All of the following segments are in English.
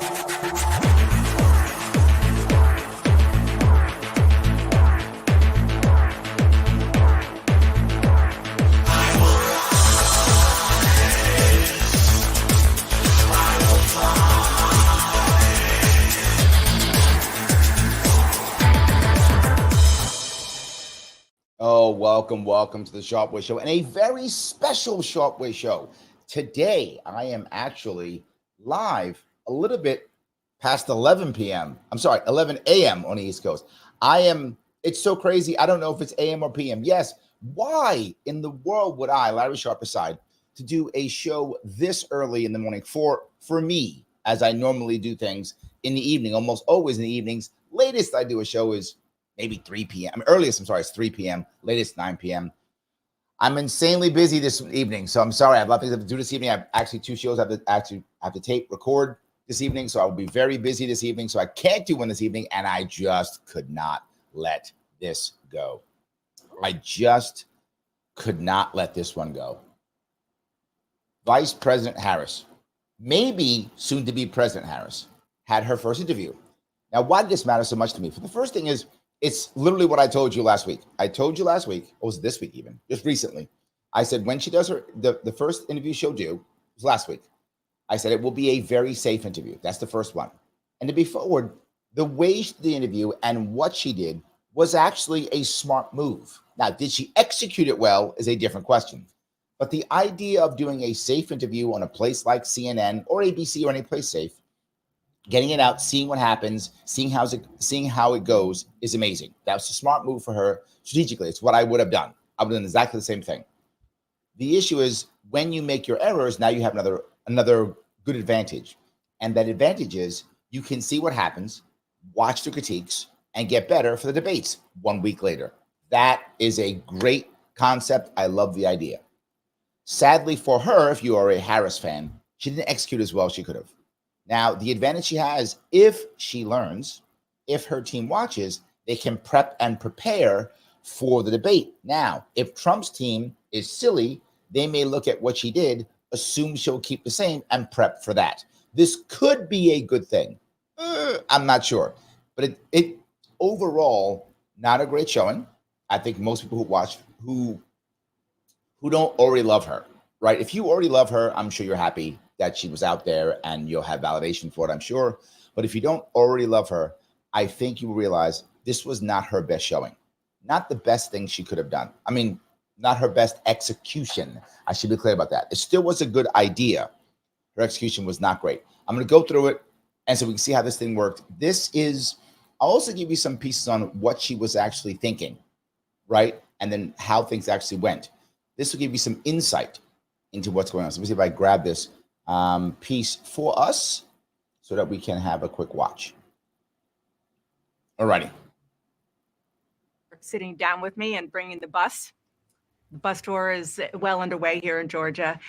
Oh, welcome to the Sharpe Show, and a very special Sharpe Show. Today, I am actually live a little bit past 11 p.m. I'm sorry, 11 a.m. on the East Coast. It's so crazy. I don't know if it's a.m. or p.m. Yes, why in the world would I, Larry Sharpe, decide to do a show this early in the morning for me, as I normally do things in the evening, almost always in the evenings. Latest I do a show is maybe 3 p.m. Earliest, it's 3 p.m. Latest, 9 p.m. I'm insanely busy this evening, so I'm sorry. I have a lot of things to do this evening. I have actually 2 shows I have to tape, record this evening, so I will be very busy this evening, so I can't do one this evening, and I just could not let this go. I just could not let this one go. Vice President Harris, maybe soon to be President Harris, had her first interview. Now, why did this matter so much to me? For the first thing is, it's literally what I told you last week. I told you last week, or was it this week even, just recently. I said when she does the first interview she'll do, it was last week. I said it will be a very safe interview. That's the first one. And to be forward, the way she did the interview and what she did was actually a smart move. Now, did she execute it well is a different question. But the idea of doing a safe interview on a place like CNN or ABC or any place safe, getting it out, seeing what happens, seeing how it goes is amazing. That's a smart move for her strategically. It's what I would have done. I would have done exactly the same thing. The issue is when you make your errors, now you have another good advantage. And that advantage is you can see what happens, watch the critiques, and get better for the debates 1 week later. That is a great concept. I love the idea. Sadly for her, if you are a Harris fan, she didn't execute as well as she could have. Now, the advantage she has, if she learns, if her team watches, they can prep and prepare for the debate. Now, if Trump's team is silly, they may look at what she did, assume she'll keep the same, and prep for that. This could be a good thing. I'm not sure. But it overall, not a great showing. I think most people who watch, who don't already love her, right? If you already love her, I'm sure you're happy that she was out there and you'll have validation for it, I'm sure. But if you don't already love her, I think you will realize this was not her best showing. Not the best thing she could have done. I mean, not her best execution. I should be clear about that. It still was a good idea. Her execution was not great. I'm going to go through it and so we can see how this thing worked. I'll also give you some pieces on what she was actually thinking, right? And then how things actually went. This will give you some insight into what's going on. So let me see if I grab this piece for us so that we can have a quick watch. All righty. Sitting down with me and bringing the bus. The bus tour is well underway here in Georgia.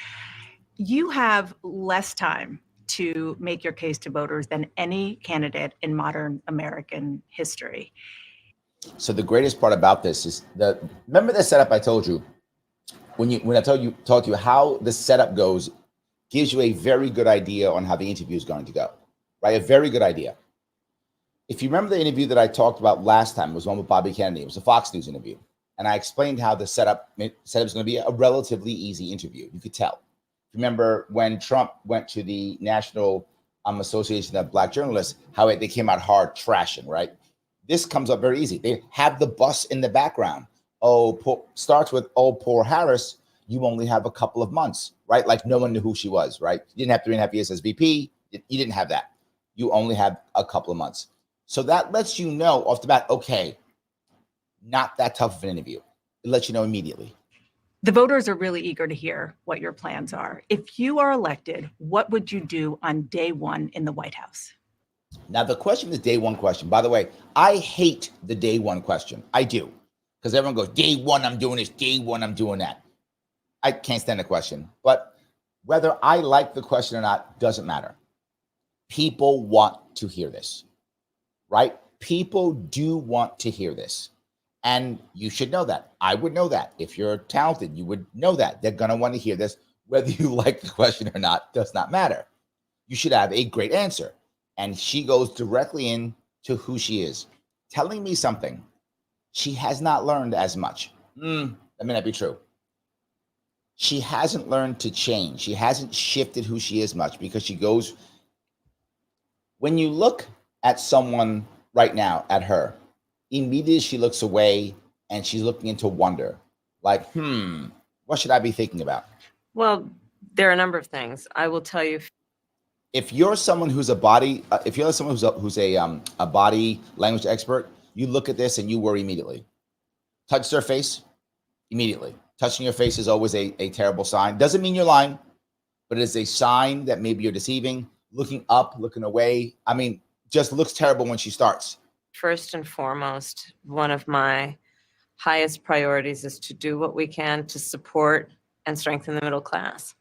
You have less time to make your case to voters than any candidate in modern American history. So the greatest part about this is remember the setup I told you when I told you how the setup goes gives you a very good idea on how the interview is going to go, right? A very good idea. If you remember the interview that I talked about last time, it was one with Bobby Kennedy. It was a Fox News interview. And I explained how the setup is going to be a relatively easy interview. You could tell. Remember when Trump went to the National Association of Black Journalists, how they came out hard trashing, right? This comes up very easy. They have the bus in the background. Starts with, oh, poor Harris. You only have a couple of months, right? Like no one knew who she was, right? You didn't have 3.5 years as VP. You didn't have that. You only have a couple of months. So that lets you know off the bat, okay, not that tough of an interview. It lets you know immediately. The voters are really eager to hear what your plans are. If you are elected, what would you do on day one in the White House? Now, the question is day one question. By the way, I hate the day one question. I do. Because everyone goes, day one, I'm doing this. Day one, I'm doing that. I can't stand the question. But whether I like the question or not doesn't matter. People want to hear this, right? People do want to hear this. And you should know that. I would know that. If you're talented, you would know that. They're going to want to hear this. Whether you like the question or not does not matter. You should have a great answer. and she goes directly into who she is, telling me something. She has not learned as much. That may not be true. She hasn't learned to change. She hasn't shifted who she is much because she goes, when you look at someone right now, at her, immediately she looks away and she's looking into wonder, like, what should I be thinking about? Well, there are a number of things. I will tell you. If you're someone who's a body, if you're someone who's a body language expert, you look at this and you worry immediately. Touch their face immediately. Touching your face is always a terrible sign. Doesn't mean you're lying, but it is a sign that maybe you're deceiving. Looking up, looking away. I mean, just looks terrible when she starts. First and foremost, one of my highest priorities is to do what we can to support and strengthen the middle class.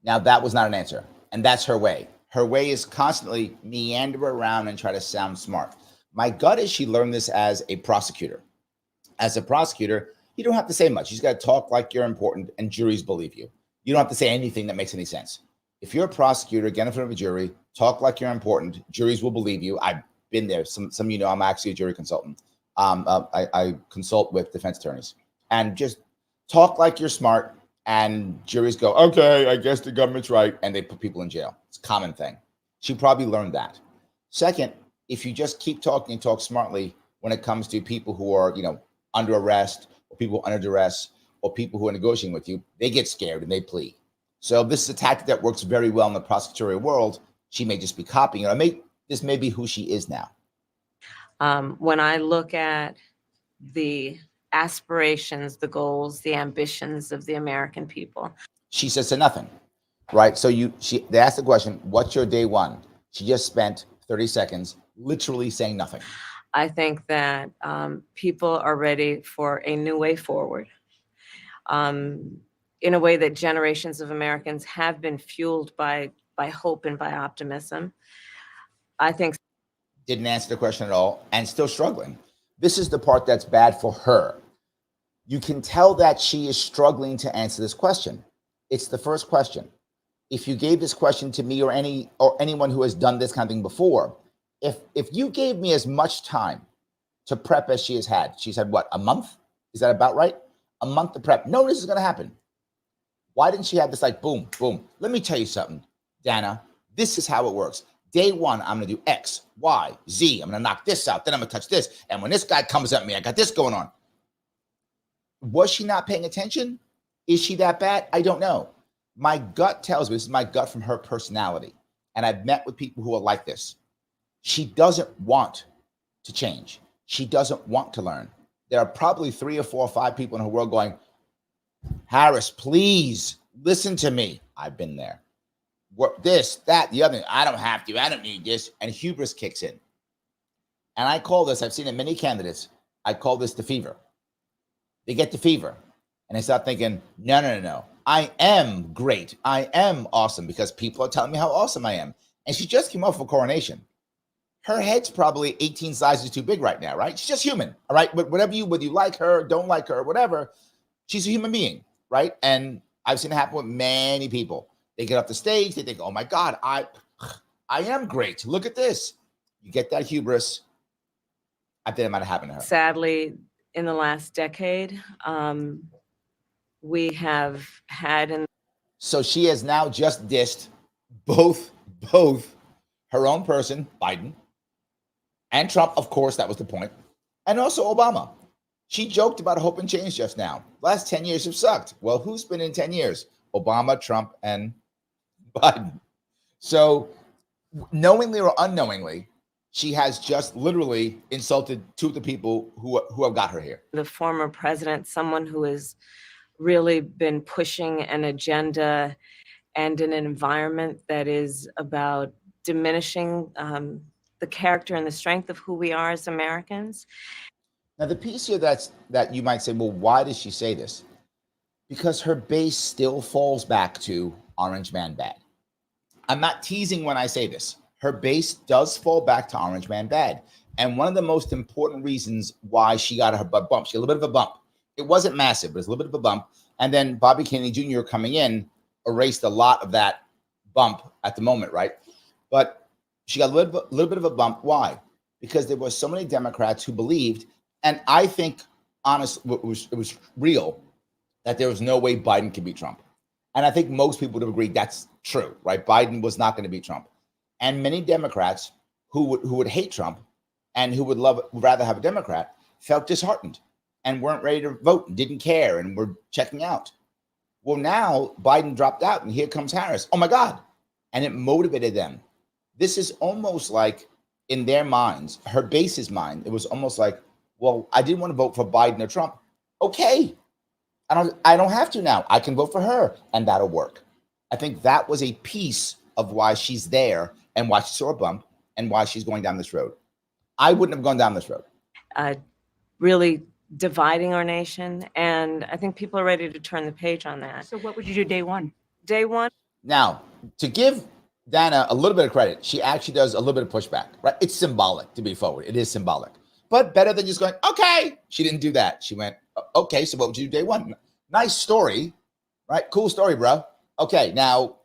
Now, that was not an answer. And that's her way. Her way is constantly meander around and try to sound smart. My gut is she learned this as a prosecutor. As a prosecutor, you don't have to say much. You just got to talk like you're important and juries believe you. You don't have to say anything that makes any sense. If you're a prosecutor, get in front of a jury, talk like you're important, juries will believe you. I've been there. Some of you know I'm actually a jury consultant. I consult with defense attorneys. And just talk like you're smart, and juries go, okay, I guess the government's right, and they put people in jail. It's a common thing. She probably learned that. Second, if you just keep talking and talk smartly when it comes to people who are, under arrest, or people under duress, or people who are negotiating with you, they get scared and they plead. So this is a tactic that works very well in the prosecutorial world. She may just be copying it. This may be who she is now. When I look at the aspirations, the goals, the ambitions of the American people, she says to nothing, right? So they asked the question, what's your day one? She just spent 30 seconds literally saying nothing. I think that people are ready for a new way forward. In a way that generations of Americans have been fueled by hope and by optimism. I think. Didn't answer the question at all and still struggling. This is the part that's bad for her. You can tell that she is struggling to answer this question. It's the first question. If you gave this question to me or anyone who has done this kind of thing before, if you gave me as much time to prep as she's had what, a month? Is that about right? A month to prep. No, this is going to happen. Why didn't she have this like boom, boom? Let me tell you something, Dana. This is how it works. Day one, I'm going to do X, Y, Z. I'm going to knock this out. Then I'm going to touch this. And when this guy comes at me, I got this going on. Was she not paying attention? Is she that bad? I don't know. My gut tells me, this is my gut from her personality. And I've met with people who are like this. She doesn't want to change. She doesn't want to learn. There are probably 3 or 4 or 5 people in her world going, Harris, please listen to me. I've been there. What, this, that, the other. I don't have to. I don't need this. And hubris kicks in. And I call this, I've seen it in many candidates, I call this the fever. They get the fever. And they start thinking, no. I am great. I am awesome because people are telling me how awesome I am. And she just came off of a coronation. Her head's probably 18 sizes too big right now, right? She's just human, all right? But whether you like her, don't like her, whatever, she's a human being, right? And I've seen it happen with many people. They get off the stage, they think, oh my God, I am great. Look at this. You get that hubris. I think it might have happened to her. Sadly, in the last decade, we have had. So she has now just dissed both her own person, Biden, and Trump, of course, that was the point, and also Obama. She joked about hope and change just now. Last 10 years have sucked. Well, who's been in 10 years? Obama, Trump, and Biden. So knowingly or unknowingly, she has just literally insulted 2 of the people who have got her here. The former president, someone who has really been pushing an agenda and an environment that is about diminishing the character and the strength of who we are as Americans. Now, the piece here that you might say, well, why does she say this? Because her base still falls back to Orange Man bad. I'm not teasing when I say this. Her base does fall back to Orange Man bad. And one of the most important reasons why she got her bump, she got a little bit of a bump. It wasn't massive, but it was a little bit of a bump. And then Bobby Kennedy Jr. coming in erased a lot of that bump at the moment, right? But She got a little bit of a bump. Why? Because there were so many Democrats who believed, and I think, honestly, it was real, that there was no way Biden could beat Trump. And I think most people would have agreed that's true, right? Biden was not going to beat Trump. And many Democrats who would hate Trump and who would rather have a Democrat felt disheartened and weren't ready to vote and didn't care and were checking out. Well, now Biden dropped out and here comes Harris. Oh my God. And it motivated them. This is almost like, in their minds, her base's mind, it was almost like, well, I didn't want to vote for Biden or Trump. Okay. I don't have to now. I can vote for her and that'll work. I think that was a piece of why she's there and why she saw a bump and why she's going down this road. I wouldn't have gone down this road. Really dividing our nation. And I think people are ready to turn the page on that. So what would you do day one? Day one. Now, to give Dana a little bit of credit, she actually does a little bit of pushback, right? It's symbolic to be forward. It is symbolic, but better than just going, okay. She didn't do that. She went, okay, so what would you do day one? Nice story, right? Cool story, bro. Okay, now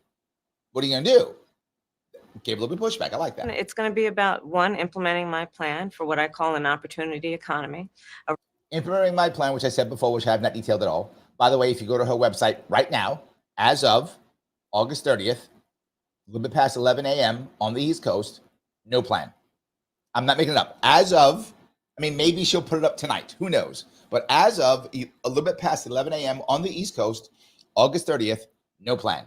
what are you going to do? Gave a little bit of pushback. I like that. It's going to be about, one, implementing my plan for what I call an opportunity economy. Implementing my plan, which I said before, which I have not detailed at all. By the way, if you go to her website right now, as of August 30th, a little bit past 11 a.m. on the East Coast, no plan. I'm not making it up. As of, I mean, maybe she'll put it up tonight. Who knows? But as of a little bit past 11 a.m. on the East Coast, August 30th, no plan.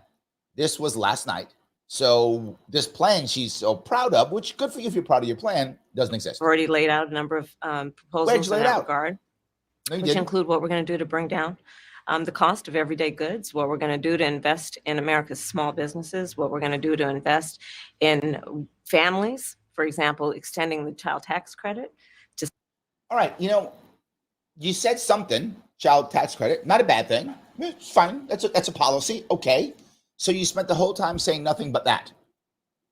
This was last night. So this plan she's so proud of, which good for you if you're proud of your plan, doesn't exist. I've already laid out a number of proposals in that regard, which include what we're going to do to bring down the cost of everyday goods, what we're going to do to invest in America's small businesses, what we're going to do to invest in families, for example, extending the child tax credit. All right, you said something, child tax credit, not a bad thing. It's fine. That's a policy. Okay. So you spent the whole time saying nothing but that.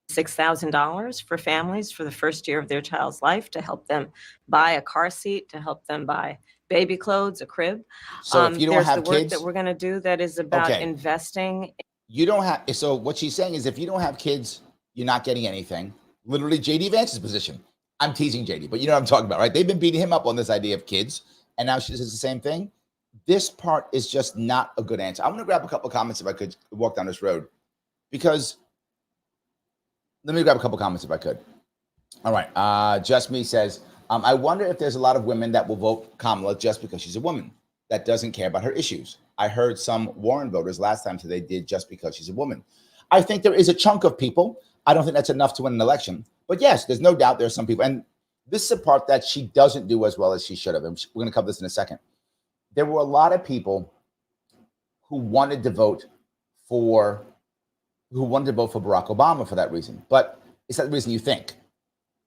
$6,000 for families for the first year of their child's life to help them buy a car seat, to help them buy baby clothes, a crib. So if you don't have the work kids, that we're going to do that is about investing. You don't have. So what she's saying is, if you don't have kids, you're not getting anything. Literally, JD Vance's position. I'm teasing JD, but you know what I'm talking about, right? They've been beating him up on this idea of kids, and now she says the same thing. This part is just not a good answer. I'm going to grab a couple of comments if I could walk down this road, because let me grab a couple of comments if I could. All right. Just Me says, I wonder if there's a lot of women that will vote Kamala just because she's a woman that doesn't care about her issues. I heard some Warren voters last time say they did just because she's a woman. I think there is a chunk of people. I don't think that's enough to win an election. But yes, there's no doubt there are some people. And this is a part that she doesn't do as well as she should have. And we're going to cover this in a second. There were a lot of people who wanted to vote for Barack Obama for that reason. But it's not the reason you think.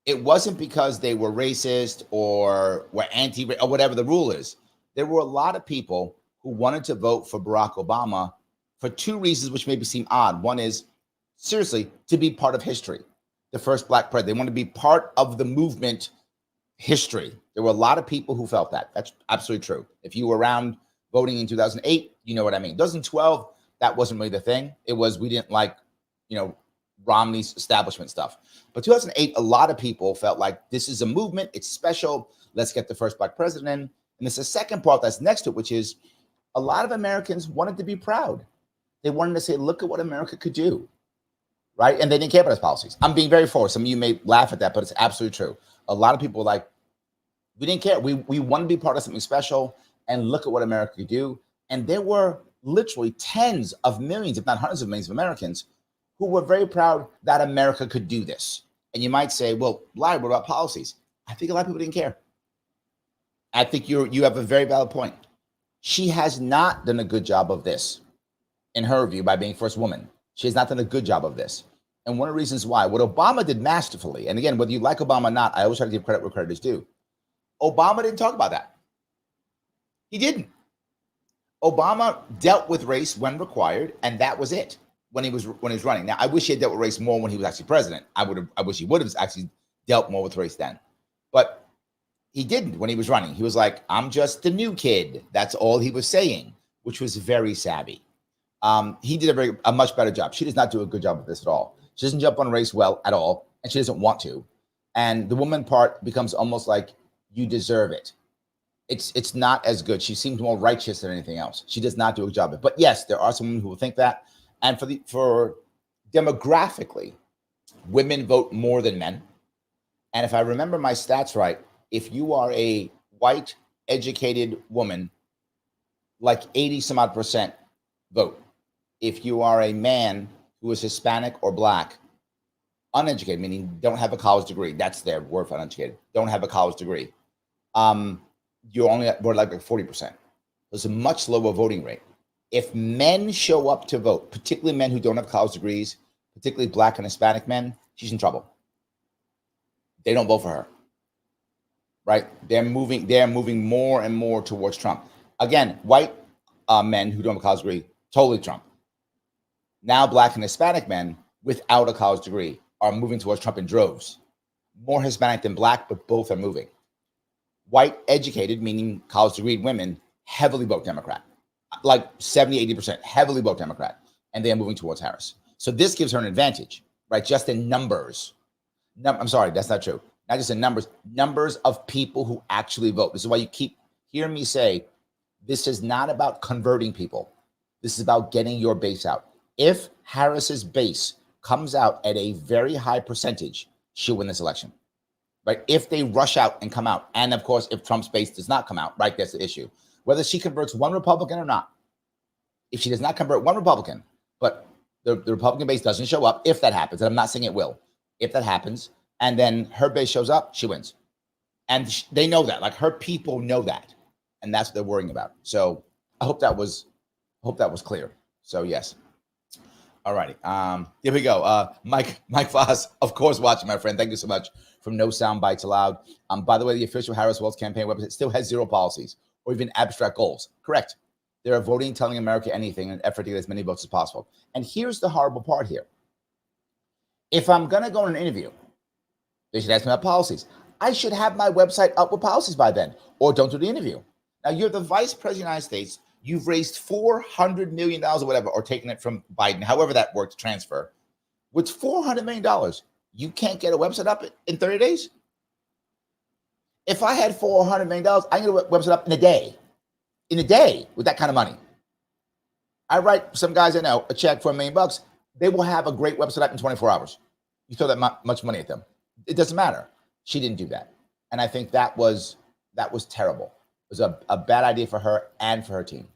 It wasn't because they were racist or were anti or whatever the rule is. There were a lot of people who wanted to vote for Barack Obama for two reasons, which maybe seem odd. One is, seriously, to be part of history. The first black president. They want to be part of the movement history. There were a lot of people who felt that. That's absolutely true. If you were around voting in 2008, you know what I mean. 2012, that wasn't really the thing. It was, we didn't like, Romney's establishment stuff. But 2008, a lot of people felt like this is a movement. It's special. Let's get the first black president in. And there's a second part that's next to it, which is a lot of Americans wanted to be proud. They wanted to say, look at what America could do. Right? And they didn't care about his policies. I'm being very forward. Some of you may laugh at that, but it's absolutely true. A lot of people were like, we didn't care. We want to be part of something special and look at what America could do. And there were literally tens of millions, if not hundreds of millions of Americans who were very proud that America could do this. And you might say, well, Larry, what about policies? I think a lot of people didn't care. I think you have a very valid point. She has not done a good job of this, in her view, by being first woman. She has not done a good job of this. And one of the reasons why, what Obama did masterfully, and again, whether you like Obama or not, I always try to give credit where credit is due. Obama didn't talk about that. He didn't. Obama dealt with race when required, and that was it when he was running. Now, I wish he had dealt with race more when he was actually president. I wish he would have actually dealt more with race then. But he didn't when he was running. He was like, I'm just the new kid. That's all he was saying, which was very savvy. He did a much better job. She does not do a good job of this at all. She doesn't jump on race well at all. and she doesn't want to. And the woman part becomes almost like you deserve it. It's not as good. She seems more righteous than anything else. She does not do a job of it. But yes, there are some women who will think that. And for demographically, women vote more than men. And if I remember my stats right, if you are a white, educated woman, like 80 some odd percent vote. If you are a man who is Hispanic or black, uneducated, meaning don't have a college degree, that's their word for uneducated, don't have a college degree, you're only at like 40%. There's a much lower voting rate. If men show up to vote, particularly men who don't have college degrees, particularly black and Hispanic men, she's in trouble. They don't vote for her, right? They're moving more and more towards Trump. Again, white men who don't have a college degree, totally Trump. Now black and Hispanic men without a college degree are moving towards Trump in droves. More Hispanic than black, but both are moving. White educated, meaning college degree women, heavily vote Democrat. Like 70, 80% heavily vote Democrat. And they are moving towards Harris. So this gives her an advantage, right? Just in numbers. I'm sorry, that's not true. Not just in numbers of people who actually vote. This is why you keep hearing me say, this is not about converting people. This is about getting your base out. If Harris's base comes out at a very high percentage, she'll win this election, right? If they rush out and come out, and of course, if Trump's base does not come out, right, that's the issue. Whether she converts one Republican or not, if she does not convert one Republican, but the Republican base doesn't show up, if that happens, and I'm not saying it will, if that happens, and then her base shows up, she wins. And they know that, like her people know that, and that's what they're worrying about. So I hope that was clear. So yes. All righty. Here we go. Mike Voss, of course, watching, my friend. Thank you so much. From No Sound Bites Allowed. By the way, the official Harris-Wells campaign website still has zero policies or even abstract goals. Correct. They are voting, telling America anything in an effort to get as many votes as possible. And here's the horrible part here. If I'm going to go on an interview, they should ask me about policies. I should have my website up with policies by then, or don't do the interview. Now, you're the vice president of the United States. You've raised $400 million or whatever, or taken it from Biden, however that worked, transfer. With $400 million, you can't get a website up in 30 days? If I had $400 million, I can get a website up in a day. In a day, with that kind of money. I write some guys I know a check for $1 million. They will have a great website up in 24 hours. You throw that much money at them. It doesn't matter. She didn't do that. And I think that was terrible. It was a bad idea for her and for her team.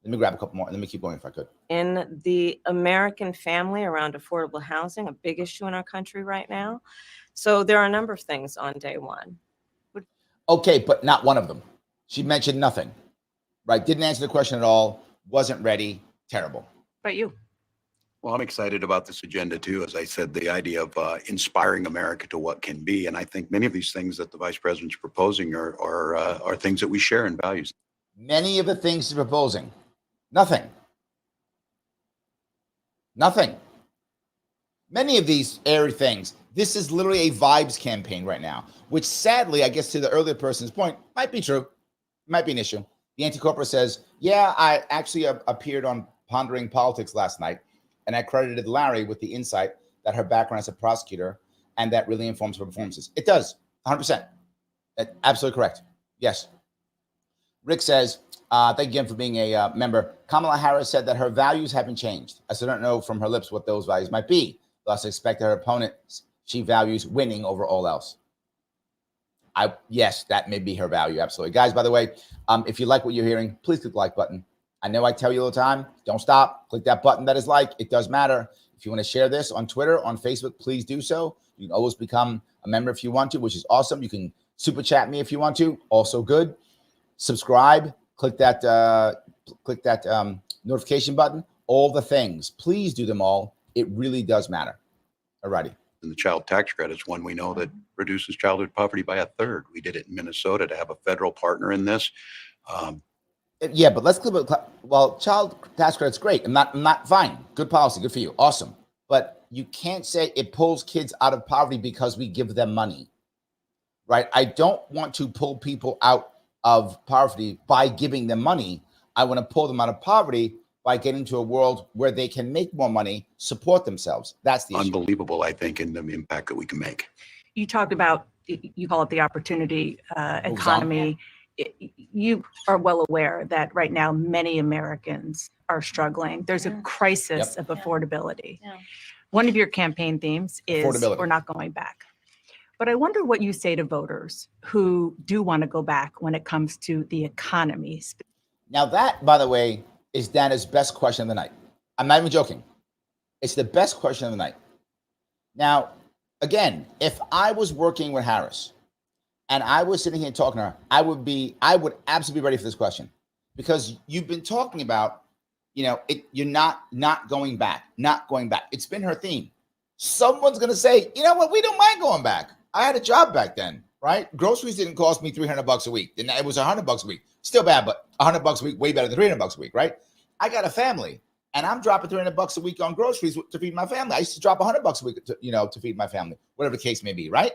Let me grab a couple more. Let me keep going if I could. In the American family around affordable housing, a big issue in our country right now. So there are a number of things on day one. Okay, but not one of them. She mentioned nothing, right? Didn't answer the question at all. Wasn't ready. Terrible. But you? Well, I'm excited about this agenda too. As I said, the idea of inspiring America to what can be. And I think many of these things that the vice president's proposing are things that we share in values. Many of the things she's proposing. Nothing. Many of these airy things. This is literally a vibes campaign right now, which sadly, I guess to the earlier person's point, might be true. Might be an issue. The anti-corporate says, yeah, I actually appeared on Pondering Politics last night, and I credited Larry with the insight that her background as a prosecutor, and that really informs her performances. It does, 100%. Absolutely correct. Yes. Rick says, thank you again for being a member. Kamala Harris said that her values haven't changed. I still don't know from her lips what those values might be. Thus, I expect that her opponent, she values winning over all else. Yes, that may be her value. Absolutely. Guys, by the way, if you like what you're hearing, please click the like button. I know I tell you all the time, don't stop. Click that button that is like. It does matter. If you want to share this on Twitter, on Facebook, please do so. You can always become a member if you want to, which is awesome. You can super chat me if you want to. Also good. Subscribe. Click that notification button. All the things. Please do them all. It really does matter. All righty. And the child tax credit is one we know that reduces childhood poverty by 1/3. We did it in Minnesota to have a federal partner in this. Yeah, but let's clip it. Well, child tax credit's great. I'm not fine. Good policy. Good for you. Awesome. But you can't say it pulls kids out of poverty because we give them money, right? I don't want to pull people out of poverty by giving them money. I want to pull them out of poverty by getting to a world where they can make more money, support themselves. That's the issue. Unbelievable, I think, in the impact that we can make. You talked about, you call it the opportunity economy. You are well aware that right now many Americans are struggling. There's a crisis of affordability. Yeah. One of your campaign themes is Affordability. we're not going back. But I wonder what you say to voters who do want to go back when it comes to the economy. Now that, by the way, is Dana's best question of the night. I'm not even joking. It's the best question of the night. Now, again, if I was working with Harris and I was sitting here talking to her, I would absolutely be ready for this question, because you've been talking about, you're not going back. It's been her theme. Someone's going to say, you know what? We don't mind going back. I had a job back then, right? Groceries didn't cost me $300 a week. Then it was $100 a week. Still bad, but $100 a week, way better than $300 a week, right? I got a family, and I'm dropping $300 a week on groceries to feed my family. I used to drop $100 a week to feed my family, whatever the case may be, right?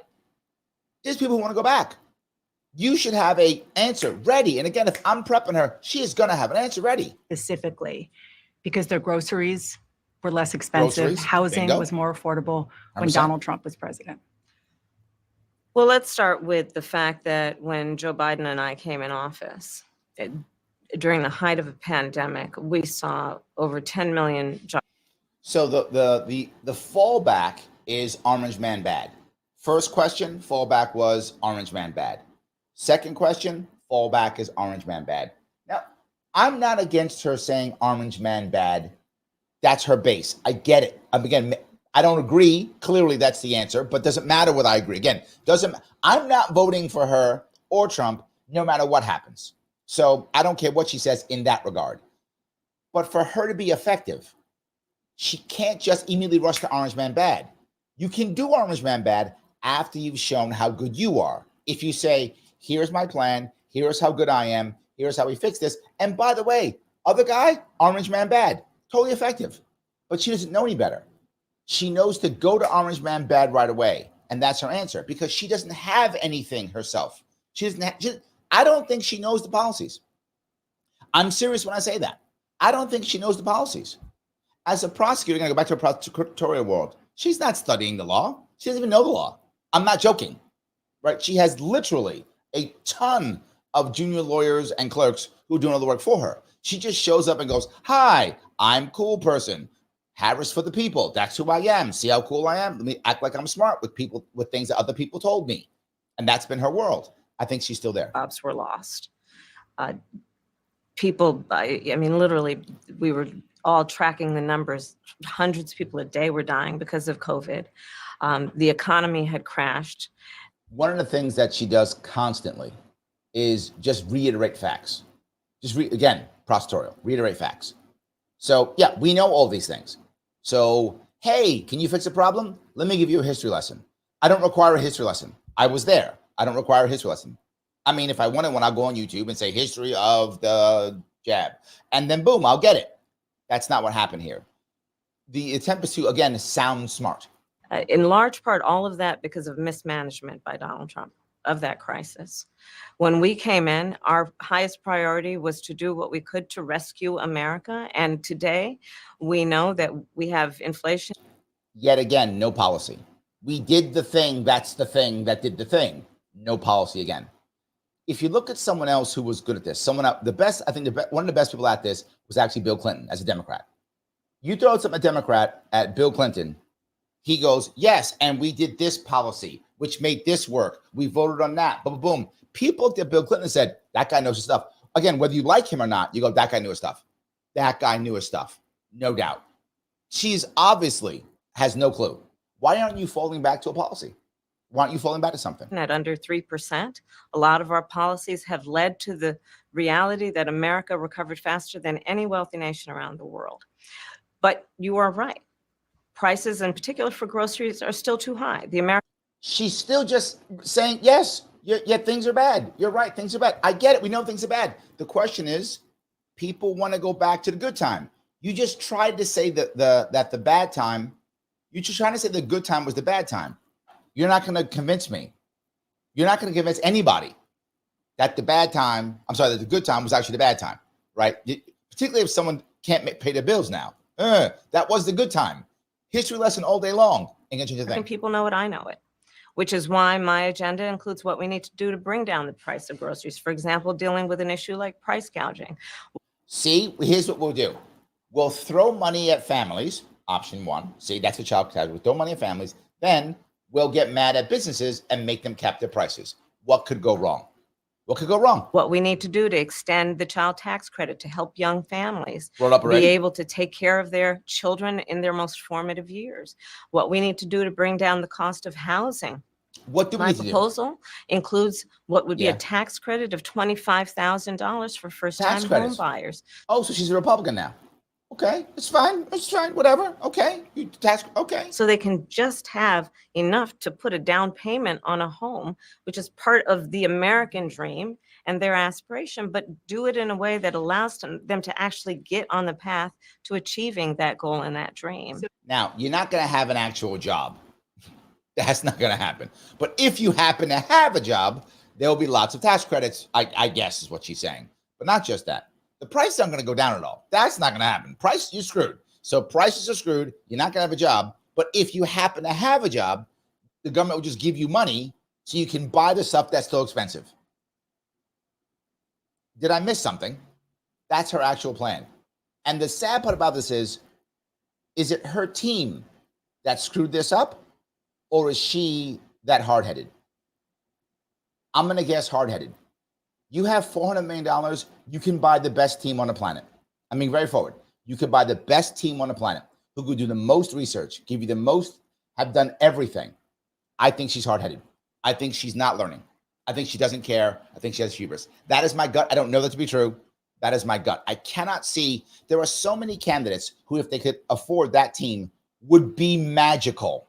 There's people who want to go back. You should have an answer ready. And again, if I'm prepping her, she is going to have an answer ready. Specifically, because their groceries were less expensive. Groceries, Housing bingo. was more affordable when 100%. Donald Trump was president. Well, let's start with the fact that when Joe Biden and I came in office, during the height of a pandemic, we saw over 10 million jobs. So the fallback is Orange Man bad. First question, fallback was Orange Man bad. Second question, fallback is Orange Man bad. Now, I'm not against her saying Orange Man bad. That's her base. I get it. Again, I don't agree. Clearly, that's the answer, but doesn't matter what I agree. Again, I'm not voting for her or Trump no matter what happens. So I don't care what she says in that regard. But for her to be effective, she can't just immediately rush to Orange Man bad. You can do Orange Man bad after you've shown how good you are. If you say, here's my plan, here's how good I am, here's how we fix this. And by the way, other guy, Orange Man bad, totally effective. But she doesn't know any better. She knows to go to Orange Man bad right away. And that's her answer, because she doesn't have anything herself. I don't think she knows the policies. I'm serious when I say that. I don't think she knows the policies. As a prosecutor, going to go back to her prosecutorial world, she's not studying the law. She doesn't even know the law. I'm not joking, right? She has literally a ton of junior lawyers and clerks who are doing all the work for her. She just shows up and goes, hi, I'm cool person. Harris for the people. That's who I am. See how cool I am? Let me act like I'm smart with people, with things that other people told me. And that's been her world. I think she's still there. Jobs were lost. People, I mean, literally, we were all tracking the numbers. Hundreds of people a day were dying because of COVID. The economy had crashed. One of the things that she does constantly is just reiterate facts. Again, prosecutorial, reiterate facts. So yeah, we know all these things. So, hey, can you fix a problem? Let me give you a history lesson. I don't require a history lesson. I was there. I don't require a history lesson. I mean, if I wanted one, I'll go on YouTube and say history of the jab. And then boom, I'll get it. That's not what happened here. The attempt is to, again, sound smart. In large part, all of that because of mismanagement by Donald Trump of that crisis. When we came in, our highest priority was to do what we could to rescue America. And today, we know that we have inflation. Yet again, no policy. We did the thing, that's the thing that did the thing. No policy again. If you look at someone else who was good at this, one of the best people at this was actually Bill Clinton as a Democrat. You throw something a Democrat at Bill Clinton, he goes, yes, and we did this policy, which made this work. We voted on that. Boom, boom, boom. People looked at Bill Clinton and said, that guy knows his stuff. Again, whether you like him or not, you go, that guy knew his stuff. That guy knew his stuff. No doubt. She's obviously has no clue. Why aren't you falling back to a policy? Why aren't you falling back to something? At under 3%, a lot of our policies have led to the reality that America recovered faster than any wealthy nation around the world. But you are right. Prices, in particular for groceries, are still too high. She's still just saying, yes, yeah, things are bad. You're right, things are bad. I get it. We know things are bad. The question is, people want to go back to the good time. You just tried to say that the bad time, you're just trying to say the good time was the bad time. You're not going to convince me. You're not going to convince anybody that the good time was actually the bad time, right? Particularly if someone can't pay their bills now. That was the good time. History lesson all day long. Ain't gonna change a I think thing. people know it, I know it, which is why my agenda includes what we need to do to bring down the price of groceries. For example, dealing with an issue like price gouging. See, here's what we'll do. We'll throw money at families, option one. See, that's the child tax. We'll throw money at families. Then we'll get mad at businesses and make them cap their prices. What could go wrong? What could go wrong? What we need to do to extend the child tax credit to help young families Brought up be already. able to take care of their children in their most formative years. What we need to do to bring down the cost of housing. What do we My need to do? proposal includes what would be Yeah. a tax credit of $25,000 for first-time home credits. buyers. Oh, so she's a Republican now. Okay, it's fine. It's fine. Whatever. Okay, you tax. Okay. So they can just have enough to put a down payment on a home, which is part of the American dream and their aspiration, but do it in a way that allows them to actually get on the path to achieving that goal and that dream. Now, you're not going to have an actual job. That's not going to happen. But if you happen to have a job, there will be lots of tax credits, I guess is what she's saying. But not just that. The prices aren't going to go down at all. That's not going to happen. Price, you're screwed. So prices are screwed. You're not going to have a job. But if you happen to have a job, the government will just give you money so you can buy the stuff that's still expensive. Did I miss something? That's her actual plan. And the sad part about this is it her team that screwed this up, or is she that hard-headed? I'm going to guess hard-headed. You have $400 million, you can buy the best team on the planet. I mean, very forward. You could buy the best team on the planet who could do the most research, give you the most, have done everything. I think she's hard-headed. I think she's not learning. I think she doesn't care. I think she has hubris. That is my gut. I don't know that to be true. That is my gut. I cannot see. There are so many candidates who, if they could afford that team, would be magical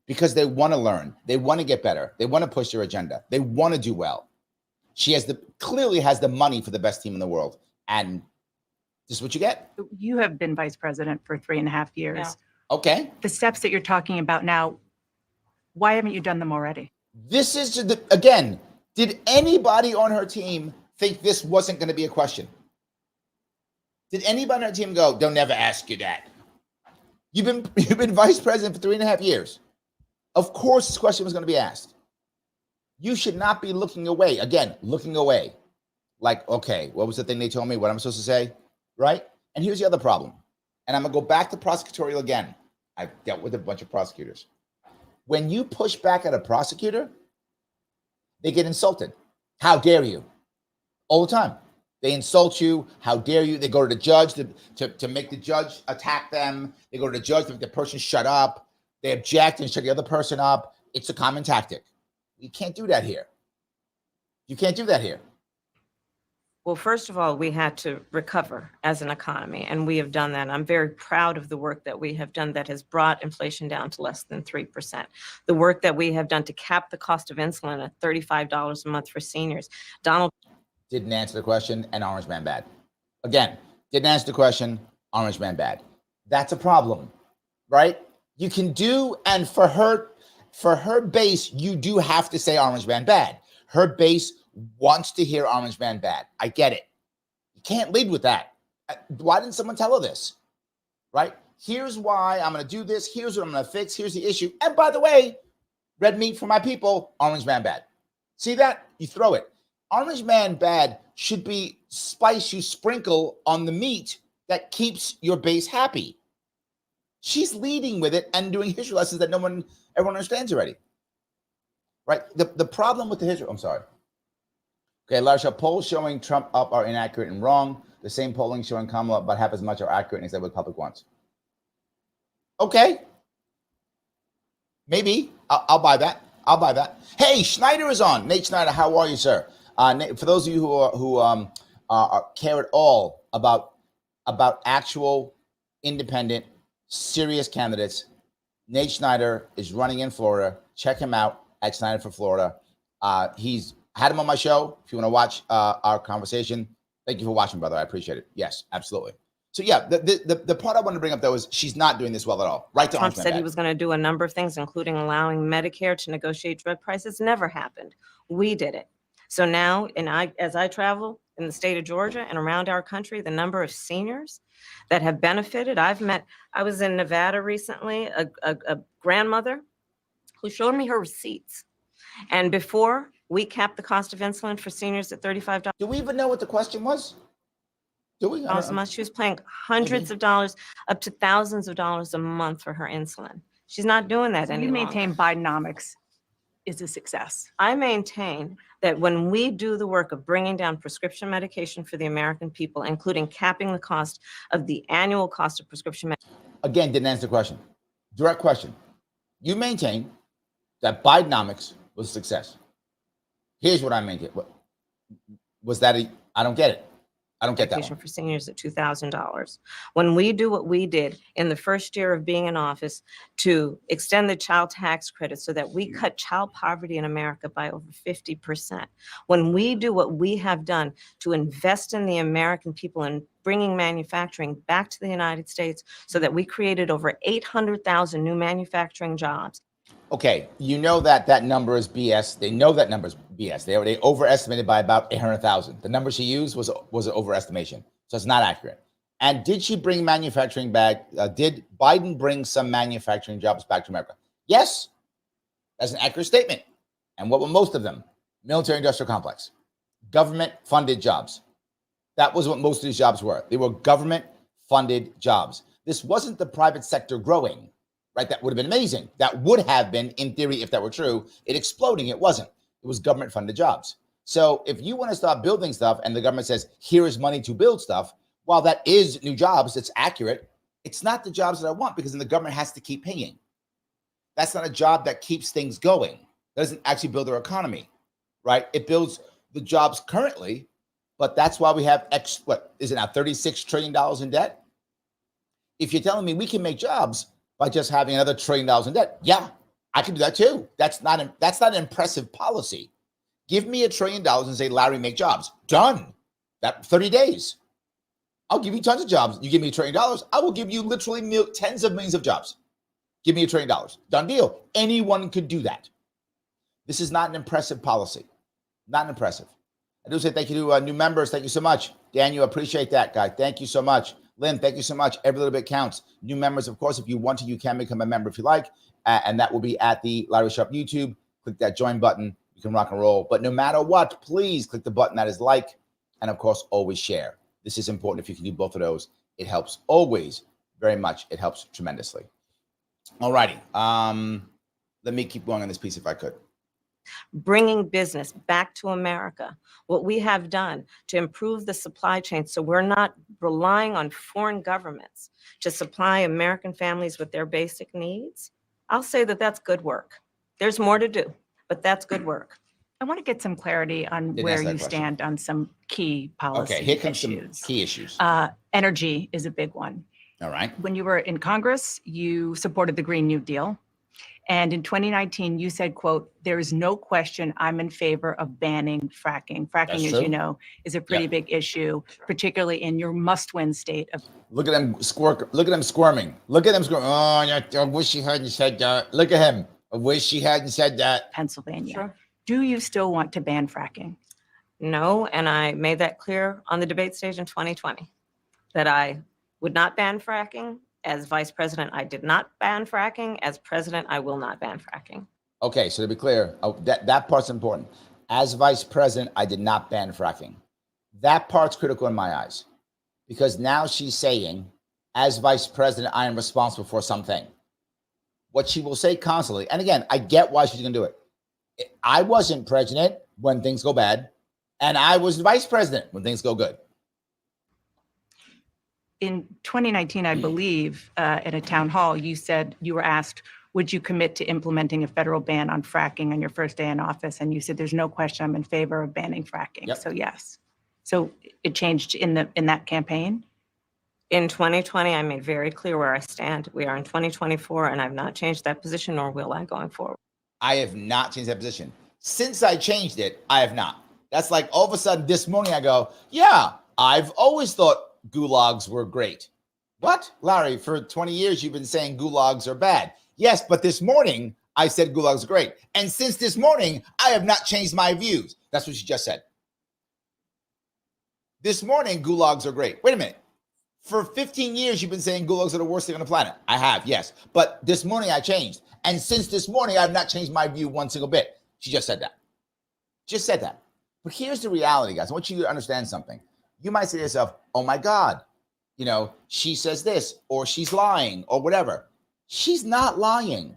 because they want to learn. They want to get better. They want to push their agenda. They want to do well. She clearly has the money for the best team in the world. And this is what you get. You have been vice president for 3.5 years. Yeah. Okay. The steps that you're talking about now, why haven't you done them already? This is, again, did anybody on her team think this wasn't going to be a question? Did anybody on her team go, they'll never ask you that? You've been vice president for 3.5 years. Of course, this question was going to be asked. You should not be looking away. Again, looking away. Like, okay, what was the thing they told me? What am I supposed to say? Right? And here's the other problem. And I'm going to go back to prosecutorial again. I've dealt with a bunch of prosecutors. When you push back at a prosecutor, they get insulted. How dare you? All the time. They insult you. How dare you? They go to the judge to make the judge attack them. They go to the judge to make the person shut up. They object and shut the other person up. It's a common tactic. You can't do that here. You can't do that here. Well, first of all, we had to recover as an economy, and we have done that. I'm very proud of the work that we have done that has brought inflation down to less than 3%. The work that we have done to cap the cost of insulin at $35 a month for seniors. Donald didn't answer the question, and Orange Man bad. Again, didn't answer the question, Orange Man bad. That's a problem, right? You can do, and for her base, you do have to say Orange Man bad. Her base wants to hear Orange Man bad. I get it. You can't lead with that. Why didn't someone tell her this? Right? Here's why I'm going to do this. Here's what I'm going to fix. Here's the issue. And by the way, red meat for my people, Orange Man bad. See that? You throw it. Orange Man bad should be spice you sprinkle on the meat that keeps your base happy. She's leading with it and doing history lessons that everyone understands already. Right? The problem with the history, I'm sorry. Okay, Larsha, polls showing Trump up are inaccurate and wrong. The same polling showing Kamala about half as much are accurate and is that what the public wants. Okay. Maybe. I'll buy that. I'll buy that. Hey, Schneider is on. Nate Schneider, how are you, sir? For those of you who care at all about actual, independent, serious candidates, Nate Schneider is running in Florida. Check him out at Schneider for Florida. He's had him on my show. If you want to watch our conversation, thank you for watching, brother. I appreciate it. Yes, absolutely. So yeah, the part I want to bring up though is she's not doing this well at all. Right? Trump said he was going to do a number of things, including allowing Medicare to negotiate drug prices. Never happened. We did it. So now, as I travel, in the state of Georgia and around our country, the number of seniors that have benefited. I was in Nevada recently, a grandmother who showed me her receipts. And before we capped the cost of insulin for seniors at $35 Do we even know what the question was? Do we? a month, she was paying hundreds of dollars, up to thousands of dollars a month for her insulin. She's not doing that So any you longer. maintain Bidenomics is a success. I maintain that when we do the work of bringing down prescription medication for the American people, including capping the cost of the annual cost of prescription medication. Again, didn't answer the question. Direct question. You maintain that Bidenomics was a success. Here's what I maintain. Was that I don't get it. I don't get that one. For seniors at $2,000. When we do what we did in the first year of being in office to extend the child tax credit so that we cut child poverty in America by over 50%, when we do what we have done to invest in the American people and bringing manufacturing back to the United States so that we created over 800,000 new manufacturing jobs. Okay, you know that number is BS. They know that number is BS. They overestimated by about 800,000. The number she used was an overestimation, so it's not accurate. And did she bring manufacturing back? Did Biden bring some manufacturing jobs back to America? Yes, that's an accurate statement. And what were most of them? Military-industrial complex, government-funded jobs. That was what most of these jobs were. They were government-funded jobs. This wasn't the private sector growing. Right, that would have been amazing. That would have been, in theory, if that were true, it exploding. It wasn't. It was government-funded jobs. So if you want to start building stuff and the government says, here is money to build stuff, while that is new jobs, it's accurate, it's not the jobs that I want because then the government has to keep paying. That's not a job that keeps things going. That doesn't actually build our economy, right? It builds the jobs currently, but that's why we have, what is it now, $36 trillion in debt? If you're telling me we can make jobs by just having another $1 trillion in debt. Yeah, I can do that too. That's not an impressive policy. Give me $1 trillion and say, Larry, make jobs. Done. That 30 days. I'll give you tons of jobs. You give me $1 trillion, I will give you literally tens of millions of jobs. Give me $1 trillion. Done deal. Anyone could do that. This is not an impressive policy. Not impressive. I do say thank you to new members. Thank you so much. Daniel, appreciate that, guy. Thank you so much. Lynn, thank you so much. Every little bit counts. New members, of course, if you want to, you can become a member if you like. And that will be at the Larry Sharpe YouTube. Click that join button. You can rock and roll. But no matter what, please click the button that is like. And of course, always share. This is important. If you can do both of those, it helps always very much. It helps tremendously. All righty. Let me keep going on this piece if I could. Bringing business back to America, what we have done to improve the supply chain so we're not relying on foreign governments to supply American families with their basic needs, I'll say that that's good work. There's more to do, but that's good work. I want to get some clarity on where you stand on some key policy issues. Okay, here comes some key issues. Energy is a big one. All right. When you were in Congress, you supported the Green New Deal. And in 2019, you said, quote, there is no question I'm in favor of banning fracking. Fracking, as you know, is a pretty big issue, particularly in your must-win state of. Look at him squirming. Look at him squirming. Oh, I wish he hadn't said that. Look at him. I wish he hadn't said that. Pennsylvania. Sure. Do you still want to ban fracking? No, and I made that clear on the debate stage in 2020, that I would not ban fracking. As vice president, I did not ban fracking. As president, I will not ban fracking. Okay, so to be clear, that part's important. As vice president, I did not ban fracking. That part's critical in my eyes, because now she's saying, as vice president, I am responsible for something. What she will say constantly, and again, I get why she's going to do it. I wasn't president when things go bad, and I was vice president when things go good. In 2019, I believe, at a town hall, you said you were asked, would you commit to implementing a federal ban on fracking on your first day in office? And you said, there's no question I'm in favor of banning fracking. Yep. So yes. So it changed in that campaign? In 2020, I made very clear where I stand. We are in 2024, and I've not changed that position, nor will I going forward. I have not changed that position. Since I changed it, I have not. That's like all of a sudden this morning I go, yeah, I've always thought gulags were great. What? Larry, for 20 years, you've been saying gulags are bad. Yes, but this morning, I said gulags are great. And since this morning, I have not changed my views. That's what she just said. This morning, gulags are great. Wait a minute. For 15 years, you've been saying gulags are the worst thing on the planet. I have, yes. But this morning I changed. And since this morning, I've not changed my view one single bit. She just said that. Just said that. But here's the reality, guys. I want you to understand something. You might say to yourself, oh my God, you know, she says this, or she's lying, or whatever. She's not lying.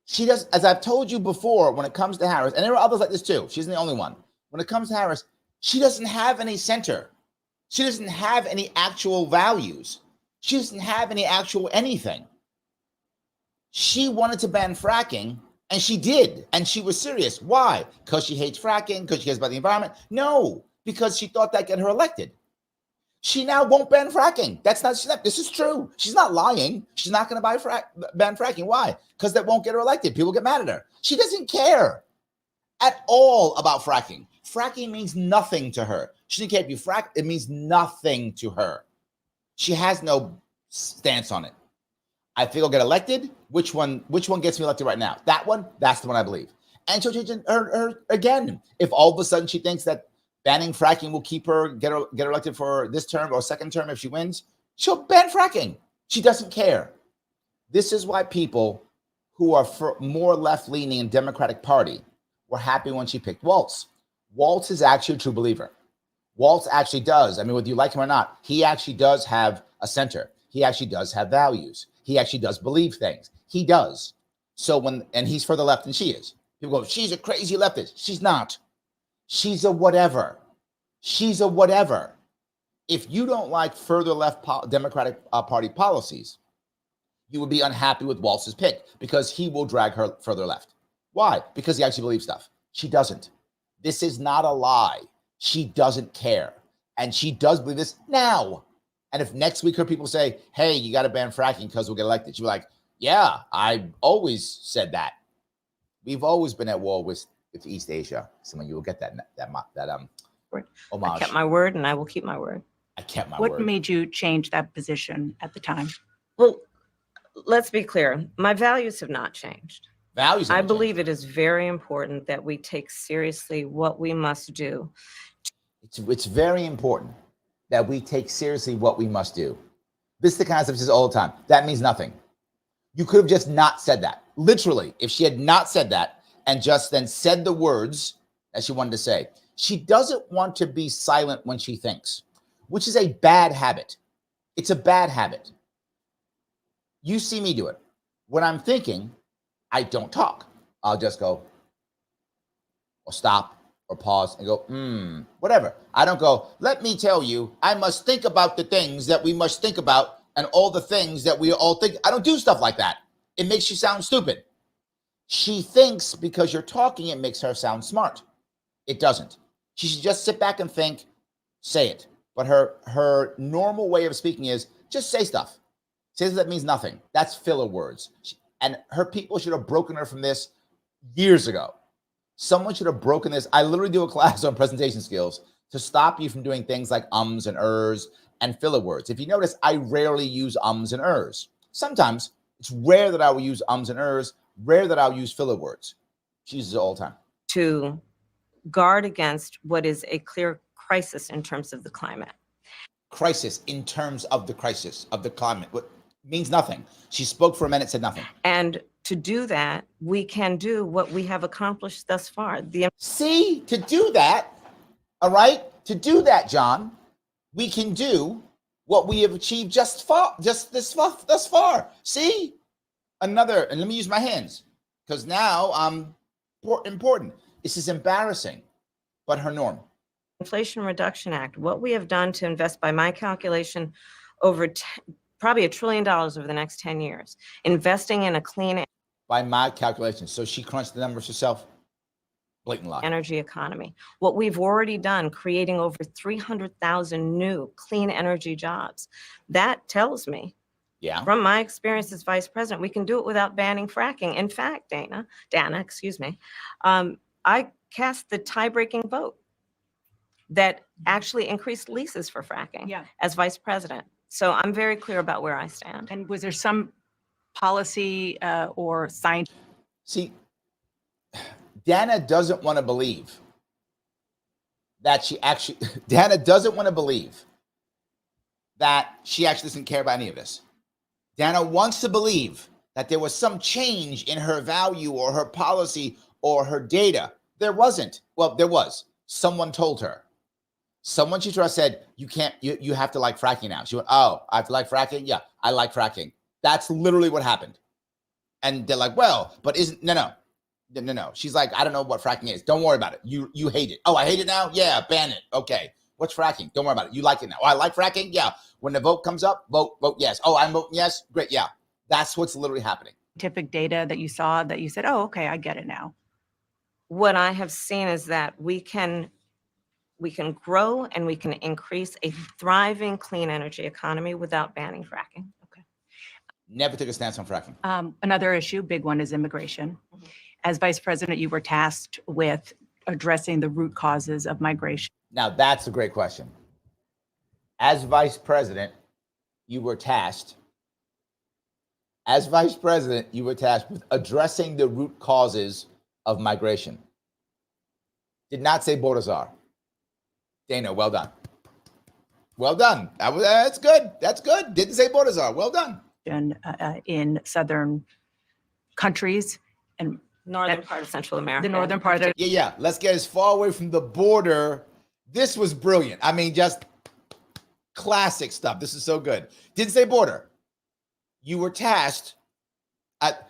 She does, as I've told you before, when it comes to Harris, and there are others like this too. She's the only one. When it comes to Harris, she doesn't have any center. She doesn't have any actual values. She doesn't have any actual anything. She wanted to ban fracking, and she did, and she was serious. Why? Because she hates fracking, because she cares about the environment? No, because she thought that'd get her elected. She now won't ban fracking. This is true. She's not lying. She's not going to ban fracking. Why? Because that won't get her elected. People get mad at her. She doesn't care at all about fracking. Fracking means nothing to her. She doesn't care if you frack. It means nothing to her. She has no stance on it. I think I'll get elected. Which one gets me elected right now? That one? That's the one I believe. And she'll change her again. If all of a sudden she thinks that banning fracking will keep her get her elected for this term or second term if she wins, she'll ban fracking. She doesn't care. This is why people who are more left-leaning in Democratic Party were happy when she picked Waltz. Waltz is actually a true believer. Waltz actually does. I mean, whether you like him or not, he actually does have a center. He actually does have values. He actually does believe things. He does. And he's further left than she is. People go, she's a crazy leftist. She's not. She's a whatever. She's a whatever. If you don't like further left Democratic Party policies, you would be unhappy with Waltz's pick because he will drag her further left. Why? Because he actually believes stuff. She doesn't. This is not a lie. She doesn't care. And she does believe this now. And if next week her people say, hey, you got to ban fracking because we'll get elected, she'll be like, yeah, I always said that. We've always been at war with East Asia. Someone you will get that homage. I kept my word and I will keep my word. I kept my word. What made you change that position at the time? Well, let's be clear. My values have not changed. Values. I believe it is very important that we take seriously what we must do. It's very important that we take seriously what we must do. This is the concept says all the time. That means nothing. You could have just not said that. Literally, if she had not said that and just then said the words that she wanted to say. She doesn't want to be silent when she thinks, which is a bad habit. It's a bad habit. You see me do it. When I'm thinking, I don't talk. I'll just go or stop or pause and go, whatever. I don't go, let me tell you, I must think about the things that we must think about and all the things that we all think. I don't do stuff like that. It makes you sound stupid. She thinks because you're talking, it makes her sound smart. It doesn't. She should just sit back and think, say it. But her normal way of speaking is just say stuff. Say that means nothing. That's filler words. And her people should have broken her from this years ago. Someone should have broken this. I literally do a class on presentation skills to stop you from doing things like ums and ers and filler words. If you notice, I rarely use ums and ers. Sometimes it's rare that I will use ums and ers, rare that I'll use filler words. She uses it all the time. To guard against what is a clear crisis in terms of the climate. Crisis in terms of the crisis of the climate. What means nothing. She spoke for a minute, said nothing. And to do that, we can do what we have accomplished thus far. See, to do that, all right, to do that, John, we can do what we have achieved thus far. See, another, and let me use my hands because now I'm important. This is embarrassing, but her norm. Inflation Reduction Act, what we have done to invest, by my calculation, over probably $1 trillion over the next 10 years, investing in a clean. By my calculation. So she crunched the numbers herself. Blatant lie. Energy economy. What we've already done, creating over 300,000 new clean energy jobs. That tells me, from my experience as vice president, we can do it without banning fracking. In fact, Dana, excuse me, I cast the tie-breaking vote that actually increased leases for fracking as vice president. So I'm very clear about where I stand. And was there some policy or science? See, Dana doesn't want to believe that she actually, Dana doesn't want to believe that she actually doesn't care about any of this. Dana wants to believe that there was some change in her value or her policy or her data. There wasn't. Well, there was. Someone told her. Someone she trusts said, you can't, you have to like fracking now. She went, oh, I have to like fracking? Yeah, I like fracking. That's literally what happened. And they're like, well, but isn't, no. She's like, I don't know what fracking is. Don't worry about it. You hate it. Oh, I hate it now? Yeah, ban it. Okay. What's fracking? Don't worry about it. You like it now. Oh, I like fracking? Yeah. When the vote comes up, vote yes. Oh, I'm voting yes? Great. Yeah. That's what's literally happening. Scientific data that you saw that you said, oh, okay, I get it now. What I have seen is that we can grow and we can increase a thriving clean energy economy without banning fracking. Okay. Never took a stance on fracking. Another issue, big one, is immigration. As vice president, you were tasked with addressing the root causes of migration. Now, that's a great question. As vice president, you were tasked with addressing the root causes of migration. Did not say borders are. Dana, well done. Well done. That's good. That's good. Didn't say borders are. Well done. In southern countries and Northern part of Central America. the northern part of Yeah. Let's get as far away from the border. This was brilliant. I mean, just classic stuff. This is so good. Didn't say border. You were tasked at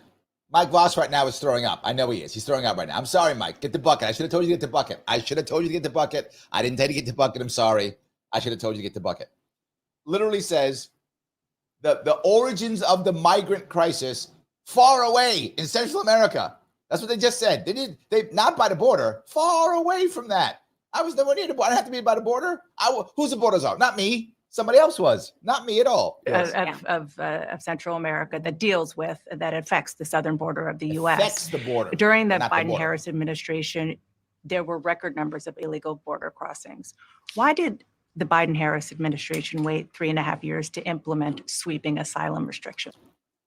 Mike Voss right now is throwing up. I know he is. He's throwing up right now. I'm sorry, Mike. Get the bucket. I should have told you to get the bucket. I didn't tell you to get the bucket. I'm sorry. I should have told you to get the bucket. Literally says the origins of the migrant crisis far away in Central America. That's what they just said. They not by the border, far away from that. I was nowhere near the border. I didn't have to be by the border. Who's the borders are? Not me. Somebody else was. Not me at all. Yes. of Central America that affects the southern border of the U.S. Affects the border. During the not the border. Biden-Harris administration, there were record numbers of illegal border crossings. Why did the Biden-Harris administration wait 3.5 years to implement sweeping asylum restrictions?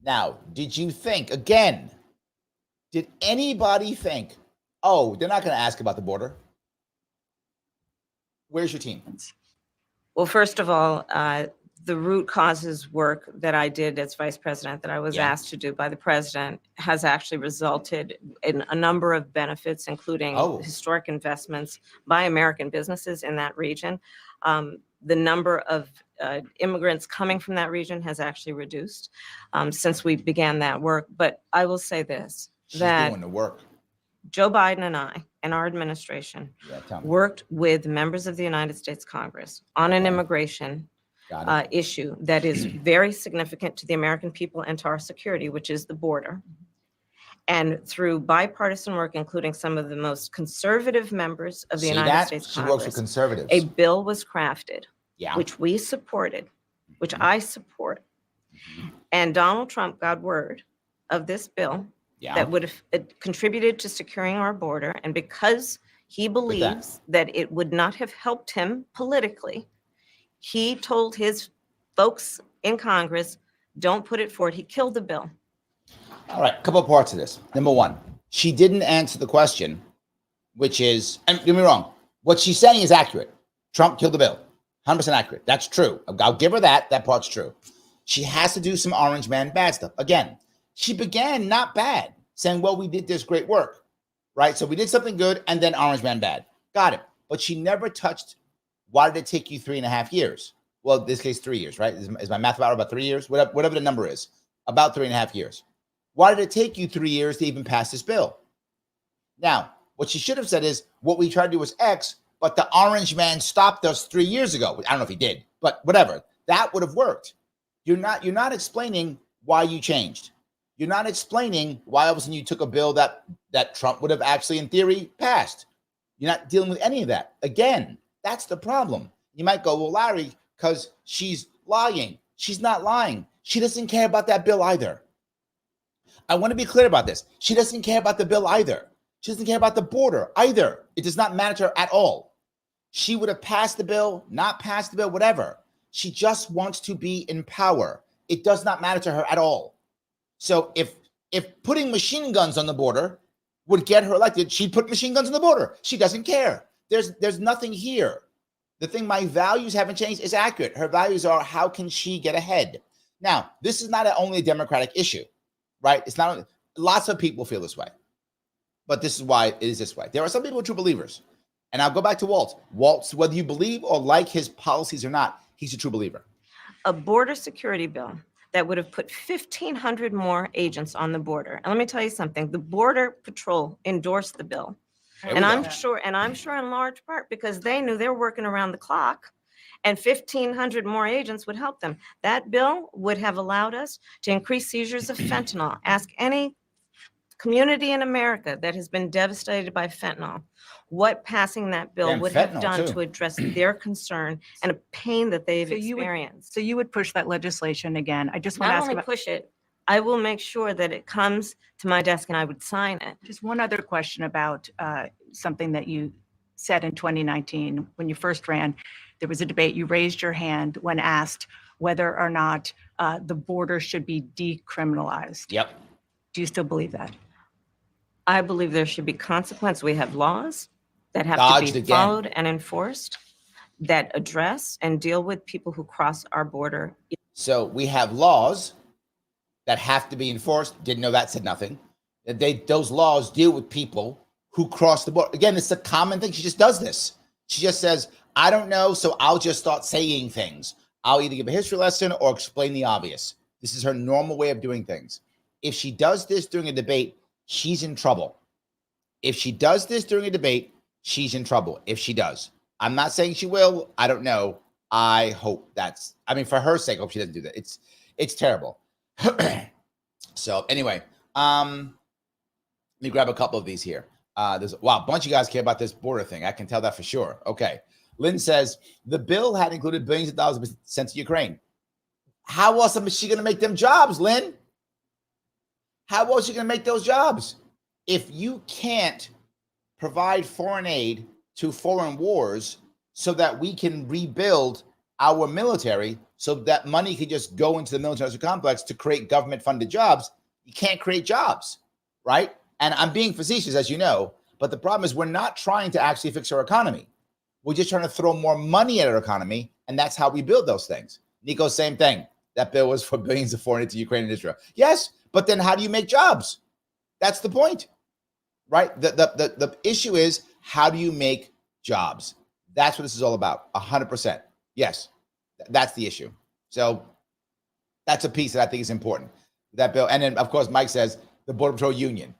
Now, did you think, again, did anybody think, oh, they're not going to ask about the border? Where's your team? Well, first of all, the root causes work that I did as vice president that I was asked to do by the president has actually resulted in a number of benefits, including historic investments by American businesses in that region. The number of immigrants coming from that region has actually reduced since we began that work. But I will say this, She's that doing the work. Joe Biden and I and our administration worked with members of the United States Congress on an immigration issue that is very significant to the American people and to our security, which is the border. And through bipartisan work, including some of the most conservative members of the United States Congress, works with conservatives. A bill was crafted, which we supported, which I support. And Donald Trump got word of this bill that would have contributed to securing our border. And because he believes that it would not have helped him politically, he told his folks in Congress, don't put it forward. He killed the bill. All right, a couple of parts of this. Number one, she didn't answer the question, which is, and don't get me wrong, what she's saying is accurate. Trump killed the bill. 100% accurate. That's true. I'll give her that. That part's true. She has to do some orange man bad stuff. Again, she began not bad, saying, well, we did this great work, right? So we did something good and then orange man bad. Got it. But she never touched, why did it take you 3.5 years? Well, in this case, 3 years, right? Is my math about 3 years? Whatever the number is, about 3.5 years. Why did it take you 3 years to even pass this bill? Now, what she should have said is, what we tried to do was X, but the orange man stopped us 3 years ago. I don't know if he did, but whatever. That would have worked. You're not explaining why you changed. You're not explaining why all of a sudden you took a bill that Trump would have actually, in theory, passed. You're not dealing with any of that. Again, that's the problem. You might go, well, Larry, because she's lying. She's not lying. She doesn't care about that bill either. I want to be clear about this. She doesn't care about the bill either. She doesn't care about the border either. It does not matter to her at all. She would have passed the bill, not passed the bill, whatever. She just wants to be in power. It does not matter to her at all. So if putting machine guns on the border would get her elected, she'd put machine guns on the border. She doesn't care. There's nothing here. The thing, my values haven't changed, is accurate. Her values are, how can she get ahead? Now, this is not only a Democratic issue, right? It's not, lots of people feel this way, but this is why it is this way. There are some people who are true believers. And I'll go back to Walt. Walt's, whether you believe or like his policies or not, he's a true believer. A border security bill that would have put 1,500 more agents on the border. And let me tell you something, the Border Patrol endorsed the bill. And I'm sure in large part because they knew they were working around the clock and 1,500 more agents would help them. That bill would have allowed us to increase seizures of fentanyl. Ask any community in America that has been devastated by fentanyl what passing that bill would have done to address their concern and a pain that they've experienced. So you would push that legislation again. I just want to ask about, push it, I will make sure that it comes to my desk and I would sign it. Just one other question about something that you said in 2019 when you first ran. There was a debate. You raised your hand when asked whether or not the border should be decriminalized. Yep. Do you still believe that? I believe there should be consequence. We have laws that have to be followed and enforced that address and deal with people who cross our border. So we have laws that have to be enforced. Didn't know that, said nothing. Those laws deal with people who cross the border. Again, it's a common thing. She just does this. She just says, I don't know, so I'll just start saying things. I'll either give a history lesson or explain the obvious. This is her normal way of doing things. If she does this during a debate, she's in trouble. If she does this during a debate, she's in trouble. If she does. I'm not saying she will. I don't know. I hope that's, I mean, for her sake, I hope she doesn't do that. It's terrible. So anyway, let me grab a couple of these here. There's a bunch of you guys care about this border thing. I can tell that for sure. Okay. Lynn says the bill had included billions of dollars sent to Ukraine. How else is she going to make them jobs, Lynn? How else are you going to make those jobs? If you can't provide foreign aid to foreign wars so that we can rebuild our military, so that money can just go into the military complex to create government-funded jobs, you can't create jobs, right? And I'm being facetious, as you know, but the problem is we're not trying to actually fix our economy. We're just trying to throw more money at our economy, and that's how we build those things. Nico, same thing. That bill was for billions of foreign aid to Ukraine and Israel. Yes, but then how do you make jobs? That's the point, right? The issue is, how do you make jobs? That's what this is all about, 100%. Yes, that's the issue. So that's a piece that I think is important. That bill, and then of course Mike says the Border Patrol union.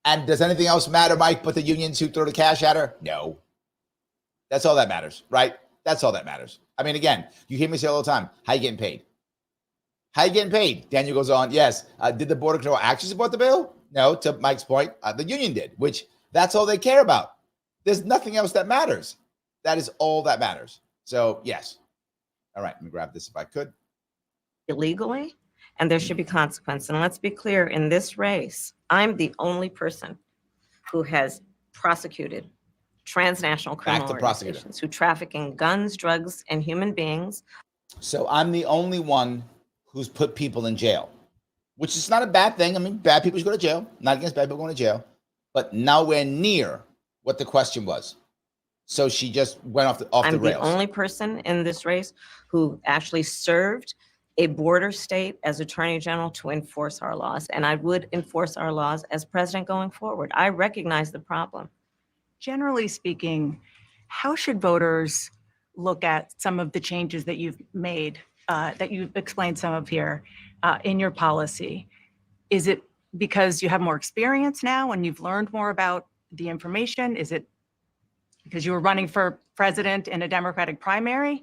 And does anything else matter, Mike, but the unions who throw the cash at her? No. That's all that matters, right? That's all that matters. I mean, again, you hear me say all the time, how you getting paid? How you getting paid? Daniel goes on, yes. Did the Border Patrol actually support the bill? No, to Mike's point, the union did, which that's all they care about. There's nothing else that matters. That is all that matters. So yes. All right, let me grab this if I could. Illegally, and there should be consequence. And let's be clear, in this race, I'm the only person who has prosecuted transnational criminal organizations who traffic in guns, drugs, and human beings. So I'm the only one who's put people in jail, which is not a bad thing. I mean, bad people should go to jail. Not against bad people going to jail, but nowhere near what the question was. So she just went off the rails. I'm the only person in this race who actually served a border state as Attorney General to enforce our laws. And I would enforce our laws as president going forward. I recognize the problem. Generally speaking, how should voters look at some of the changes that you've made, that you've explained some of here in your policy? Is it because you have more experience now and you've learned more about the information? Is it because you were running for president in a Democratic primary?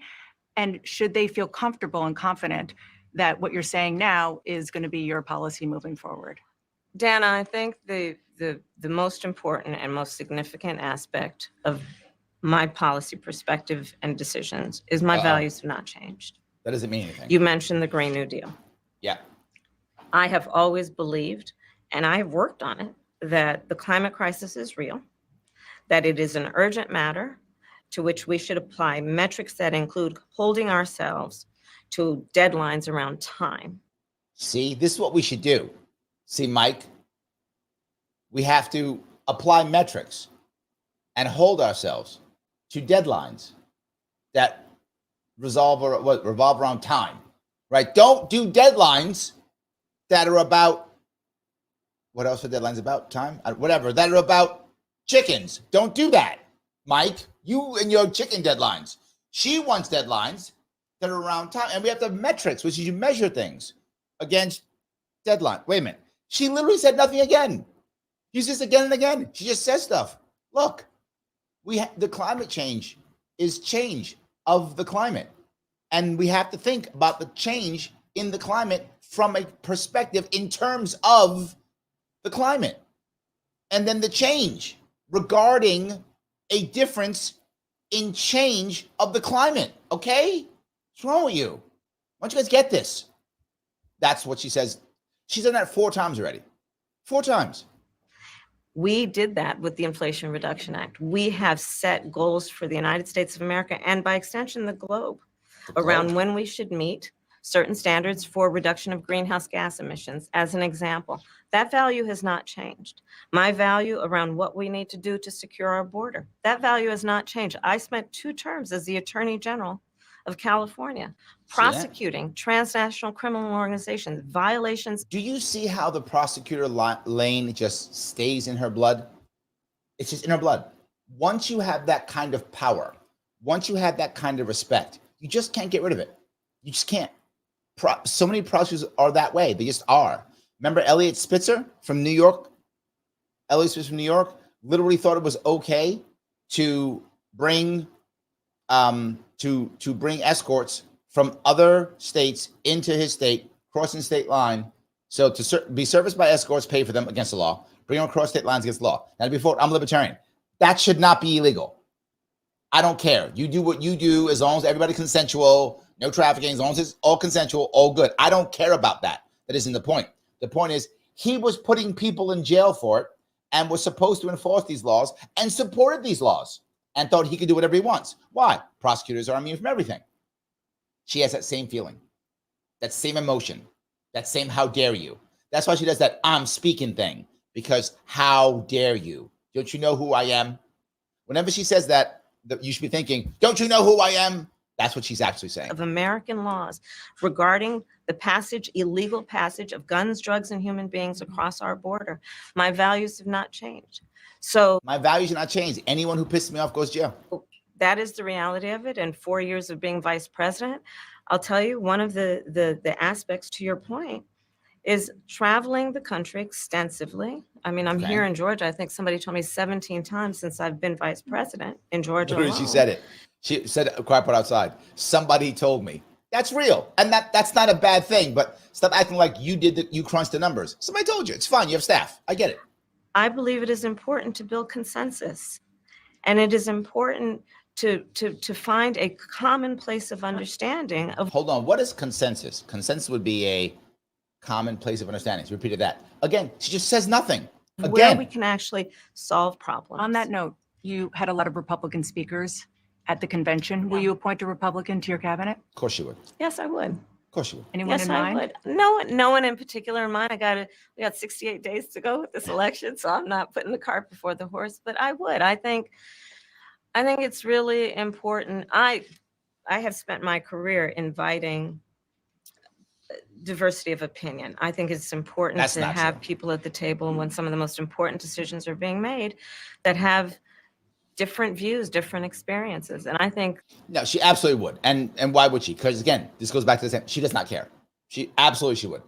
And should they feel comfortable and confident that what you're saying now is going to be your policy moving forward? Dana, I think the most important and most significant aspect of my policy perspective and decisions is my values have not changed. That doesn't mean anything. You mentioned the Green New Deal. Yeah. I have always believed, and I have worked on it, that the climate crisis is real, that it is an urgent matter to which we should apply metrics that include holding ourselves to deadlines around time. See, this is what we should do. See, Mike, we have to apply metrics and hold ourselves to deadlines that revolve around time, right? Don't do deadlines that are about, what else are deadlines about? Time? Whatever, that are about chickens. Don't do that, Mike. You and your chicken deadlines. She wants deadlines that are around time. And we have to have metrics, which is you measure things against deadline. Wait a minute. She literally said nothing again. Use this again and again. She just says stuff. Look, the climate change is change of the climate. And we have to think about the change in the climate from a perspective in terms of the climate. And then the change regarding a difference in change of the climate. Okay? What's wrong with you? Why don't you guys get this? That's what she says. She's done that 4 times already. 4 times. We did that with the Inflation Reduction Act. We have set goals for the United States of America and by extension, the globe, around when we should meet certain standards for reduction of greenhouse gas emissions. As an example, that value has not changed. My value around what we need to do to secure our border, that value has not changed. I spent 2 terms as the Attorney General of California, prosecuting transnational criminal organizations, violations. Do you see how the prosecutor lane just stays in her blood? It's just in her blood. Once you have that kind of power, once you have that kind of respect, you just can't get rid of it. You just can't. So many prosecutors are that way. They just are. Remember Elliot Spitzer from New York? Elliot Spitzer from New York literally thought it was okay to bring to bring escorts from other states into his state, crossing state line. So to be serviced by escorts, pay for them against the law, bring them across state lines against the law. Now, before, I'm a libertarian. That should not be illegal. I don't care. You do what you do as long as everybody's consensual, no trafficking, as long as it's all consensual, all good. I don't care about that. That isn't the point. The point is he was putting people in jail for it and was supposed to enforce these laws and supported these laws and thought he could do whatever he wants. Why? Prosecutors are immune from everything. She has that same feeling, that same emotion, that same how dare you. That's why she does that I'm speaking thing, because how dare you? Don't you know who I am? Whenever she says that, you should be thinking, don't you know who I am? That's what she's actually saying. Of American laws regarding the illegal passage of guns, drugs, and human beings across our border. My values have not changed. So my values have not changed. Anyone who pisses me off goes to jail. That is the reality of it. And 4 years of being vice president, I'll tell you, one of the aspects to your point is traveling the country extensively. I mean, I'm here in Georgia. I think somebody told me 17 times since I've been vice president in Georgia alone. She said it. She said it quiet part outside. Somebody told me. That's real. And that's not a bad thing, but stop acting like you crunched the numbers. Somebody told you. It's fine. You have staff. I get it. I believe it is important to build consensus. And it is important to find a common place of understanding of. Hold on. What is consensus? Consensus would be a common place of understanding. So repeated that. Again, she just says nothing. Again. Where we can actually solve problems. On that note, you had a lot of Republican speakers at the convention. Yeah. Will you appoint a Republican to your cabinet? Of course you would. Yes, I would. Of course you would. Anyone in mind? Would. No one in particular in mind. We got 68 days to go with this election, so I'm not putting the cart before the horse, but I would. I think it's really important. I have spent my career inviting diversity of opinion. I think it's important to have people at the table when some of the most important decisions are being made that have different views, different experiences. And I think no, she absolutely would. And why would she? Because again, this goes back to the same. She does not care. She would.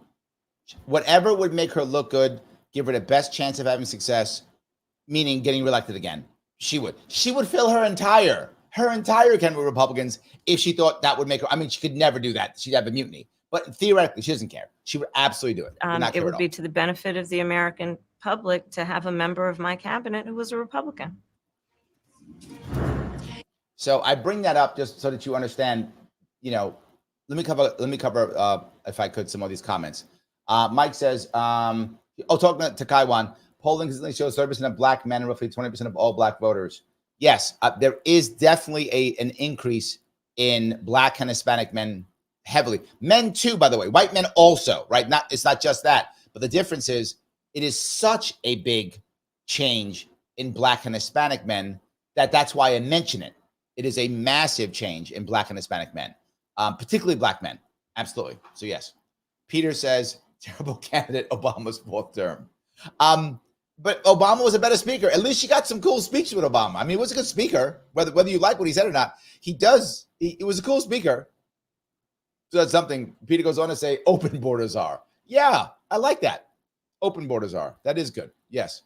Whatever would make her look good, give her the best chance of having success, meaning getting reelected again. She would. She would fill her entire cabinet with Republicans if she thought that would make her. I mean, she could never do that. She'd have a mutiny. But theoretically, she doesn't care. She would absolutely do it. It would be to the benefit of the American public to have a member of my cabinet who was a Republican. So I bring that up just so that you understand, let me cover if I could some of these comments. Mike says, talking to Kaiwan, polling consistently shows 30% of black men and roughly 20% of all black voters. Yes, there is definitely an increase in black and Hispanic men heavily. Men too, by the way, white men also, right? It's not just that, but the difference is it is such a big change in black and Hispanic men that's why I mention it. It is a massive change in Black and Hispanic men, particularly Black men. Absolutely. So yes. Peter says, terrible candidate, Obama's fourth term. But Obama was a better speaker. At least you got some cool speeches with Obama. I mean, he was a good speaker, whether you like what he said or not. He was a cool speaker. So that's something. Peter goes on to say, open borders are. Yeah, I like that. Open borders are. That is good. Yes.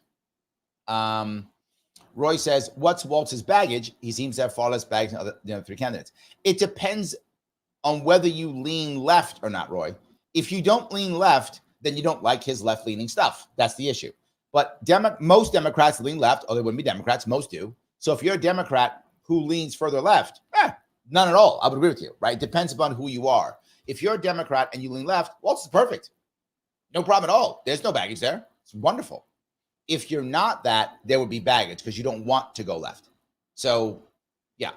Roy says, what's Waltz's baggage? He seems to have far less baggage than the other three candidates. It depends on whether you lean left or not, Roy. If you don't lean left, then you don't like his left-leaning stuff. That's the issue. But most Democrats lean left, or they wouldn't be Democrats. Most do. So if you're a Democrat who leans further left, none at all. I would agree with you, right? It depends upon who you are. If you're a Democrat and you lean left, Waltz is perfect. No problem at all. There's no baggage there. It's wonderful. If you're not that, there would be baggage because you don't want to go left. So, yeah,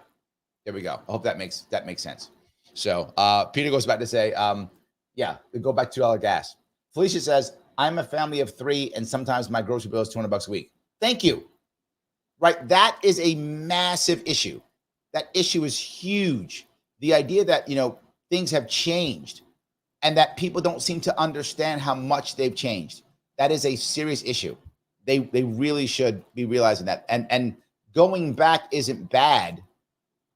there we go. I hope that makes sense. So, Peter goes back to say, go back to $2 gas. Felicia says, I'm a family of 3, and sometimes my grocery bill is $200 a week. Thank you. Right, that is a massive issue. That issue is huge. The idea that things have changed, and that people don't seem to understand how much they've changed. That is a serious issue. They really should be realizing that. And going back isn't bad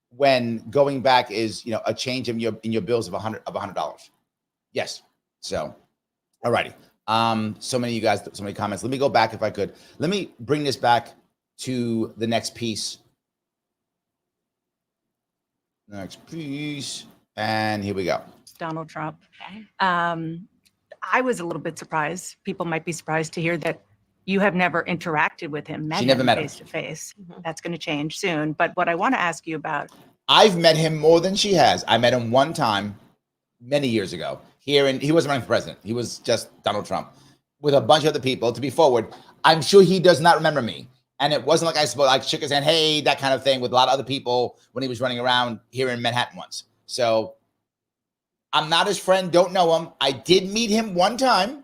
when going back is a change in your bills of $100. Yes. So, all righty. So many of you guys, so many comments. Let me go back if I could. Let me bring this back to the next piece. Next piece. And here we go. Donald Trump. Okay. I was a little bit surprised. People might be surprised to hear that you have never interacted with him, She never met him face to face. That's going to change soon. But what I want to ask you about. I've met him more than she has. I met him one time many years ago here, and he wasn't running for president. He was just Donald Trump with a bunch of other people. To be forward, I'm sure he does not remember me. And it wasn't like I shook his hand, hey, that kind of thing with a lot of other people when he was running around here in Manhattan once. So I'm not his friend, don't know him. I did meet him one time.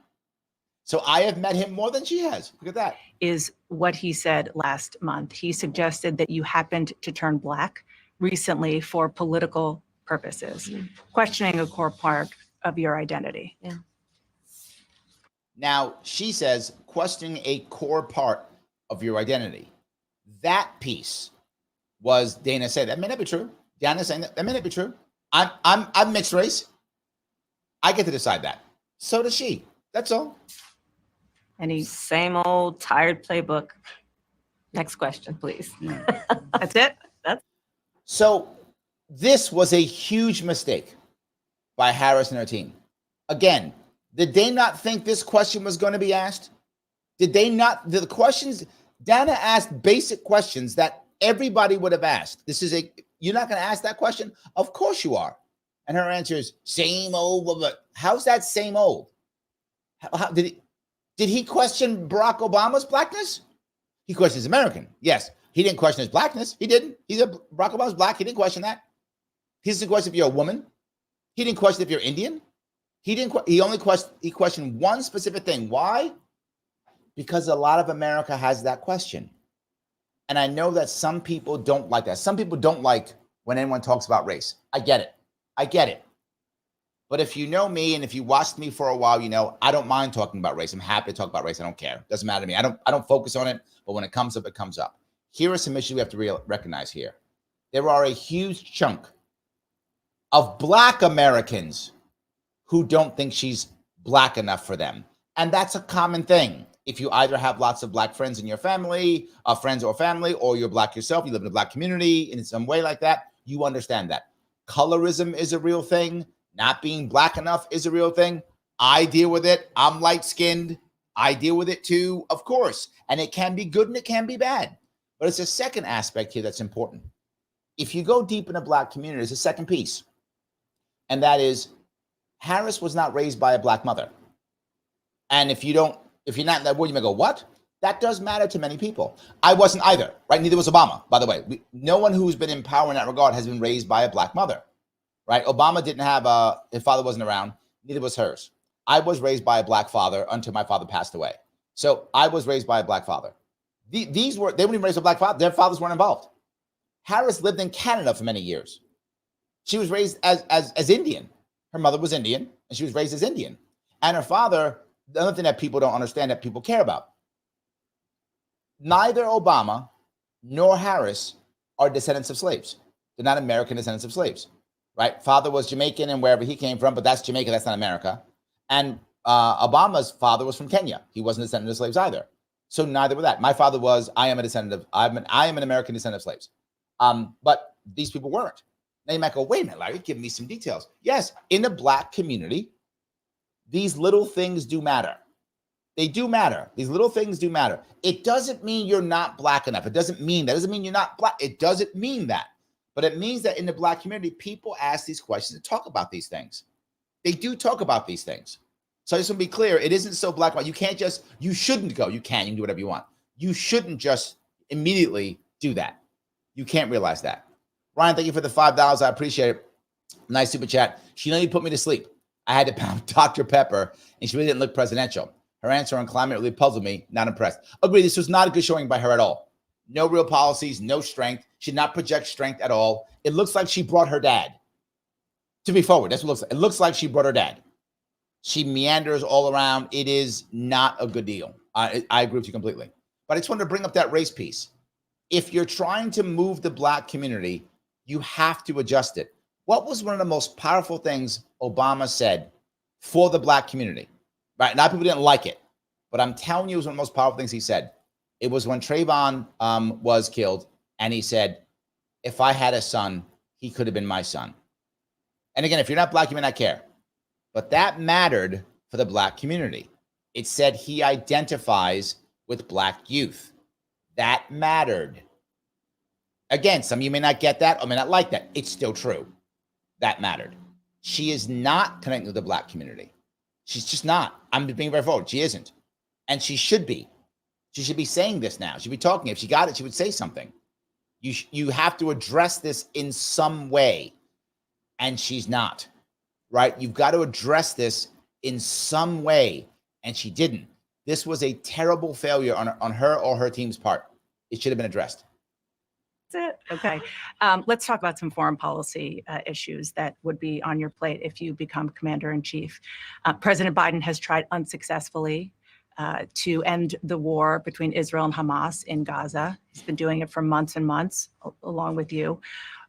So I have met him more than she has. Look at that. Is what he said last month. He suggested that you happened to turn Black recently for political purposes, questioning a core part of your identity. Yeah. Now, she says, questioning a core part of your identity. That piece was Dana said. That may not be true. Dana saying that may not be true. I'm mixed race. I get to decide that. So does she. That's all. Same old tired playbook. Next question, please. That's it? So this was a huge mistake by Harris and her team. Again, did they not think this question was going to be asked? Did they not? The questions, Dana asked basic questions that everybody would have asked. You're not going to ask that question? Of course you are. And her answer is, same old. But how's that same old? How did he question Barack Obama's blackness? He questions his American. Yes. He didn't question his blackness. He didn't. Barack Obama's black. He didn't question that. He doesn't question if you're a woman. He didn't question if you're Indian. He questioned one specific thing. Why? Because a lot of America has that question. And I know that some people don't like that. Some people don't like when anyone talks about race. I get it. But if you know me and if you watched me for a while, I don't mind talking about race. I'm happy to talk about race. I don't care. Doesn't matter to me. I don't focus on it. But when it comes up, it comes up. Here are some issues we have to recognize here. There are a huge chunk of Black Americans who don't think she's Black enough for them. And that's a common thing. If you either have lots of Black friends in your family, friends or family, or you're Black yourself, you live in a Black community in some way like that, you understand that. Colorism is a real thing. Not being Black enough is a real thing. I deal with it. I'm light-skinned. I deal with it too, of course. And it can be good and it can be bad. But it's a second aspect here that's important. If you go deep in a Black community, there's a second piece. And that is, Harris was not raised by a Black mother. And if you're not in that world, you may go, what? That does matter to many people. I wasn't either, right? Neither was Obama, by the way. No one who's been in power in that regard has been raised by a Black mother, right? Obama didn't have his father wasn't around. Neither was hers. I was raised by a Black father until my father passed away. So I was raised by a Black father. They weren't even raised by a Black father. Their fathers weren't involved. Harris lived in Canada for many years. She was raised as Indian. Her mother was Indian, and she was raised as Indian. And her father, the other thing that people don't understand that people care about, neither Obama nor Harris are descendants of slaves. They're not American descendants of slaves, right? Father was Jamaican and wherever he came from, but that's Jamaica, that's not America. And Obama's father was from Kenya. He wasn't a descendant of slaves either. So neither were that. My father was, I am an American descendant of slaves. But these people weren't. Now you might go, wait a minute, Larry, give me some details. Yes, in the Black community, these little things do matter. They do matter. These little things do matter. It doesn't mean you're not Black enough. It doesn't mean that. It doesn't mean you're not Black. It doesn't mean that. But it means that in the Black community, people ask these questions and talk about these things. They do talk about these things. So I just want to be clear, it isn't so black and white. You can't just, you shouldn't go. You can do whatever you want. You shouldn't just immediately do that. You can't realize that. Ryan, thank you for the $5. I appreciate it. Nice super chat. She nearly put me to sleep. I had to pound Dr. Pepper, and she really didn't look presidential. Her answer on climate really puzzled me. Not impressed. Agree, this was not a good showing by her at all. No real policies, no strength. She did not project strength at all. It looks like she brought her dad. To be forward, that's what it looks like. It looks like she brought her dad. She meanders all around. It is not a good deal. I agree with you completely. But I just wanted to bring up that race piece. If you're trying to move the Black community, you have to adjust it. What was one of the most powerful things Obama said for the Black community? Right? Not people didn't like it, but I'm telling you, it was one of the most powerful things he said. It was when Trayvon was killed, and he said, if I had a son, he could have been my son. And again, if you're not Black, you may not care. But that mattered for the Black community. It said he identifies with Black youth. That mattered. Again, some of you may not get that or may not like that. It's still true. That mattered. She is not connecting with the Black community. She's just not. I'm being very forward. She isn't. And she should be. She should be saying this now. She'd be talking. If she got it, she would say something. You have to address this in some way. And she's not. Right? You've got to address this in some way. And she didn't. This was a terrible failure on her or her team's part. It should have been addressed. That's it. Okay. Let's talk about some foreign policy issues that would be on your plate if you become commander in chief. President Biden has tried unsuccessfully to end the war between Israel and Hamas in Gaza. He's been doing it for months and months, along with you.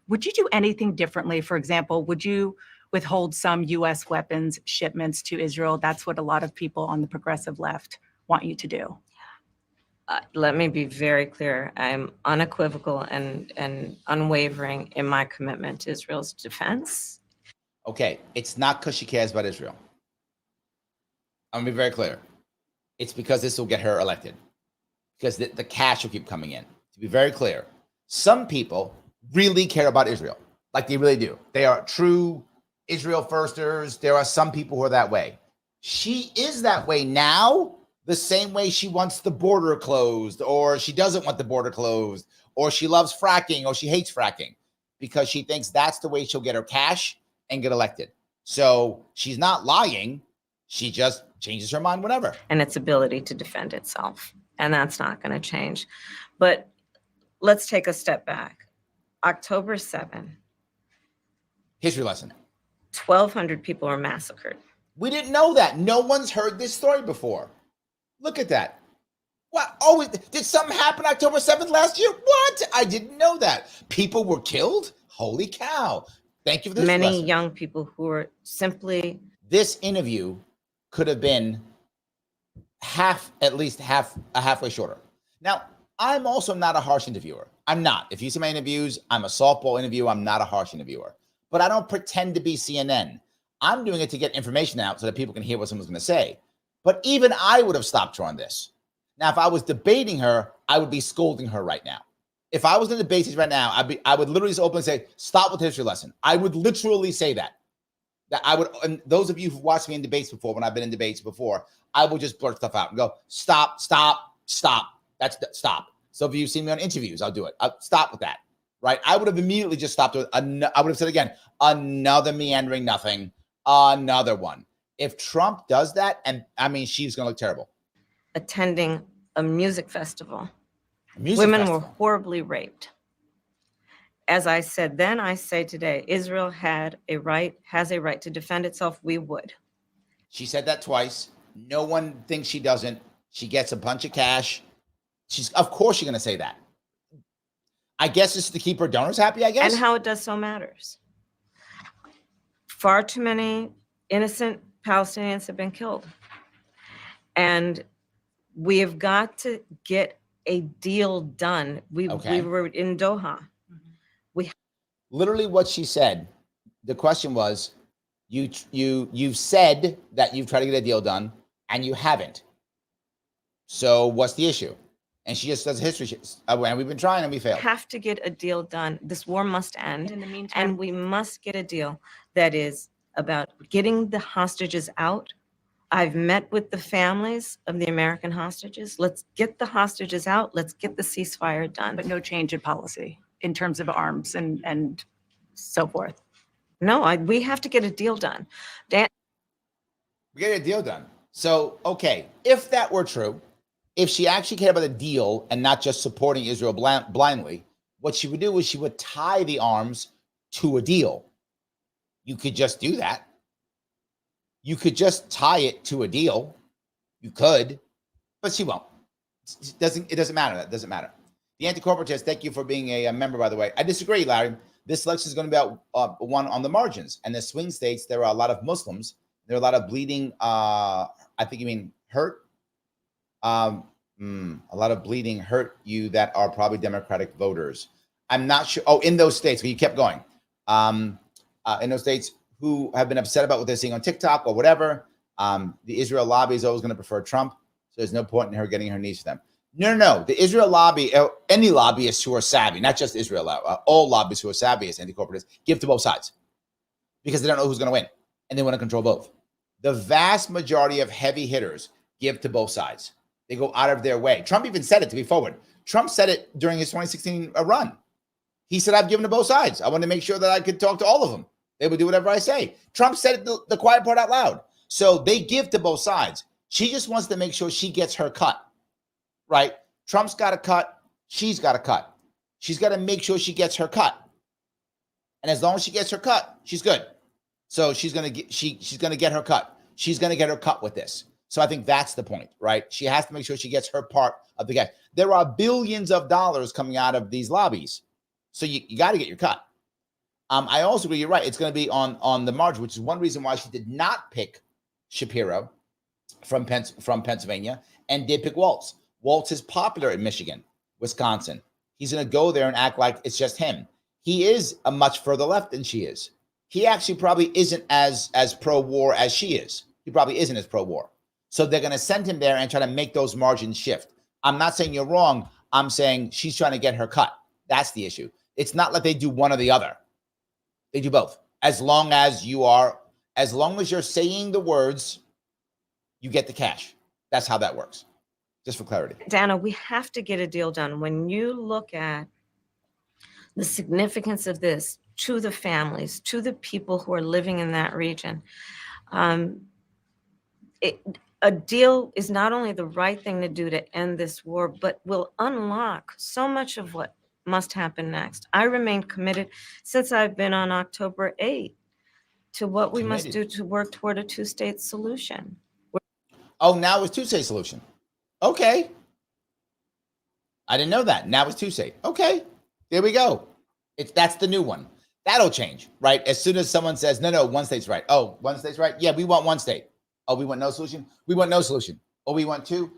Would you do anything differently? For example, would you withhold some U.S. weapons shipments to Israel? That's what a lot of people on the progressive left want you to do. Let me be very clear. I'm unequivocal and unwavering in my commitment to Israel's defense. Okay, it's not because she cares about Israel. I'm gonna be very clear. It's because this will get her elected. Because the cash will keep coming in. To be very clear, some people really care about Israel. Like they really do. They are true Israel firsters. There are some people who are that way. She is that way now, the same way she wants the border closed, or she doesn't want the border closed, or she loves fracking, or she hates fracking, because she thinks that's the way she'll get her cash and get elected. So she's not lying. She just changes her mind whenever. And its ability to defend itself. And that's not going to change. But let's take a step back. October 7. History lesson. 1,200 people were massacred. We didn't know that. No one's heard this story before. Look at that. What? Oh, did something happen October 7th last year? What? I didn't know that. People were killed? Holy cow. Thank you for this Many lesson. young people who were simply... This interview could have been at least halfway shorter. Now, I'm also not a harsh interviewer. I'm not. If you see my interviews, I'm a softball interviewer. I'm not a harsh interviewer. But I don't pretend to be CNN. I'm doing it to get information out so that people can hear what someone's going to say. But even I would have stopped her on this. Now, if I was debating her, I would be scolding her right now. If I was in the debate right now, I would literally just openly say, stop with the history lesson. I would literally say that. That I would, and those of you who've watched me in debates before, when I've been in debates before, I will just blurt stuff out and go, stop. That's stop. So if you've seen me on interviews, I'll do it. I'll stop with that, right? I would have immediately just stopped. I would have said again, another meandering nothing, another one. If Trump does that, and I mean, she's going to look terrible. Attending a music festival. Women were horribly raped. as I said then, I say today, Israel has a right to defend itself. We would. She said that twice. No one thinks she doesn't. She gets a bunch of cash. Of course, she's going to say that. I guess it's to keep her donors happy, I guess. And how it does so matters. Far too many innocent Palestinians have been killed. And we have got to get a deal done. We were in Doha. Literally what she said, the question was, you've said that you've tried to get a deal done and you haven't. So what's the issue? And she just does history. And we've been trying and we failed. Have to get a deal done. This war must end. In the meantime, And we must get a deal that is about getting the hostages out. I've met with the families of the American hostages. Let's get the hostages out. Let's get the ceasefire done. but no change in policy in terms of arms and so forth. No, we have to get a deal done. Dan, We get a deal done. So, okay, if that were true, if she actually cared about a deal and not just supporting Israel blindly, what she would do is she would tie the arms to a deal. You could just do that. You could just tie it to a deal. You could, but she won't. It doesn't matter. That doesn't matter. The anti-corporatist, thank you for being a member, by the way. I disagree, Larry. This election is going to be about one on the margins. And the swing states, there are a lot of Muslims. There are a lot of bleeding, I think you mean hurt. A lot of bleeding hurt you that are probably Democratic voters. I'm not sure. Oh, in those states, you kept going. In those states who have been upset about what they're seeing on TikTok or whatever, the Israel lobby is always going to prefer Trump. So there's no point in her getting her knees for them. No. The Israel lobby, any lobbyists who are savvy, not just Israel, all lobbyists who are savvy as anti-corporatists, give to both sides because they don't know who's going to win and they want to control both. The vast majority of heavy hitters give to both sides. They go out of their way. Trump even said it, to be forward. Trump said it during his 2016 run. He said, I've given to both sides. I want to make sure that I could talk to all of them. They would do whatever I say. Trump said it, the quiet part out loud. So they give to both sides. She just wants to make sure she gets her cut, right? Trump's got a cut. She's got a cut. She's got to make sure she gets her cut. And as long as she gets her cut, she's good. So she's going to get her cut. She's going to get her cut with this. So I think that's the point, right? She has to make sure she gets her part of the game. There are billions of dollars coming out of these lobbies. So you got to get your cut. I also agree, you're right. It's going to be on the margin, which is one reason why she did not pick Shapiro from Pennsylvania and did pick Waltz. Waltz is popular in Michigan, Wisconsin. He's going to go there and act like it's just him. He is a much further left than she is. He actually probably isn't as pro-war as she is. He probably isn't as pro-war. So they're going to send him there and try to make those margins shift. I'm not saying you're wrong. I'm saying she's trying to get her cut. That's the issue. It's not like they do one or the other. They do both. As long as you're saying the words, you get the cash. That's how that works. Just for clarity. Dana, we have to get a deal done. When you look at the significance of this to the families, to the people who are living in that region, a deal is not only the right thing to do to end this war, but will unlock so much of what must happen next. I remain committed since I've been on October 8th to what we must do to work toward a two-state solution. Oh, now it's two-state solution. Okay. I didn't know that. Now it's two-state. Okay. There we go. That's the new one. That'll change, right? As soon as someone says, no, one state's right. Oh, one state's right. Yeah, we want one state. Oh, we want no solution. We want no solution. Oh, we want two.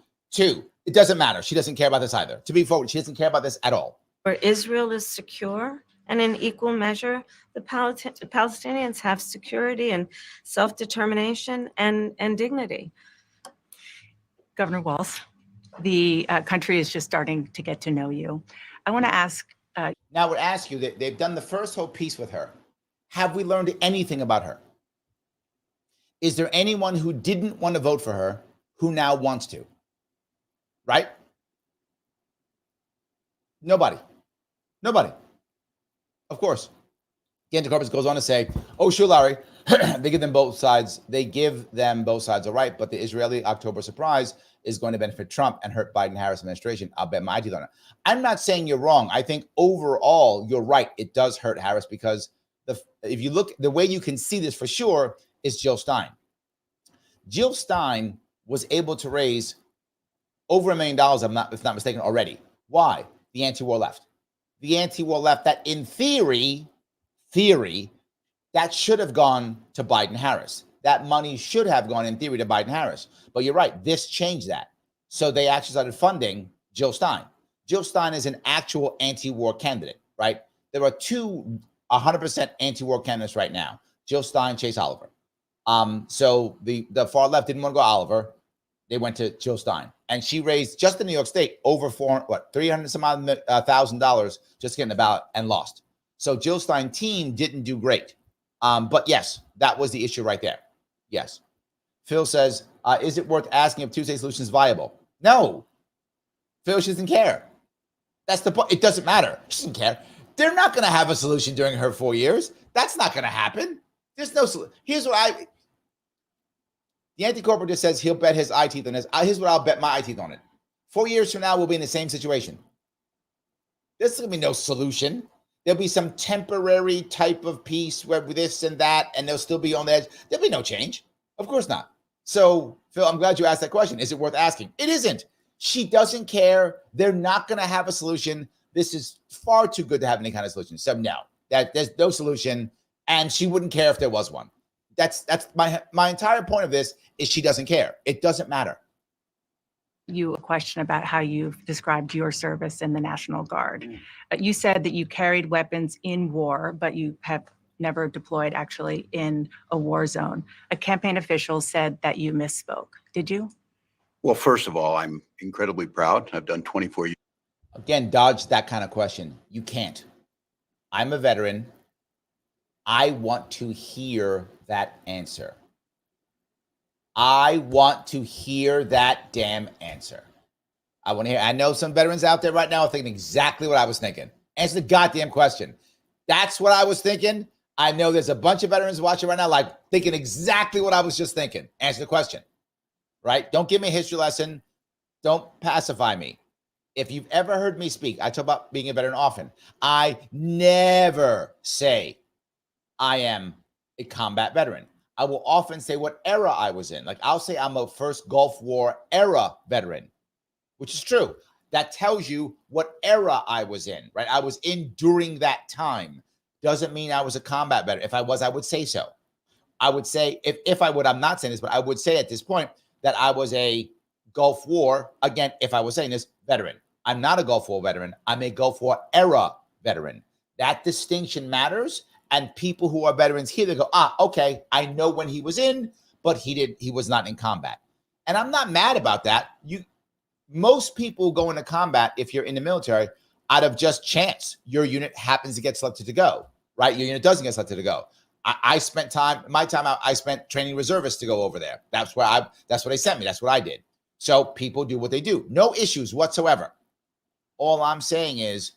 It doesn't matter. She doesn't care about this either. To be forward, she doesn't care about this at all. Where Israel is secure and in equal measure, the Palestinians have security and self-determination and dignity. Governor Walz, the country is just starting to get to know you. I want to ask. Now I would ask you that they've done the first whole piece with her. Have we learned anything about her? Is there anyone who didn't want to vote for her who now wants to? Right? Nobody. Of course. The anti-corpus goes on to say, oh, sure, Larry, they give them both sides. They give them both sides a right, but the Israeli October surprise is going to benefit Trump and hurt Biden-Harris administration. I'll bet my teeth on it. I'm not saying you're wrong. I think overall you're right. It does hurt Harris because if you look, the way you can see this for sure is Jill Stein. Jill Stein was able to raise over $1 million, if not mistaken, already. Why? The anti-war left. The anti-war left that in theory, that should have gone to Biden-Harris. That money should have gone in theory to Biden-Harris. But you're right, this changed that. So they actually started funding Jill Stein. Jill Stein is an actual anti-war candidate, right? There are two 100% anti-war candidates right now, Jill Stein, Chase Oliver. So the far left didn't want to go Oliver. They went to Jill Stein. And she raised, just in New York State, over $300 some odd $1,000 just getting the ballot and lost. So Jill Stein team didn't do great. But yes, that was the issue right there. Yes. Phil says, is it worth asking if Tuesday solution is viable? No. Phil, she doesn't care. That's the point. It doesn't matter. She doesn't care. They're not going to have a solution during her 4 years. That's not going to happen. There's no solution. Here's what the anti-corporatist says he'll bet his eye teeth on this. Here's what I'll bet my eye teeth on it. 4 years from now, we'll be in the same situation. There's going to be no solution. There'll be some temporary type of peace where this and that, and they'll still be on the edge. There'll be no change. Of course not. So, Phil, I'm glad you asked that question. Is it worth asking? It isn't. She doesn't care. They're not going to have a solution. This is far too good to have any kind of solution. So, no, there's no solution, and she wouldn't care if there was one. That's my entire point of this is she doesn't care. It doesn't matter. You a question about how you've described your service in the National Guard. You said that you carried weapons in war, but you have never deployed actually in a war zone. A campaign official said that you misspoke. Did you? Well, first of all, I'm incredibly proud. I've done 24 years. Again, dodge that kind of question. You can't. I'm a veteran. I want to hear that answer. I want to hear that damn answer. I want to hear. I know some veterans out there right now are thinking exactly what I was thinking. Answer the goddamn question. That's what I was thinking. I know there's a bunch of veterans watching right now, like thinking exactly what I was just thinking. Answer the question, right? Don't give me a history lesson. Don't pacify me. If you've ever heard me speak, I talk about being a veteran often. I never say I am a combat veteran. I will often say what era I was in. Like I'll say I'm a first Gulf War era veteran, which is true. That tells you what era I was in, right? I was in during that time. Doesn't mean I was a combat veteran. If I was, I would say so. I would say, if I would, I'm not saying this, but I would say at this point that I was a Gulf War, again, if I was saying this, veteran. I'm not a Gulf War veteran. I'm a Gulf War era veteran. That distinction matters. And people who are veterans here, they go, okay, I know when he was in, but he was not in combat. And I'm not mad about that. Most people go into combat, if you're in the military, out of just chance. Your unit happens to get selected to go, right? Your unit doesn't get selected to go. I spent my time out, I spent training reservists to go over there. That's what they sent me. That's what I did. So people do what they do. No issues whatsoever. All I'm saying is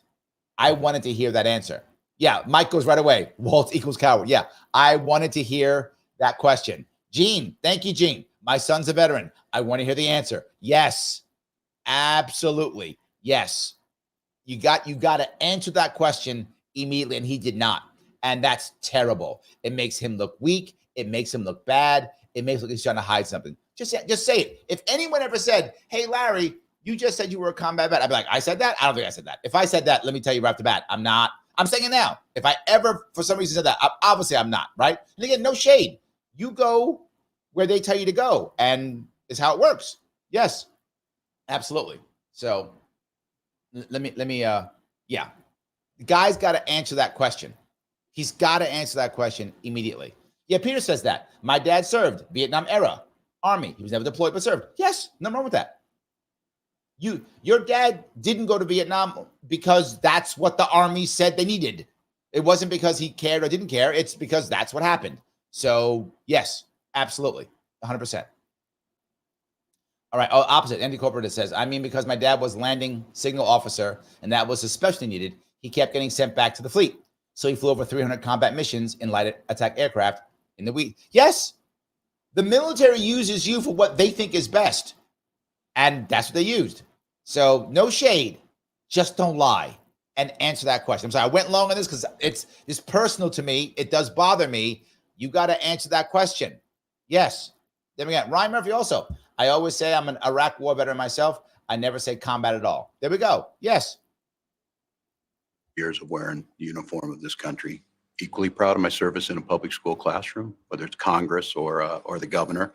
I wanted to hear that answer. Yeah, Mike goes right away. Walt equals coward. Yeah, I wanted to hear that question. Gene, thank you, Gene. My son's a veteran. I want to hear the answer. Yes, absolutely. Yes. You got to answer that question immediately, and he did not. And that's terrible. It makes him look weak. It makes him look bad. It makes him look like he's trying to hide something. Just say it. If anyone ever said, hey, Larry, you just said you were a combat vet, I'd be like, I said that? I don't think I said that. If I said that, let me tell you right off the bat, I'm not. I'm saying it now. If I ever, for some reason, said that, obviously I'm not, right? And again, no shade. You go where they tell you to go, and it's how it works. Yes, absolutely. So let me, yeah. The guy's got to answer that question. He's got to answer that question immediately. Yeah, Peter says that. My dad served Vietnam era, Army. He was never deployed, but served. Yes, nothing wrong with that. Your dad didn't go to Vietnam because that's what the Army said they needed. It wasn't because he cared or didn't care. It's because that's what happened. So yes, absolutely. 100%. All right. Oh, opposite. Andy Corporate says, I mean, because my dad was landing signal officer and that was especially needed, he kept getting sent back to the fleet. So he flew over 300 combat missions in light attack aircraft in the week. Yes, the military uses you for what they think is best. And that's what they used. So no shade, just don't lie and answer that question. I'm sorry, I went long on this because it's personal to me. It does bother me. You got to answer that question. Yes. Then we got Ryan Murphy also. I always say I'm an Iraq war veteran myself. I never say combat at all. There we go. Yes. Years of wearing the uniform of this country. Equally proud of my service in a public school classroom, whether it's Congress or the governor.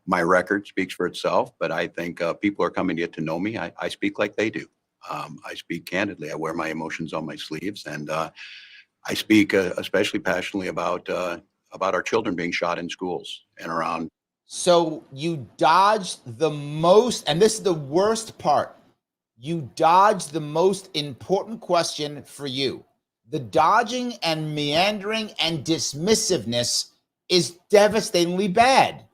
My record speaks for itself, but I think people are coming to get to know me. I speak like they do. I speak candidly. I wear my emotions on my sleeves, and I speak especially passionately about our children being shot in schools and around. So you dodged the most, and this is the worst part. You dodged the most important question for you. The dodging and meandering and dismissiveness is devastatingly bad.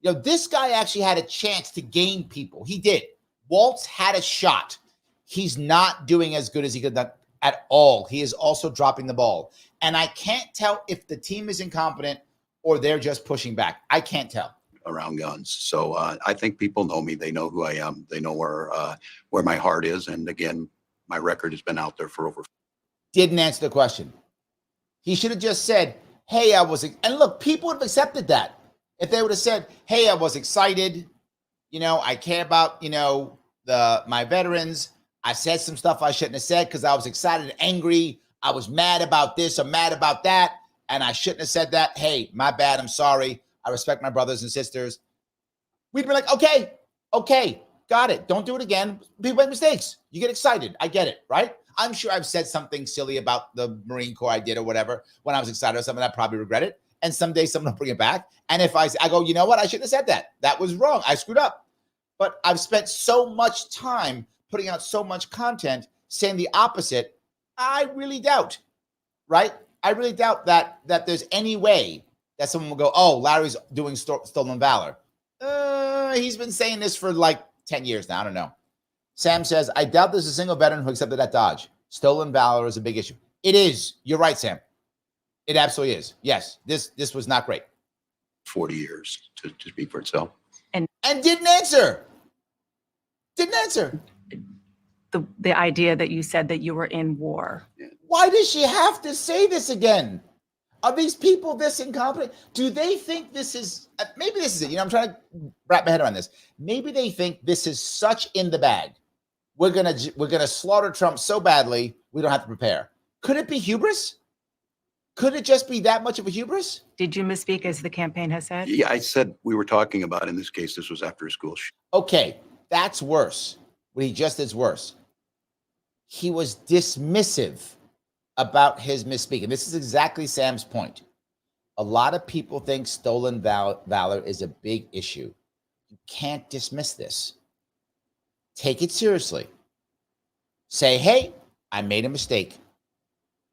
You know, this guy actually had a chance to gain people. He did. Waltz had a shot. He's not doing as good as he could have done at all. He is also dropping the ball. And I can't tell if the team is incompetent or they're just pushing back. I can't tell. Around guns. So I think people know me. They know who I am. They know where my heart is. And again, my record has been out there for over. Didn't answer the question. He should have just said, hey, I was, and look, people would have accepted that. If they would have said, hey, I was excited, you know, I care about, you know, my veterans. I said some stuff I shouldn't have said because I was excited and angry. I was mad about this or mad about that. And I shouldn't have said that. Hey, my bad. I'm sorry. I respect my brothers and sisters. We'd be like, okay, got it. Don't do it again. People make mistakes. You get excited. I get it, right? I'm sure I've said something silly about the Marine Corps I did or whatever when I was excited or something. I probably regret it. And someday someone will bring it back. And if I go, you know what? I shouldn't have said that. That was wrong. I screwed up. But I've spent so much time putting out so much content saying the opposite. I really doubt, right? I really doubt that there's any way that someone will go, oh, Larry's doing stolen valor. He's been saying this for like 10 years now. I don't know. Sam says, I doubt there's a single veteran who accepted that dodge. Stolen valor is a big issue. It is. You're right, Sam. It absolutely is. Yes, this was not great. 40 years to speak for itself. And didn't answer. Didn't answer. The idea that you said that you were in war. Why does she have to say this again? Are these people this incompetent? Do they think this is, maybe this is it. You know, I'm trying to wrap my head around this. Maybe they think this is such in the bag. We're gonna slaughter Trump so badly, we don't have to prepare. Could it be hubris? Could it just be that much of a hubris? Did you misspeak as the campaign has said? Yeah, I said we were talking about, in this case, this was after a school shooting. Okay, that's worse. What he just did is worse. He was dismissive about his misspeaking. This is exactly Sam's point. A lot of people think stolen valor is a big issue. You can't dismiss this. Take it seriously. Say, hey, I made a mistake.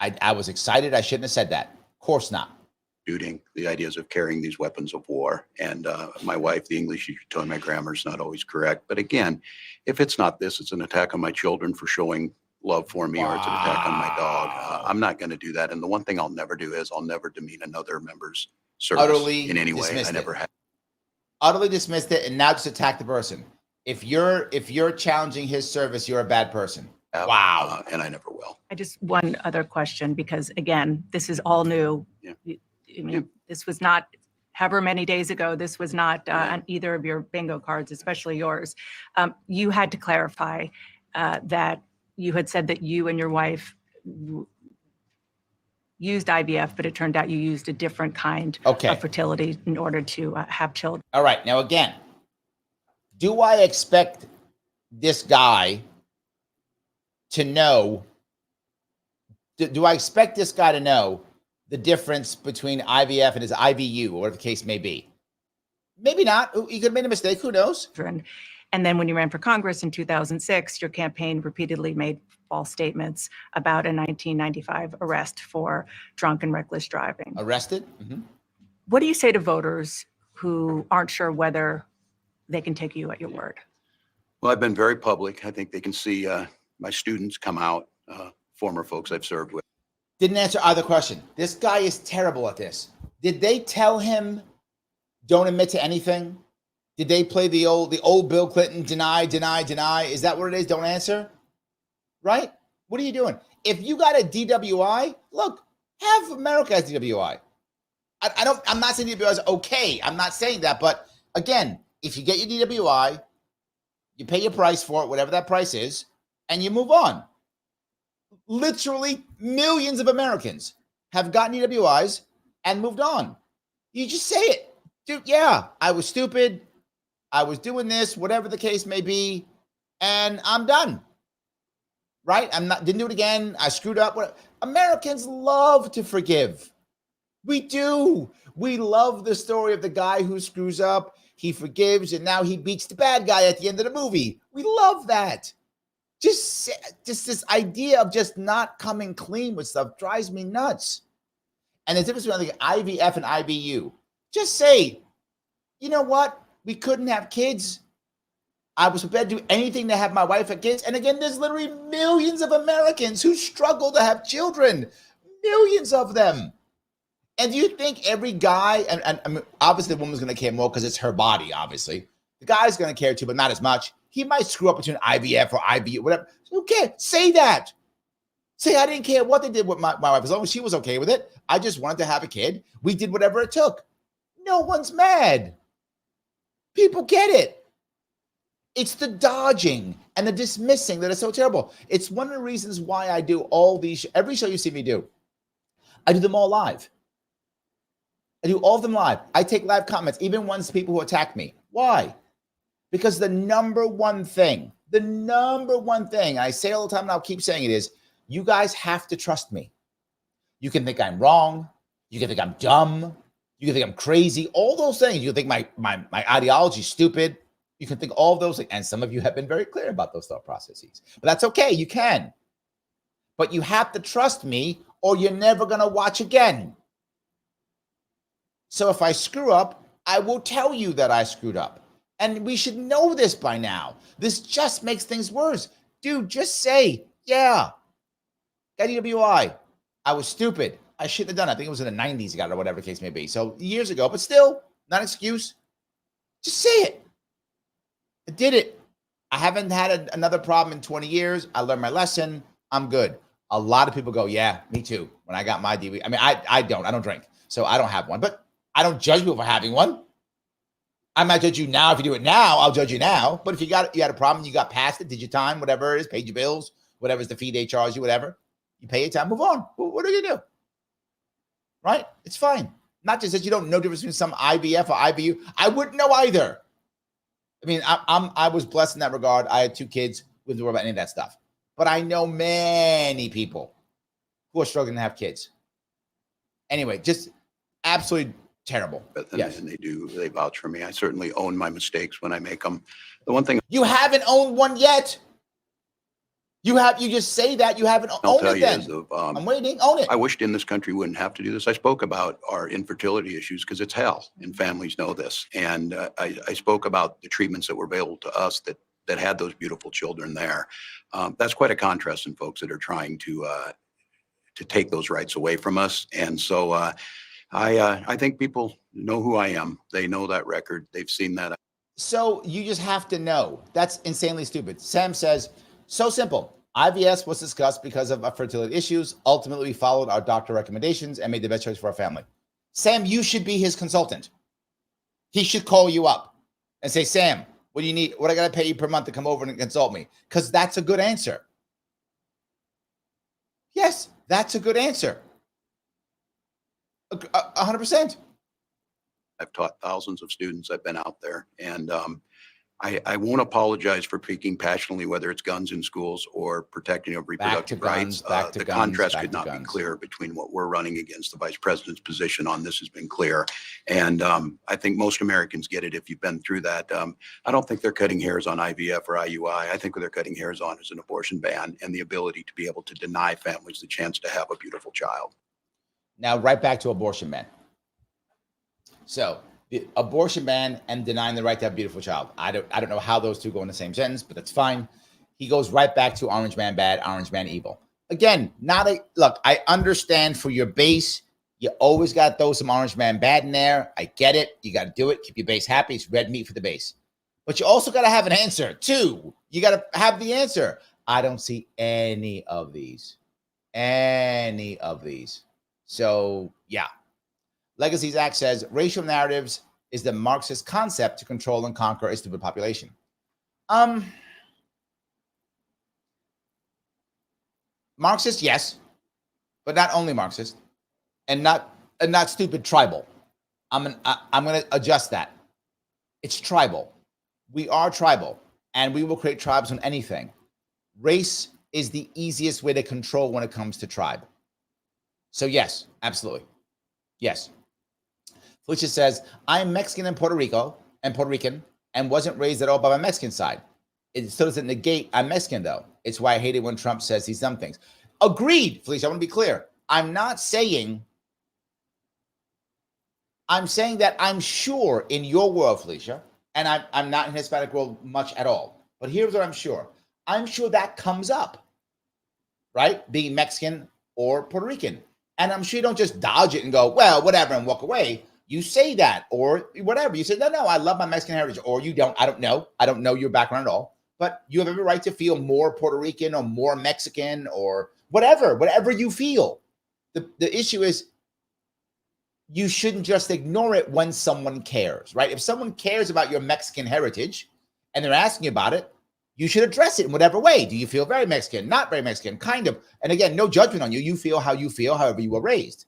I was excited. I shouldn't have said that. Of course not. Shooting, the ideas of carrying these weapons of war. And my wife, the English teacher, told me my grammar is not always correct. But again, if it's not this, it's an attack on my children for showing love for me, or it's an attack on my dog. I'm not going to do that. And the one thing I'll never do is I'll never demean another member's service Utterly in any way. dismissed I never it. have. Utterly dismissed it and now just attack the person. If you're challenging his service, you're a bad person. Wow. And I never will. I just one other question, because again, this is all new. Yeah. I mean, this was not however many days ago. This was not on either of your bingo cards, especially yours. You had to clarify that you had said that you and your wife used IVF, but it turned out you used a different kind of fertility in order to have children. All right. Now, again, do I expect this guy to know? Do I expect this guy to know the difference between IVF and his IVU, or whatever the case may be? Maybe not. He could have made a mistake. Who knows? And then when you ran for Congress in 2006, your campaign repeatedly made false statements about a 1995 arrest for drunk and reckless driving. Arrested? Mm-hmm. What do you say to voters who aren't sure whether they can take you at your word? Well, I've been very public. I think they can see my students come out, former folks I've served with. Didn't answer either question. This guy is terrible at this. Did they tell him don't admit to anything? Did they play the old Bill Clinton deny? Is that what it is? Don't answer, right? What are you doing? If you got a DWI, look, half America has DWI. I'm not saying DWI is okay. I'm not saying that, but again, if you get your DWI, you pay your price for it, whatever that price is, and you move on. Literally millions of Americans have gotten DWIs and moved on. You just say it. Dude, yeah, I was stupid. I was doing this, whatever the case may be, and I'm done. Right? Didn't do it again. I screwed up. Americans love to forgive. We do. We love the story of the guy who screws up. He forgives, and now he beats the bad guy at the end of the movie. We love that. Just this idea of just not coming clean with stuff drives me nuts. And the difference between IVF and IBU. Just say, you know what? We couldn't have kids. I was prepared to do anything to have my wife have kids. And again, there's literally millions of Americans who struggle to have children. Millions of them. And do you think every guy, and I mean, obviously the woman's going to care more because it's her body, obviously. The guy's going to care too, but not as much. He might screw up between IVF or IBU, whatever. Who cares? Say that. Say, I didn't care what they did with my wife. As long as she was okay with it, I just wanted to have a kid. We did whatever it took. No one's mad. People get it. It's the dodging and the dismissing that is so terrible. It's one of the reasons why I do all these, every show you see me do, I do them all live. I do all of them live. I take live comments, even ones people who attack me. Why? Because the number one thing, I say all the time and I'll keep saying it is, you guys have to trust me. You can think I'm wrong. You can think I'm dumb. You can think I'm crazy. All those things. You can think my ideology is stupid. You can think all of those things. And some of you have been very clear about those thought processes. But that's okay. You can. But you have to trust me or you're never going to watch again. So if I screw up, I will tell you that I screwed up. And we should know this by now. This just makes things worse. Dude, just say, yeah, got DWI. I was stupid. I shouldn't have done it. I think it was in the 90s, got it, or whatever the case may be. So years ago, but still, not an excuse. Just say it. I did it. I haven't had another problem in 20 years. I learned my lesson. I'm good. A lot of people go, yeah, me too. When I got my DWI, I mean, I don't drink, so I don't have one. But I don't judge people for having one. I might judge you now. If you do it now, I'll judge you now. But if you had a problem, you got past it, did your time, whatever it is, paid your bills, whatever's the fee they charge you, whatever. You pay your time, move on. What do you do? Right? It's fine. Not just that you don't know the difference between some IVF or IBU. I wouldn't know either. I mean, I was blessed in that regard. I had 2 kids. Wouldn't worry about any of that stuff. But I know many people who are struggling to have kids. Anyway, just absolutely terrible. Yes. And they vouch for me. I certainly own my mistakes when I make them. The one thing you haven't owned one yet. You just say that you haven't owned it then. I'm waiting. Own it. I wished in this country wouldn't have to do this. I spoke about our infertility issues because it's hell and families know this. And I spoke about the treatments that were available to us that had those beautiful children there. That's quite a contrast in folks that are trying to take those rights away from us. And so I think people know who I am. They know that record. They've seen that. So you just have to know. That's insanely stupid. Sam says, so simple. IVF was discussed because of our fertility issues. Ultimately, we followed our doctor recommendations and made the best choice for our family. Sam, you should be his consultant. He should call you up and say, Sam, what do you need? What I got to pay you per month to come over and consult me? Because that's a good answer. Yes, that's a good answer. 100%. I've taught thousands of students. I've been out there, and I won't apologize for speaking passionately, whether it's guns in schools or protecting of reproductive rights. The contrast could not be clearer between what we're running against. The vice president's position on this has been clear. And I think most Americans get it if you've been through that. I don't think they're cutting hairs on IVF or IUI. I think what they're cutting hairs on is an abortion ban and the ability to be able to deny families the chance to have a beautiful child. Now, right back to abortion ban. So the abortion ban and denying the right to have a beautiful child. I don't know how those two go in the same sentence, but that's fine. He goes right back to orange man bad, orange man evil. Again, look, I understand for your base, You always got to throw some orange man bad in there. I get it. You got to do it. Keep your base happy. It's red meat for the base. But you also got to have an answer too. You got to have the answer. I don't see any of these. So yeah. Legacies Act says racial narratives is the Marxist concept to control and conquer a stupid population. Marxist, yes, but not only Marxist, and not stupid tribal. I'm going to adjust that. It's tribal. We are tribal, and we will create tribes on anything. Race is the easiest way to control when it comes to tribe. So yes, absolutely, yes. Felicia says, I am Mexican and Puerto Rican, and wasn't raised at all by my Mexican side. It still doesn't negate I'm Mexican, though. It's why I hate it when Trump says these dumb things. Agreed, Felicia. I want to be clear. I'm saying that I'm sure in your world, Felicia, and I'm not in Hispanic world much at all. But here's what I'm sure. I'm sure that comes up, right? Being Mexican or Puerto Rican. And I'm sure you don't just dodge it and go, well, whatever, and walk away. You say that or whatever. You say, no, I love my Mexican heritage. Or you don't. I don't know. I don't know your background at all. But you have every right to feel more Puerto Rican or more Mexican or whatever you feel. The issue is you shouldn't just ignore it when someone cares, right? If someone cares about your Mexican heritage and they're asking you about it, you should address it in whatever way. Do you feel very Mexican? Not very Mexican? Kind of. And again, no judgment on you. You feel, however you were raised.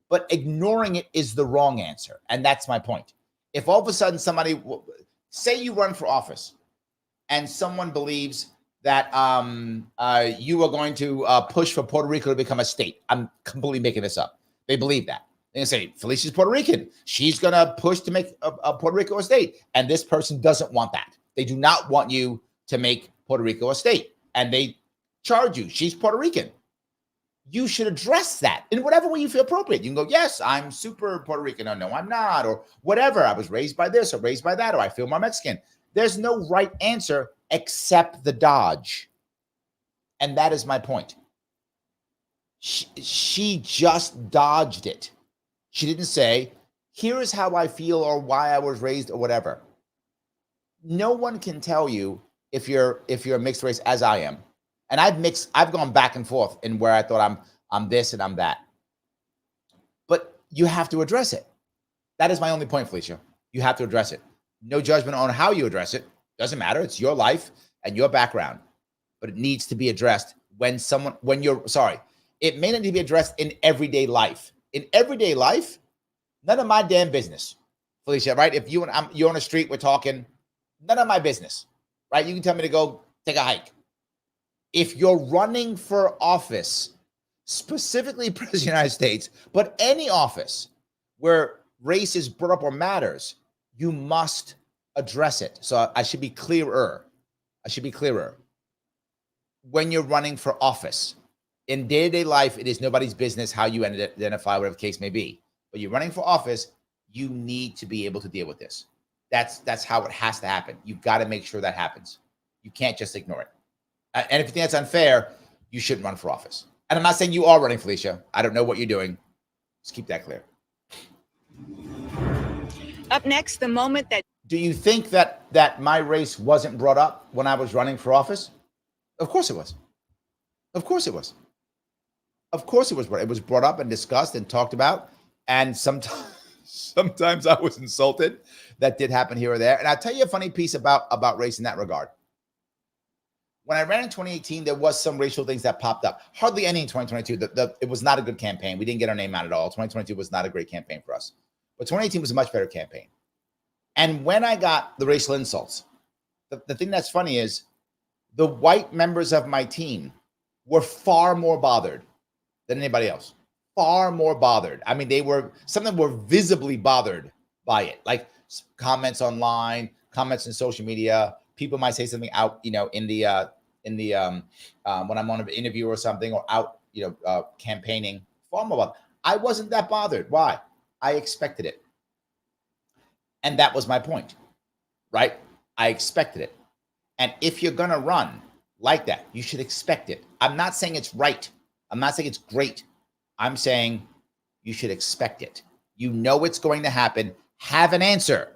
But ignoring it is the wrong answer. And that's my point. If all of a sudden somebody, say you run for office and someone believes that you are going to push for Puerto Rico to become a state. I'm completely making this up. They believe that. They say, Felicia's Puerto Rican. She's going to push to make a Puerto Rico a state. And this person doesn't want that. They do not want you to make Puerto Rico a state. And they charge you. She's Puerto Rican. You should address that in whatever way you feel appropriate. You can go, yes, I'm super Puerto Rican, or no, I'm not, or whatever. I was raised by this or raised by that, or I feel more Mexican. There's no right answer except the dodge. And that is my point. She just dodged it. She didn't say, here is how I feel or why I was raised or whatever. No one can tell you if you're a mixed race as I am. And I've gone back and forth in where I thought I'm this and I'm that. But you have to address it. That is my only point, Felicia. You have to address it. No judgment on how you address it. Doesn't matter. It's your life and your background. But it needs to be addressed it may not need to be addressed in everyday life. In everyday life, none of my damn business, Felicia, right? If you're on the street, we're talking, none of my business, right? You can tell me to go take a hike. If you're running for office, specifically President of the United States, but any office where race is brought up or matters, you must address it. So I should be clearer. When you're running for office, in day-to-day life, it is nobody's business how you identify, whatever the case may be. But you're running for office, you need to be able to deal with this. That's how it has to happen. You've got to make sure that happens. You can't just ignore it. And if you think that's unfair, you shouldn't run for office. And I'm not saying you are running, Felicia. I don't know what you're doing. Just keep that clear. Up next, the moment that... Do you think that my race wasn't brought up when I was running for office? Of course it was. Of course it was. Of course it was. It was brought up and discussed and talked about. And sometimes I was insulted. That did happen here or there. And I'll tell you a funny piece about race in that regard. When I ran in 2018, there was some racial things that popped up. Hardly any in 2022. It was not a good campaign. We didn't get our name out at all. 2022 was not a great campaign for us. But 2018 was a much better campaign. And when I got the racial insults, the thing that's funny is the white members of my team were far more bothered than anybody else. Far more bothered. I mean, some of them were visibly bothered by it. Like comments online, comments in social media. People might say something out, in the when I'm on an interview or something, or out, campaigning. Far more bothered. I wasn't that bothered. Why? I expected it. And that was my point, right? I expected it. And if you're going to run like that, you should expect it. I'm not saying it's right. I'm not saying it's great. I'm saying you should expect it. You know it's going to happen. Have an answer.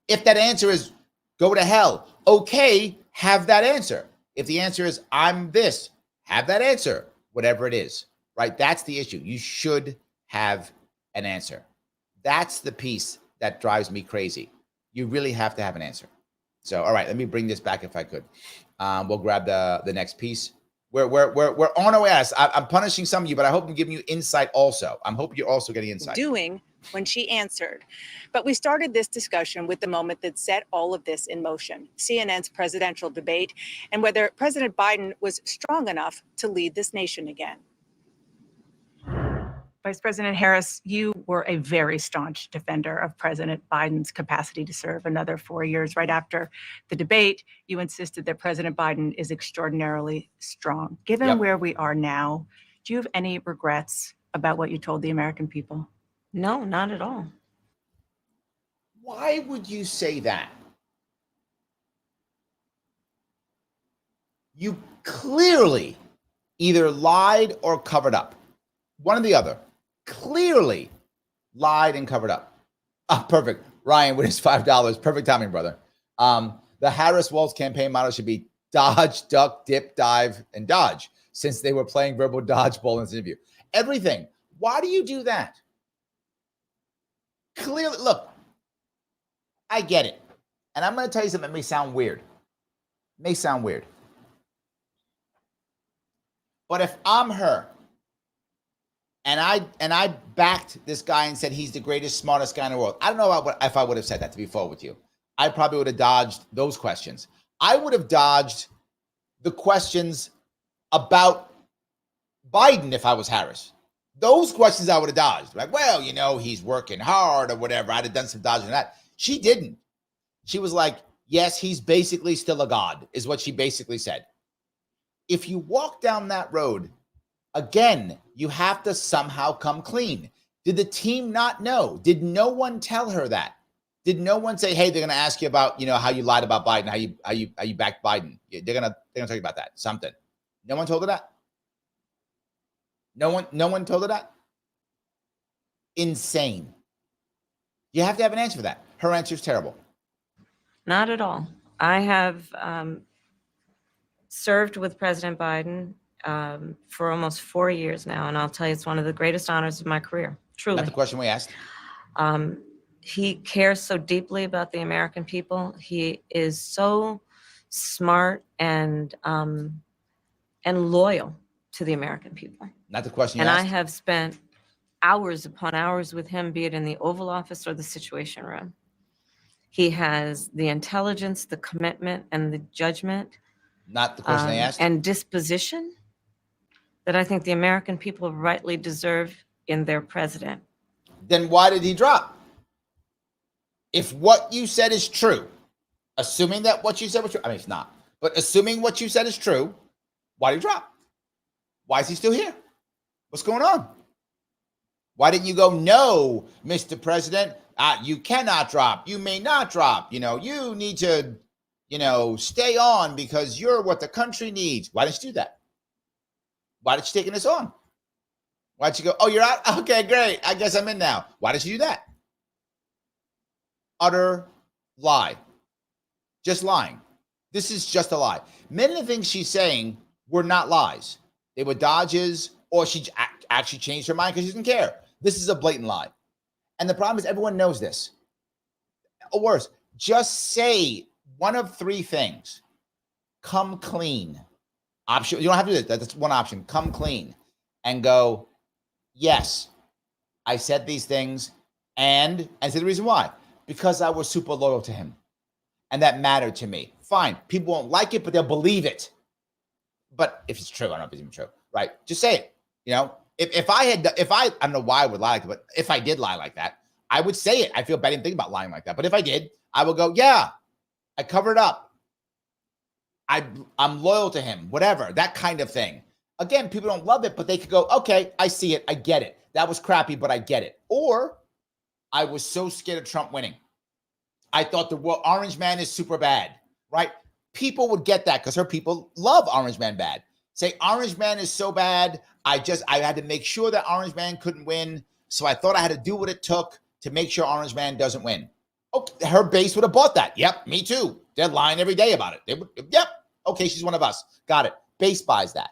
If that answer is go to hell, okay, have that answer. If the answer is I'm this, have that answer, whatever it is, right? That's the issue. You should have an answer. That's the piece that drives me crazy. You really have to have an answer. So, all right, let me bring this back if I could. We'll grab the next piece. We're on our way. I'm punishing some of you, but I hope I'm giving you insight also. I'm hoping you're also getting insight. Doing when she answered. But we started this discussion with the moment that set all of this in motion, CNN's presidential debate, and whether President Biden was strong enough to lead this nation again. Vice President Harris, you were a very staunch defender of President Biden's capacity to serve another 4 years. Right after the debate, you insisted that President Biden is extraordinarily strong. Given where we are now, do you have any regrets about what you told the American people? No, not at all. Why would you say that? You clearly either lied or covered up. One or the other. Clearly lied and covered up. Ah, perfect. Ryan with his $5. Perfect timing, brother. The Harris-Walz campaign motto should be dodge, duck, dip, dive, and dodge, since they were playing verbal dodgeball in this interview. Everything. Why do you do that? Clearly, look, I get it. And I'm going to tell you something that may sound weird. May sound weird. But if I'm her, and I backed this guy and said he's the greatest, smartest guy in the world, I don't know if I would have said that, to be forward with you. I probably would have dodged those questions. I would have dodged the questions about Biden if I was Harris. Those questions I would have dodged. Like, well, you know, he's working hard or whatever. I'd have done some dodging that. She didn't. She was like, yes, he's basically still a god, is what she basically said. If you walk down that road, again, you have to somehow come clean. Did the team not know? Did no one tell her that? Did no one say, hey, they're going to ask you about, you know, how you lied about Biden, how you backed Biden? They're going to talk about that, something. No one told her that? No one told her that? Insane. You have to have an answer for that. Her answer is terrible. Not at all. I have served with President Biden for almost 4 years now, and I'll tell you, it's one of the greatest honors of my career, truly. Not the question we asked. He cares so deeply about the American people. He is so smart and loyal to the American people. Not the question you And asked. I have spent hours upon hours with him, be it in the Oval Office or the Situation Room. He has the intelligence, the commitment, and the judgment. Not the question they asked. And disposition that I think the American people rightly deserve in their president. Then why did he drop? If what you said is true, assuming that what you said was true, I mean, it's not, but assuming what you said is true, why did he drop? Why is he still here? What's going on? Why didn't you go, no, Mr. President, you cannot drop. You may not drop. You know, you need to, you know, stay on because you're what the country needs. Why didn't you do that? Why did you take this on? Why did you go, oh, you're out? Okay, great. I guess I'm in now. Why did you do that? Utter lie. Just lying. This is just a lie. Many of the things she's saying were not lies. They were dodges, or she actually changed her mind because she doesn't care. This is a blatant lie. And the problem is everyone knows this. Or worse, just say one of three things. Come clean. Option. You don't have to do that. That's one option. Come clean and go, yes, I said these things and say the reason why. Because I was super loyal to him. And that mattered to me. Fine. People won't like it, but they'll believe it. But if it's true, I don't know if it's even true, right? Just say it. You know, if I don't know why I would lie like that, but if I did lie like that, I would say it. I feel bad. I didn't think about lying like that. But if I did, I would go, yeah, I covered up. I'm loyal to him, whatever, that kind of thing. Again, people don't love it, but they could go, okay, I see it. I get it. That was crappy, but I get it. Or I was so scared of Trump winning. I thought the Orange Man is super bad, right? People would get that because her people love Orange Man bad. Say Orange Man is so bad. I had to make sure that Orange Man couldn't win. So I thought I had to do what it took to make sure Orange Man doesn't win. Okay, her base would have bought that. Yep, me too. They're lying every day about it. They would, yep, okay, she's one of us. Got it. Base buys that.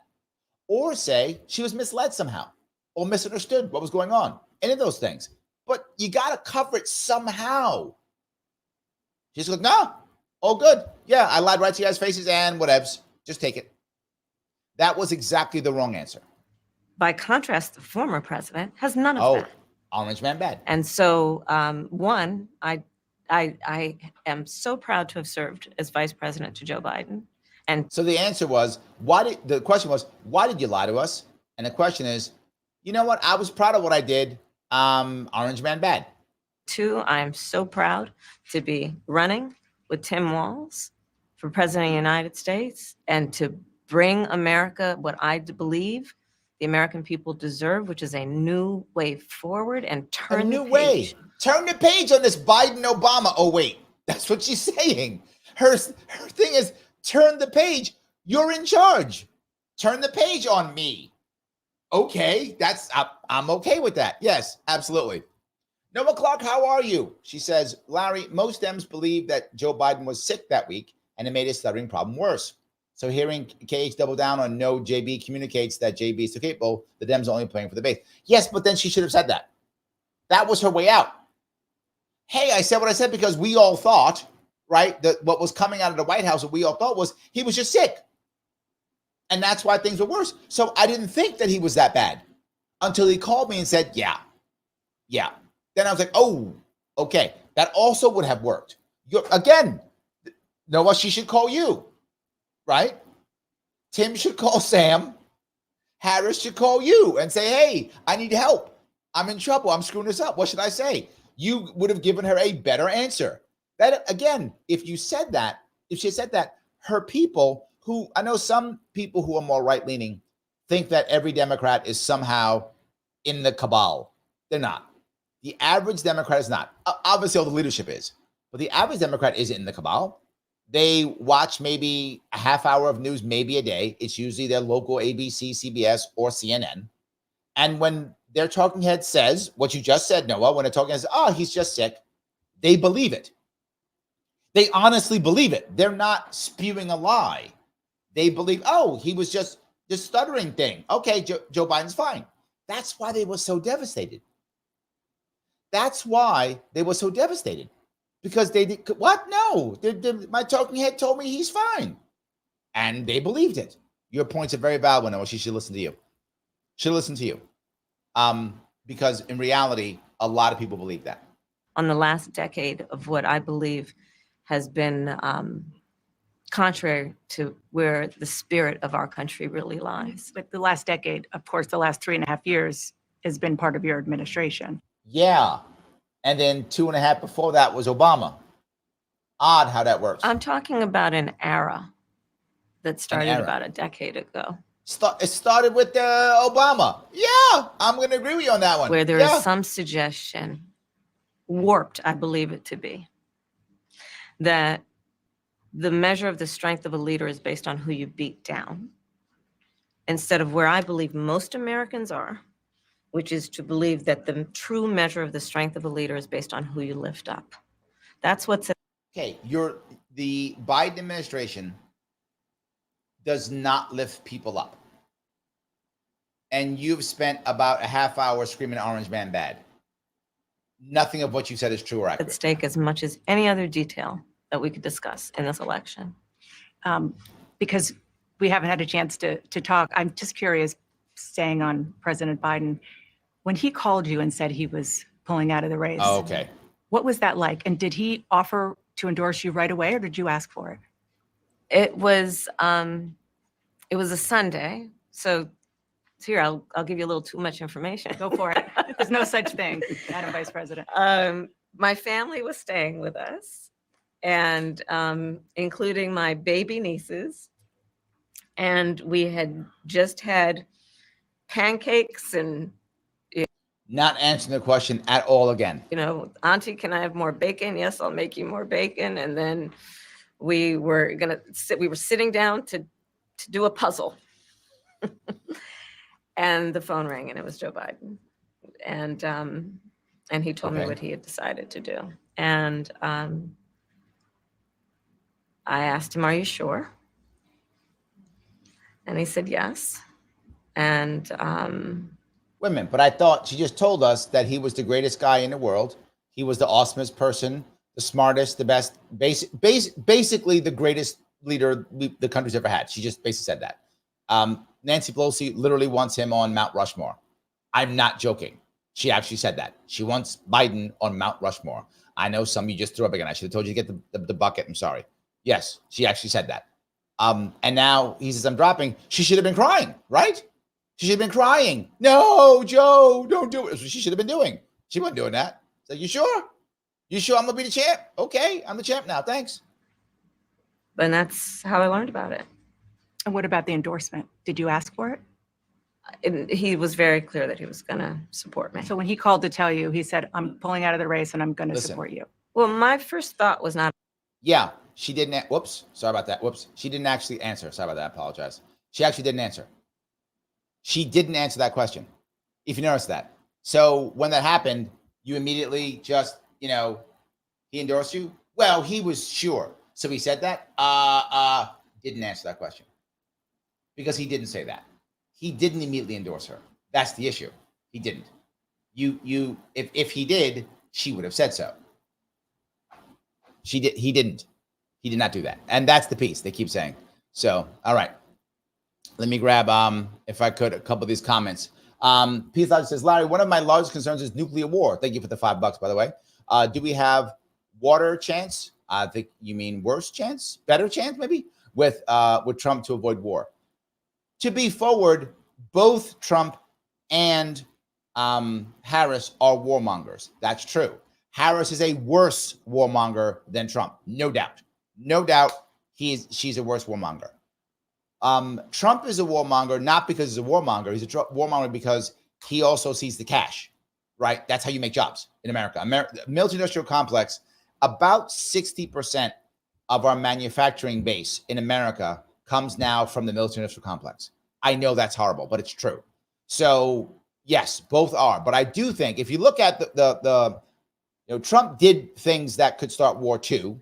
Or say she was misled somehow or misunderstood what was going on. Any of those things. But you got to cover it somehow. She's like, no, all good. Yeah, I lied right to you guys' faces and whatevs. Just take it. That was exactly the wrong answer. By contrast, the former president has none of that. Orange Man bad. And so, one, I am so proud to have served as vice president to Joe Biden. And so the answer was, the question was, why did you lie to us? And the question is, you know what? I was proud of what I did. Orange Man bad. two, I am so proud to be running with Tim Walz for president of the United States and to bring America what I believe the American people deserve, which is a new way forward and turn a new the way. page. Turn the page on this Biden-Obama. Oh, wait, that's what she's saying. Her thing is turn the page. You're in charge. Turn the page on me. Okay, I'm okay with that. Yes, absolutely. Noah Clark, how are you? She says, Larry, most Dems believe that Joe Biden was sick that week and it made his stuttering problem worse. So hearing KH double down on no, JB communicates that JB is still capable. The Dems are only playing for the base. Yes, but then she should have said that. That was her way out. Hey, I said what I said because we all thought, right, that what was coming out of the White House, what we all thought was he was just sick. And that's why things were worse. So I didn't think that he was that bad until he called me and said, yeah. Then I was like, oh, okay. That also would have worked. Again, Noah, she should call you, right? Tim should call Sam. Harris should call you and say, hey, I need help. I'm in trouble. I'm screwing this up. What should I say? You would have given her a better answer. That, again, if you said that, if she said that, her people who, I know some people who are more right-leaning think that every Democrat is somehow in the cabal. They're not. The average Democrat is not. Obviously, all the leadership is. But the average Democrat isn't in the cabal. They watch maybe a half hour of news, maybe a day. It's usually their local ABC, CBS, or CNN. And when their talking head says what you just said, Noah, when a talking head says, oh, he's just sick, they believe it. They honestly believe it. They're not spewing a lie. They believe, oh, he was just the stuttering thing. Okay, Joe Biden's fine. That's why they were so devastated. That's why they were so devastated. Because they did, what? No, my talking head told me he's fine. And they believed it. Your points are very valid, Noah. She should listen to you. Should listen to you. Because in reality, a lot of people believe that. On the last decade of what I believe has been contrary to where the spirit of our country really lies. But the last decade, of course, the last 3.5 years has been part of your administration. Yeah. And then 2.5 before that was Obama. Odd how that works. I'm talking about an era that started about a decade ago. It started with Obama. Yeah, I'm going to agree with you on that one. Where there is some suggestion, warped, I believe it to be, that the measure of the strength of a leader is based on who you beat down, instead of where I believe most Americans are, which is to believe that the true measure of the strength of a leader is based on who you lift up. That's what's okay. The Biden administration does not lift people up. And you've spent about a half hour screaming Orange Man bad. Nothing of what you said is true or accurate. at stake as much as any other detail that we could discuss in this election. Because we haven't had a chance to talk, I'm just curious, staying on President Biden, when he called you and said he was pulling out of the race. Oh, okay. What was that like? And did he offer to endorse you right away, or did you ask for it? It was a Sunday. So here, I'll give you a little too much information. Go for it. There's no such thing, Madam Vice President. My family was staying with us, and including my baby nieces. And we had just had pancakes and, Not answering the question at all again. Auntie, can I have more bacon? Yes, I'll make you more bacon. And then we were sitting down to do a puzzle. And the phone rang and it was Joe Biden. and he told me Okay. what he had decided to do. And I asked him, "Are you sure?" And he said yes. And Wait a minute, but I thought she just told us that he was the greatest guy in the world. He was the awesomest person, the smartest, the best, basically the greatest leader the country's ever had. She just basically said that. Nancy Pelosi literally wants him on Mount Rushmore. I'm not joking. She actually said that. She wants Biden on Mount Rushmore. I know some of you just threw up again. I should have told you to get the bucket. I'm sorry. Yes, she actually said that. And now he says, I'm dropping. She should have been crying, right? She should have been crying. No, Joe, don't do it. That's what she should have been doing. She wasn't doing that. So, you sure? You sure I'm going to be the champ? Okay, I'm the champ now. Thanks. and that's how I learned about it. And what about the endorsement? Did you ask for it? And he was very clear that he was going to support me. So when he called to tell you, he said, I'm pulling out of the race and I'm going to Listen. support you. Well, my first thought was not. Yeah, she didn't. Whoops. Sorry about that. Whoops. She didn't actually answer. Sorry about that. I apologize. She actually didn't answer. She didn't answer that question, if you notice that. So when that happened, you immediately just, he endorsed you? Well, he was sure. So he said that? Didn't answer that question. Because he didn't say that. He didn't immediately endorse her. That's the issue. He didn't. If he did, she would have said so. He didn't. He did not do that. And that's the piece they keep saying. So, all right. Let me grab, if I could, a couple of these comments. Peace Logic says, Larry, one of my largest concerns is nuclear war. Thank you for the $5, by the way. Do we have water chance? I think you mean worse chance, better chance, maybe, with Trump to avoid war. To be forward, both Trump and Harris are warmongers. That's true. Harris is a worse warmonger than Trump, no doubt. No doubt, she's a worse warmonger. Trump is a warmonger not because he's a warmonger. He's a warmonger because he also sees the cash, right? That's how you make jobs in America. Military-industrial complex. About 60% of our manufacturing base in America comes now from the military-industrial complex. I know that's horrible, but it's true. So yes, both are. But I do think if you look at Trump did things that could start war too.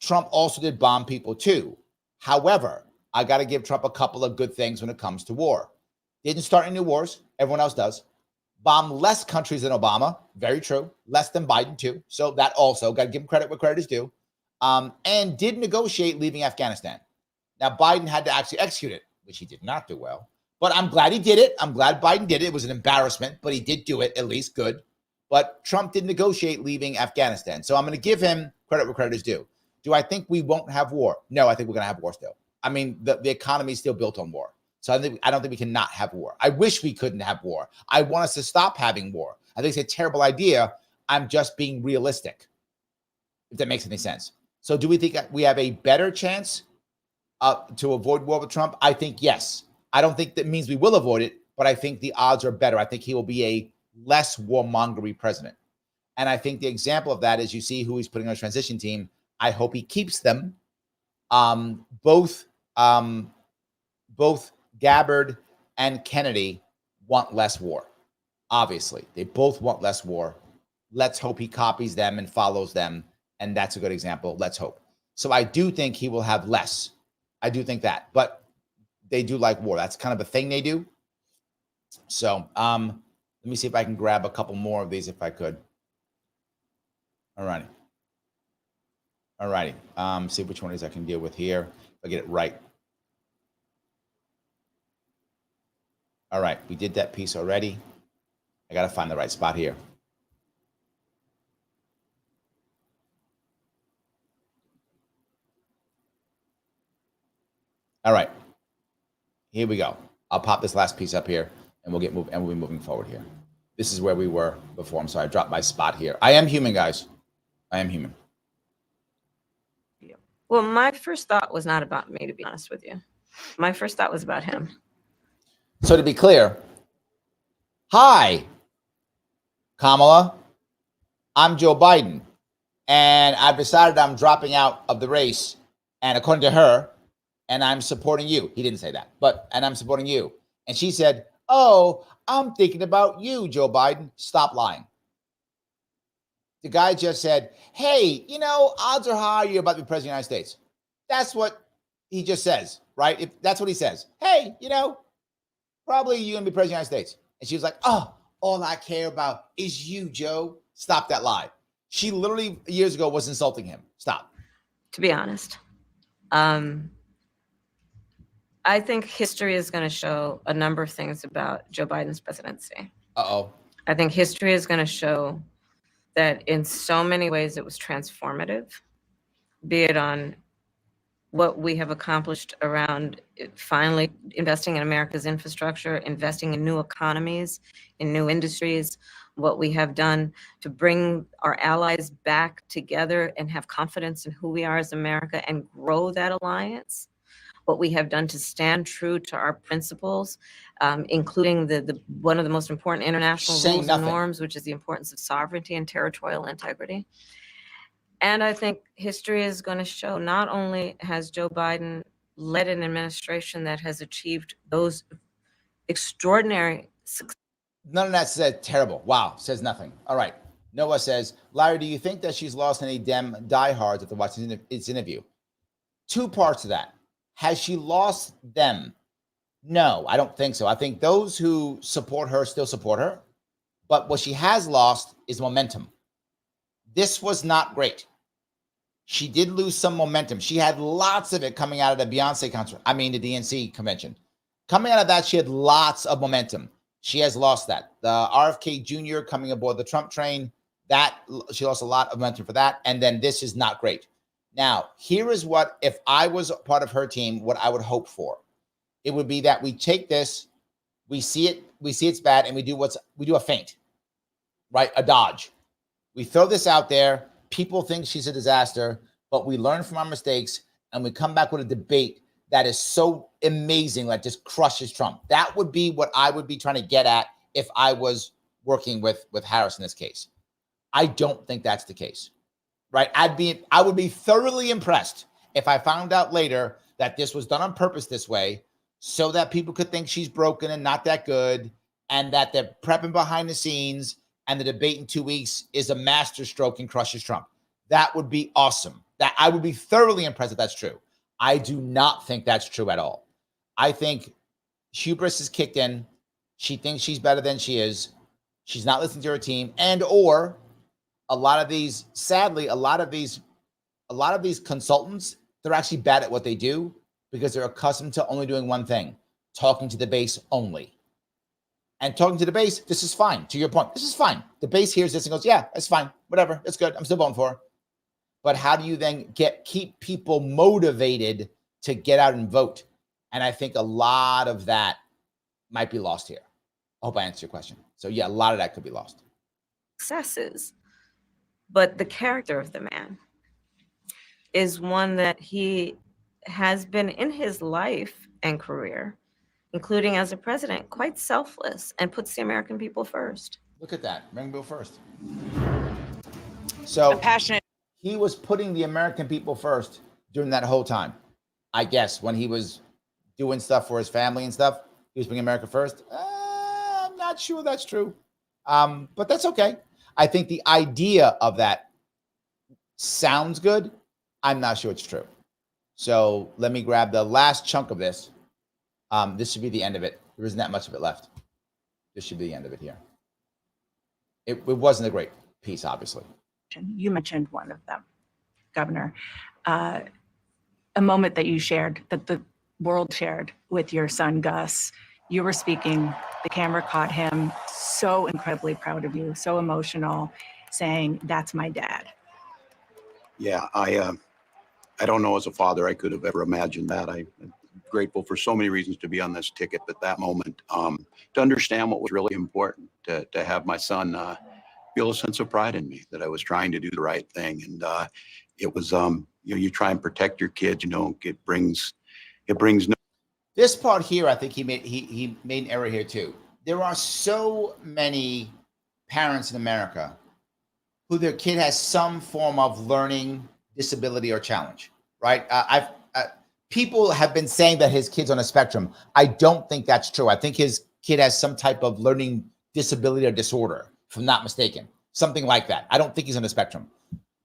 Trump also did bomb people too. However, I got to give Trump a couple of good things when it comes to war. Didn't start any new wars. Everyone else does. Bomb less countries than Obama. Very true. Less than Biden too. So that also got to give him credit where credit is due. And did negotiate leaving Afghanistan. Now, Biden had to actually execute it, which he did not do well. But I'm glad he did it. I'm glad Biden did it. It was an embarrassment, but he did do it, at least good. But Trump did negotiate leaving Afghanistan. So I'm going to give him credit where credit is due. Do I think we won't have war? No, I think we're going to have war still. I mean, the economy is still built on war. So I don't think we can not have war. I wish we couldn't have war. I want us to stop having war. I think it's a terrible idea. I'm just being realistic, if that makes any sense. So do we think we have a better chance to avoid war with Trump? I think yes. I don't think that means we will avoid it, but I think the odds are better. I think he will be a less warmongery president. And I think the example of that is you see who he's putting on a transition team. I hope he keeps them. Both Gabbard and Kennedy want less war. Obviously, they both want less war. Let's hope he copies them and follows them. And that's a good example. Let's hope. So I do think he will have less. I do think that, but they do like war. That's kind of a thing they do. So let me see if I can grab a couple more of these if I could. All righty. All righty. See which one of these I can deal with here. If I get it right. All right. We did that piece already. I got to find the right spot here. All right. Here we go. I'll pop this last piece up here and we'll be moving forward here. This is where we were before. I'm sorry. I dropped my spot here. I am human, guys. I am human. Well, my first thought was not about me, to be honest with you. My first thought was about him. So to be clear, hi, Kamala, I'm Joe Biden, and I've decided I'm dropping out of the race, and according to her, and I'm supporting you. He didn't say that, and I'm supporting you. And she said, oh, I'm thinking about you, Joe Biden. Stop lying. The guy just said, hey, odds are high you're about to be president of the United States. That's what he just says, right? If that's what he says. Hey, probably you're going to be president of the United States. And she was like, oh, all I care about is you, Joe. Stop that lie. She literally years ago was insulting him. Stop. To be honest, I think history is going to show a number of things about Joe Biden's presidency. Uh-oh. I think history is going to show that in so many ways it was transformative, be it on what we have accomplished around finally investing in America's infrastructure, investing in new economies, in new industries, what we have done to bring our allies back together and have confidence in who we are as America and grow that alliance, what we have done to stand true to our principles, including the one of the most important international rules and norms, which is the importance of sovereignty and territorial integrity. And I think history is going to show not only has Joe Biden led an administration that has achieved those extraordinary success. None of that said terrible. Wow, says nothing. All right. Noah says, Larry, do you think that she's lost any Dem diehards after watching its interview? Two parts of that. Has she lost them? No, I don't think so. I think those who support her still support her. But what she has lost is momentum. This was not great. She did lose some momentum. She had lots of it coming out of the Beyonce concert. I mean, the DNC convention. Coming out of that, she had lots of momentum. She has lost that. The RFK Jr. coming aboard the Trump train, that she lost a lot of momentum for that. And then this is not great. Now, here is what, if I was part of her team, what I would hope for. It would be that we take this, we see it's bad, and we do a feint, right? A dodge. We throw this out there. People think she's a disaster, but we learn from our mistakes and we come back with a debate that is so amazing that just crushes Trump. That would be what I would be trying to get at if I was working with Harris in this case. I don't think that's the case, right? I would be thoroughly impressed if I found out later that this was done on purpose this way so that people could think she's broken and not that good and that they're prepping behind the scenes and the debate in 2 weeks is a masterstroke and crushes Trump. That would be awesome. That I would be thoroughly impressed if that's true. I do not think that's true at all. I think hubris is kicked in. She thinks she's better than she is. She's not listening to her team, and or a lot of these, sadly, a lot of these consultants, they're actually bad at what they do because they're accustomed to only doing one thing, talking to the base only. And talking to the base, this is fine. To your point, this is fine. The base hears this and goes, yeah, it's fine. Whatever. It's good. I'm still voting for her. But how do you then keep people motivated to get out and vote? And I think a lot of that might be lost here. I hope I answered your question. So yeah, a lot of that could be lost. Successes, but the character of the man is one that he has been in his life and career, including as a president, quite selfless and puts the American people first. Look at that. American people first. So a passionate. He was putting the American people first during that whole time. I guess when he was doing stuff for his family and stuff, he was putting America first. I'm not sure that's true. But that's okay. I think the idea of that sounds good. I'm not sure it's true. So let me grab the last chunk of this. This should be the end of it. There isn't that much of it left. This should be the end of it here. It wasn't a great piece, obviously. You mentioned one of them, Governor. A moment that you shared, that the world shared with your son, Gus. You were speaking, the camera caught him, so incredibly proud of you, so emotional, saying, that's my dad. Yeah, I don't know as a father I could have ever imagined that. I'm grateful for so many reasons to be on this ticket at that moment, to understand what was really important, to have my son feel a sense of pride in me, that I was trying to do the right thing. And it was, you try and protect your kids, it brings no. This part here, I think he made an error here too. There are so many parents in America who their kid has some form of learning disability or challenge, right? People have been saying that his kid's on a spectrum. I don't think that's true. I think his kid has some type of learning disability or disorder, if I'm not mistaken, something like that. I don't think he's on the spectrum.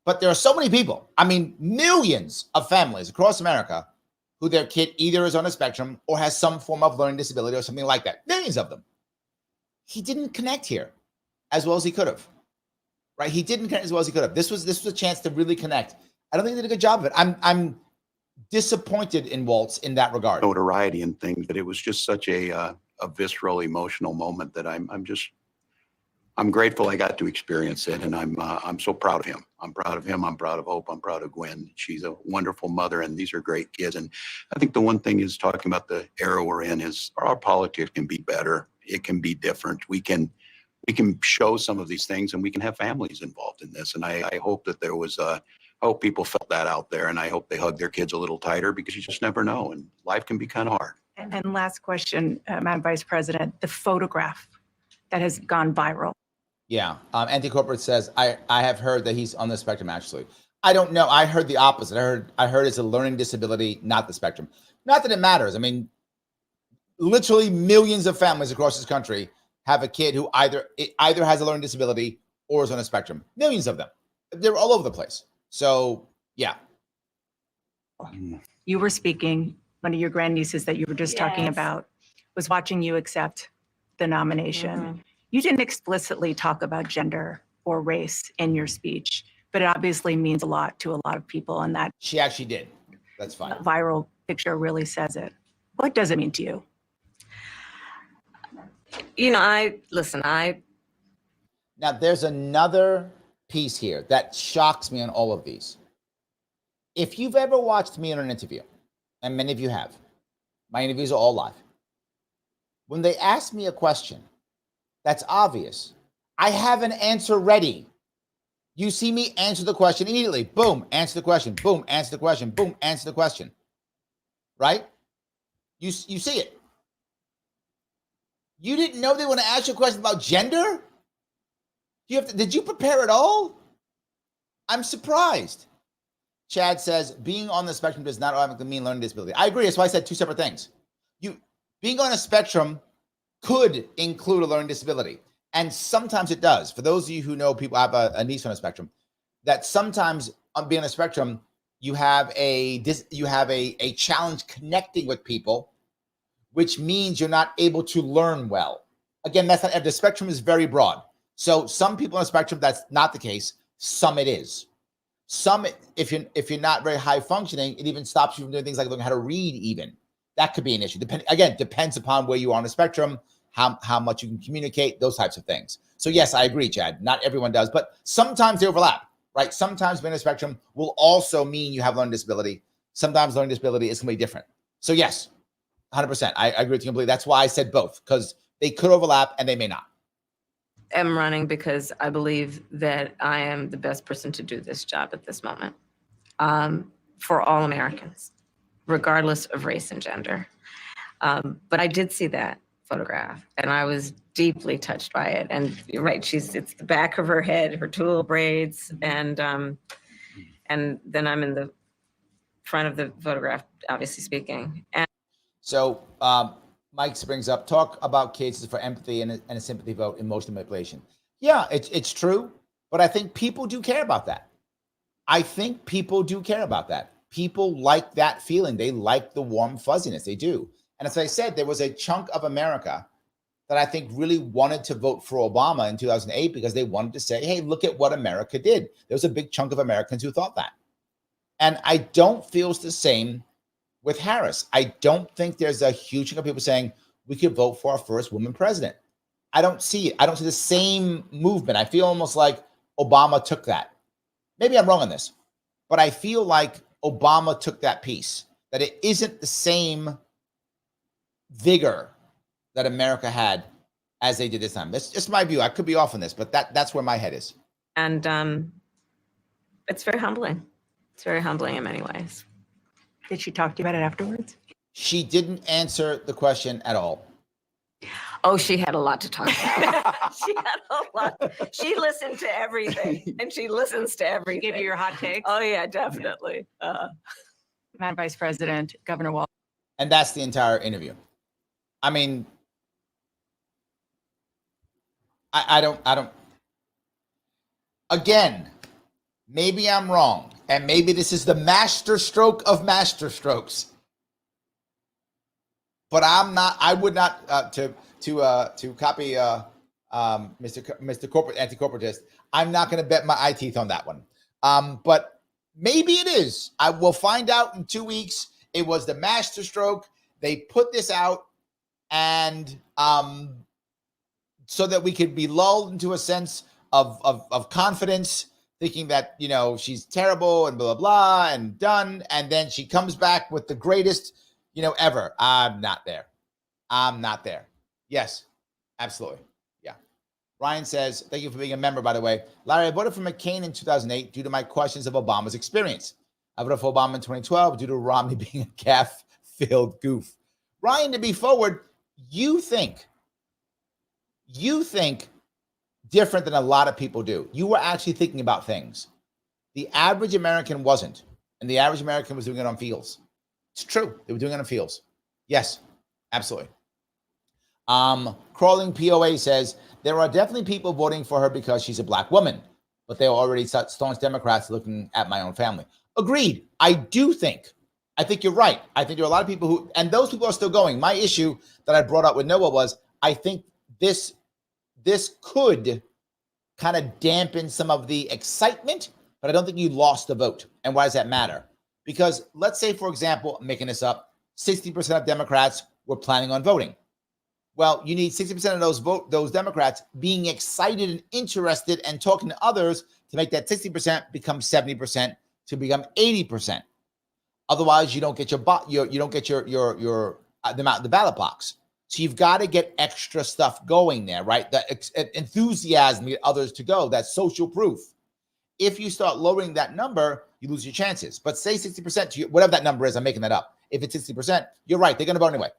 But there are so many people, I mean, millions of families across America who their kid either is on a spectrum or has some form of learning disability or something like that. Millions of them. He didn't connect here as well as he could have, right? He didn't connect as well as he could have. This was a chance to really connect. I don't think he did a good job of it. I'm disappointed in Waltz in that regard. Notoriety and things, but it was just such a visceral, emotional moment that I'm grateful I got to experience it, and I'm so proud of him. I'm proud of him. I'm proud of Hope. I'm proud of Gwen. She's a wonderful mother, and these are great kids. And I think the one thing is talking about the era we're in is our politics can be better. It can be different. We can show some of these things, and we can have families involved in this. And I hope that there was I hope people felt that out there, and I hope they hug their kids a little tighter, because you just never know, and life can be kind of hard. And last question, Madam Vice President, the photograph that has gone viral. Yeah. Anti-corporate says, I have heard that he's on the spectrum, actually. I don't know. I heard the opposite. I heard it's a learning disability, not the spectrum. Not that it matters. I mean, literally millions of families across this country have a kid who either has a learning disability or is on a spectrum. Millions of them. They're all over the place. So, yeah. You were speaking, one of your grandnieces that you were just talking about was watching you accept the nomination. Mm-hmm. You didn't explicitly talk about gender or race in your speech, but it obviously means a lot to a lot of people, and that she actually did. That's fine. Viral picture really says it. What does it mean to you? You know, Now, there's another piece here that shocks me on all of these. If you've ever watched me in an interview, and many of you have, my interviews are all live. When they ask me a question that's obvious, I have an answer ready. You see me answer the question immediately. Boom, answer the question. Boom, answer the question. Boom, answer the question. Right? You see it. You didn't know they want to ask you a question about gender? Did you prepare at all? I'm surprised. Chad says, being on the spectrum does not automatically mean learning disability. I agree. That's why I said two separate things. Being on a spectrum could include a learning disability. And sometimes it does. For those of you who know people have a niece on a spectrum, that sometimes on being on a spectrum, you have a challenge connecting with people, which means you're not able to learn well. Again, that's not, the spectrum is very broad. So some people on a spectrum, that's not the case. Some it is. Some, if you're not very high functioning, it even stops you from doing things like learning how to read even. That could be an issue. Depends upon where you are on the spectrum, how much you can communicate, those types of things. So yes, I agree, Chad. Not everyone does, but sometimes they overlap, right? Sometimes being on the spectrum will also mean you have learning disability. Sometimes learning disability is going to be different. So yes, 100%. I agree with you completely. That's why I said both, because they could overlap and they may not. I'm running because I believe that I am the best person to do this job at this moment, for all Americans, regardless of race and gender. But I did see that photograph and I was deeply touched by it. And you're right, it's the back of her head, her two little braids, and then I'm in the front of the photograph, obviously speaking. And so Mike brings up, talk about cases for empathy and a sympathy vote, emotional manipulation. Yeah, it's true, but I think people do care about that. People like that feeling. They like the warm fuzziness. They do. And as I said, there was a chunk of America that I think really wanted to vote for Obama in 2008 because they wanted to say, hey, look at what America did. There was a big chunk of Americans who thought that. And I don't feel it's the same with Harris. I don't think there's a huge chunk of people saying we could vote for our first woman president. I don't see it. I don't see the same movement. I feel almost like Obama took that. Maybe I'm wrong on this, but I feel like Obama took that piece, that it isn't the same vigor that America had as they did this time. That's just my view. I could be off on this, but that's where my head is. And it's very humbling. It's very humbling in many ways. Did she talk to you about it afterwards? She didn't answer the question at all. Oh, she had a lot to talk about. She had a lot. She listened to everything, and she listens to everything. Give you your hot takes? Oh, yeah, definitely. Madam Vice President, Governor Waltz. And that's the entire interview. I mean, I don't. Again, maybe I'm wrong, and maybe this is the master stroke of master strokes. But I'm not. I would not to copy Mr. Corporate Anti-Corporatist. I'm not going to bet my eye teeth on that one. But maybe it is. I will find out in 2 weeks. It was the master stroke. They put this out, and so that we could be lulled into a sense of confidence, thinking that, you know, she's terrible and blah, blah, blah, and done. And then she comes back with the greatest, you know, ever. I'm not there. I'm not there. Yes, absolutely. Yeah. Ryan says, thank you for being a member, by the way. Larry, I voted for McCain in 2008 due to my questions of Obama's experience. I voted for Obama in 2012 due to Romney being a gaffe-filled goof. Ryan, to be forward, you think different than a lot of people do. You were actually thinking about things. The average American wasn't. And the average American was doing it on feels. It's true. They were doing it on feels. Yes, absolutely. Crawling POA says, there are definitely people voting for her because she's a black woman, but they are already staunch Democrats looking at my own family. Agreed. I think you're right. I think there are a lot of people who, and those people are still going. My issue that I brought up with Noah was, I think this could kind of dampen some of the excitement, but I don't think you lost the vote. And why does that matter? Because let's say, for example, I'm making this up, 60% of Democrats were planning on voting. Well, you need 60% of those Democrats being excited and interested and talking to others to make that 60% become 70% to become 80%. Otherwise, you don't get the ballot box. So you've got to get extra stuff going there, right? That enthusiasm to get others to go, that social proof. If you start lowering that number, you lose your chances. But say 60% to whatever that number is, I'm making that up. If it's 60%, you're right. They're going to vote anyway.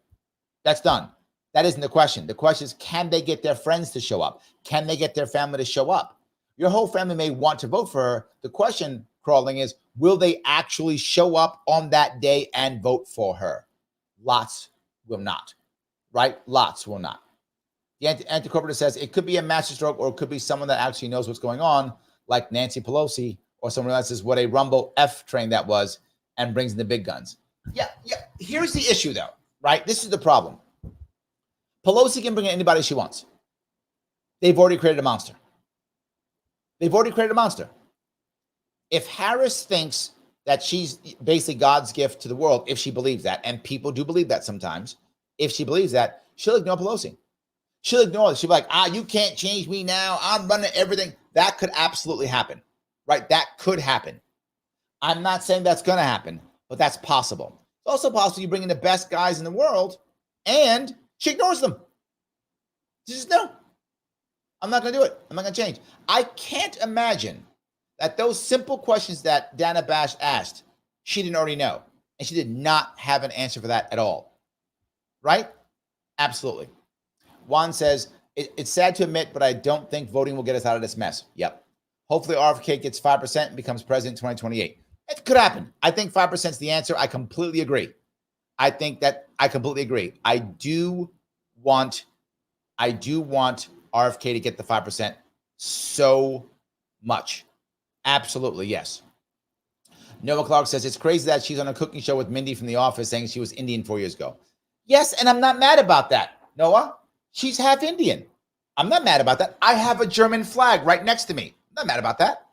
That's done. That isn't the question. The question is, can they get their friends to show up? Can they get their family to show up? Your whole family may want to vote for her. The question, Crawling, is, will they actually show up on that day and vote for her? Lots will not, right? Lots will not. The anti-corporate says it could be a masterstroke, or it could be someone that actually knows what's going on, like Nancy Pelosi, or someone else says what a Rumble F train that was and brings in the big guns. Yeah. Here's the issue, though, right? This is the problem. Pelosi can bring in anybody she wants. They've already created a monster. If Harris thinks that she's basically God's gift to the world, if she believes that, and people do believe that sometimes, if she believes that, she'll ignore Pelosi. She'll ignore it. She'll be like, you can't change me now. I'm running everything. That could absolutely happen, right? That could happen. I'm not saying that's going to happen, but that's possible. It's also possible you bring in the best guys in the world and she ignores them. She says, no, I'm not going to do it. I'm not going to change. I can't imagine that those simple questions that Dana Bash asked, she didn't already know. And she did not have an answer for that at all. Right? Absolutely. Juan says, it's sad to admit, but I don't think voting will get us out of this mess. Yep. Hopefully RFK gets 5% and becomes president in 2028. It could happen. I think 5% is the answer. I completely agree. I completely agree. I do want RFK to get the 5% so much. Absolutely, yes. Noah Clark says, it's crazy that she's on a cooking show with Mindy from The Office saying she was Indian 4 years ago. Yes, and I'm not mad about that, Noah. She's half Indian. I'm not mad about that. I have a German flag right next to me. I'm not mad about that.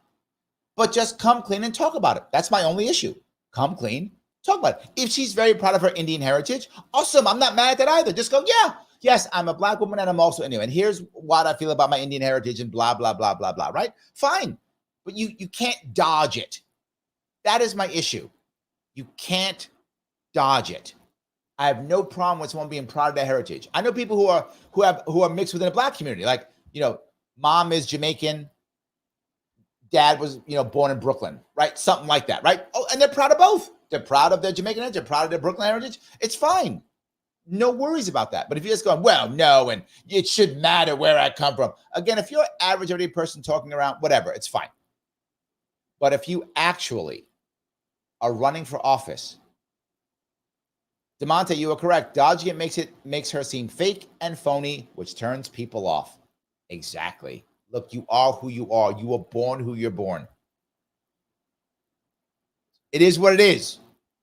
But just come clean and talk about it. That's my only issue. Come clean, talk about it. If she's very proud of her Indian heritage, awesome. I'm not mad at that either. Just go, yeah, yes, I'm a black woman and I'm also Indian. And here's what I feel about my Indian heritage and blah, blah, blah, blah, blah, right? Fine. But you can't dodge it. That is my issue. You can't dodge it. I have no problem with someone being proud of their heritage. I know people who are mixed within a black community. Like, mom is Jamaican, dad was, born in Brooklyn, right? Something like that, right? Oh, and they're proud of both. They're proud of their Jamaican heritage. They're proud of their Brooklyn heritage. It's fine. No worries about that. But if you're just going, well, no, and it should matter where I come from. Again, if you're an average everyday person talking around, whatever, it's fine. But if you actually are running for office, DeMonte, you are correct. Dodging it makes her seem fake and phony, which turns people off. Exactly. Look, you are who you are. You were born who you're born. It is what it is.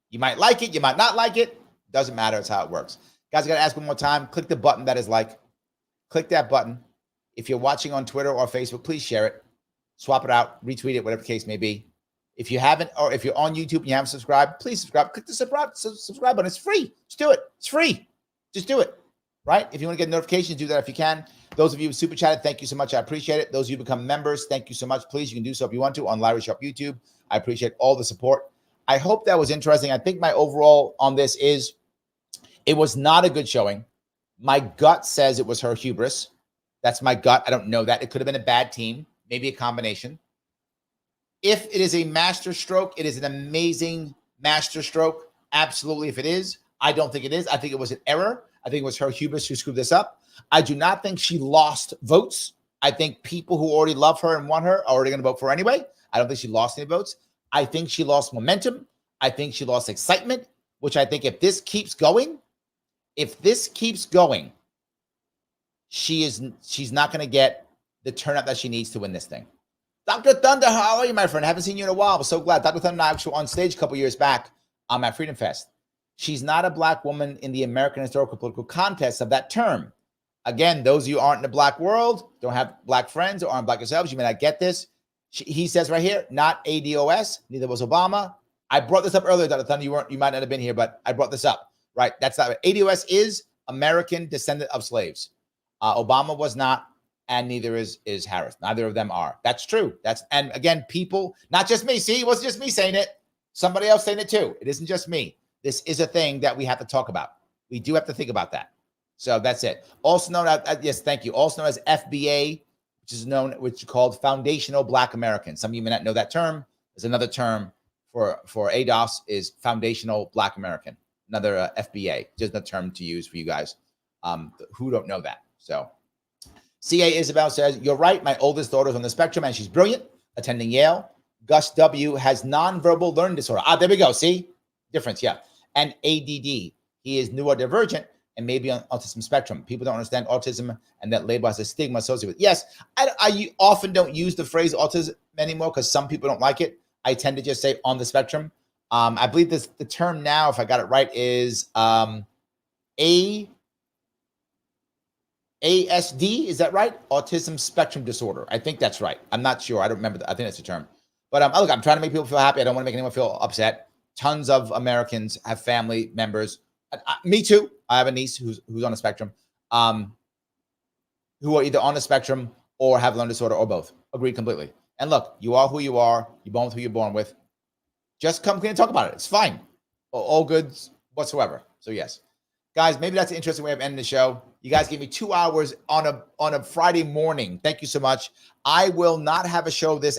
You might like it. You might not like it. Doesn't matter. It's how it works. Guys, I got to ask one more time. Click the button that is like. Click that button. If you're watching on Twitter or Facebook, please share it. Swap it out. Retweet it, whatever the case may be. If you haven't, or if you're on YouTube and you haven't subscribed, please subscribe. Click the subscribe button. It's free. Just do it. It's free. Just do it. Right? If you want to get notifications, do that if you can. Those of you who super chatted, thank you so much. I appreciate it. Those of you who become members, thank you so much. Please, you can do so if you want to on Larry Sharpe YouTube. I appreciate all the support. I hope that was interesting. I think my overall on this is it was not a good showing. My gut says it was her hubris. That's my gut. I don't know that. It could have been a bad team, maybe a combination. If it is a master stroke, it is an amazing master stroke. Absolutely, if it is. I don't think it is. I think it was an error. I think it was her hubris who screwed this up. I do not think she lost votes. I think people who already love her and want her are already going to vote for her anyway. I don't think she lost any votes. I think she lost momentum. I think she lost excitement, which I think if this keeps going, she's not going to get the turnout that she needs to win this thing. Dr. Thunder, how are you, my friend? I haven't seen you in a while. I'm so glad. Dr. Thunder and I actually on stage a couple years back at Freedom Fest. She's not a black woman in the American historical political context of that term. Again, those of you who aren't in the black world, don't have black friends or aren't black yourselves, you may not get this. He says right here, not ADOS, neither was Obama. I brought this up earlier, Dr. Thunder. You might not have been here, but I brought this up. Right? That's not right. ADOS is American descendant of slaves. Obama was not, and neither is Harris. Neither of them are. That's true. And again, people, not just me. See, it wasn't just me saying it. Somebody else saying it too. It isn't just me. This is a thing that we have to talk about. We do have to think about that. So that's it. Also known as, yes, thank you. Also known as FBA, which is called Foundational Black Americans. Some of you may not know that term. There's another term for ADOS is Foundational Black American. Another FBA, just a term to use for you guys who don't know that. So CA Isabel says, you're right. My oldest daughter's on the spectrum and she's brilliant, attending Yale. Gus W has nonverbal learning disorder. There we go. See? Difference, yeah. And ADD. He is neurodivergent and maybe on autism spectrum. People don't understand autism and that label has a stigma associated with it. Yes, I often don't use the phrase autism anymore because some people don't like it. I tend to just say on the spectrum. I believe the term now, if I got it right, is ASD. Is that right? Autism spectrum disorder. I think that's right. I'm not sure. I don't remember. I think that's the term. But look, I'm trying to make people feel happy. I don't want to make anyone feel upset. Tons of Americans have family members. Me too. I have a niece who's on the spectrum, who are either on the spectrum or have learning disorder or both. Agreed completely. And look, you are who you are. You're born with who you're born with. Just come clean and talk about it. It's fine. All good whatsoever. So yes, guys, maybe that's an interesting way of ending the show. You guys gave me 2 hours on a Friday morning. Thank you so much. I will not have a show this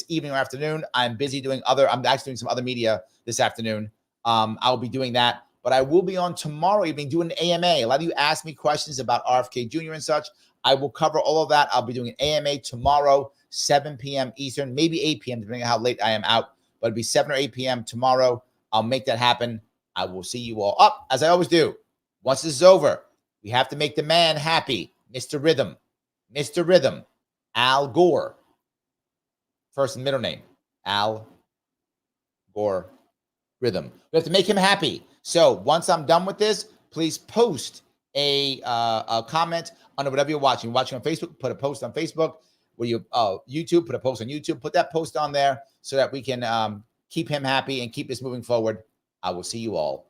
evening or afternoon. I'm busy doing I'm actually doing some other media this afternoon. I'll be doing that, but I will be on tomorrow evening doing an AMA. A lot of you asked me questions about RFK Jr. and such. I will cover all of that. I'll be doing an AMA tomorrow, 7 p.m. Eastern, maybe 8 p.m., depending on how late I am out, but it'll be 7 or 8 p.m. tomorrow. I'll make that happen. I will see you all up, as I always do. Once this is over, we have to make the man happy. Mr. Rhythm. Mr. Rhythm. Al Gore. First and middle name. Al Gore Rhythm. We have to make him happy. So once I'm done with this, please post a comment on whatever you're watching. Watching on Facebook, put a post on Facebook. Where you YouTube, put a post on YouTube. Put that post on there so that we can keep him happy and keep this moving forward. I will see you all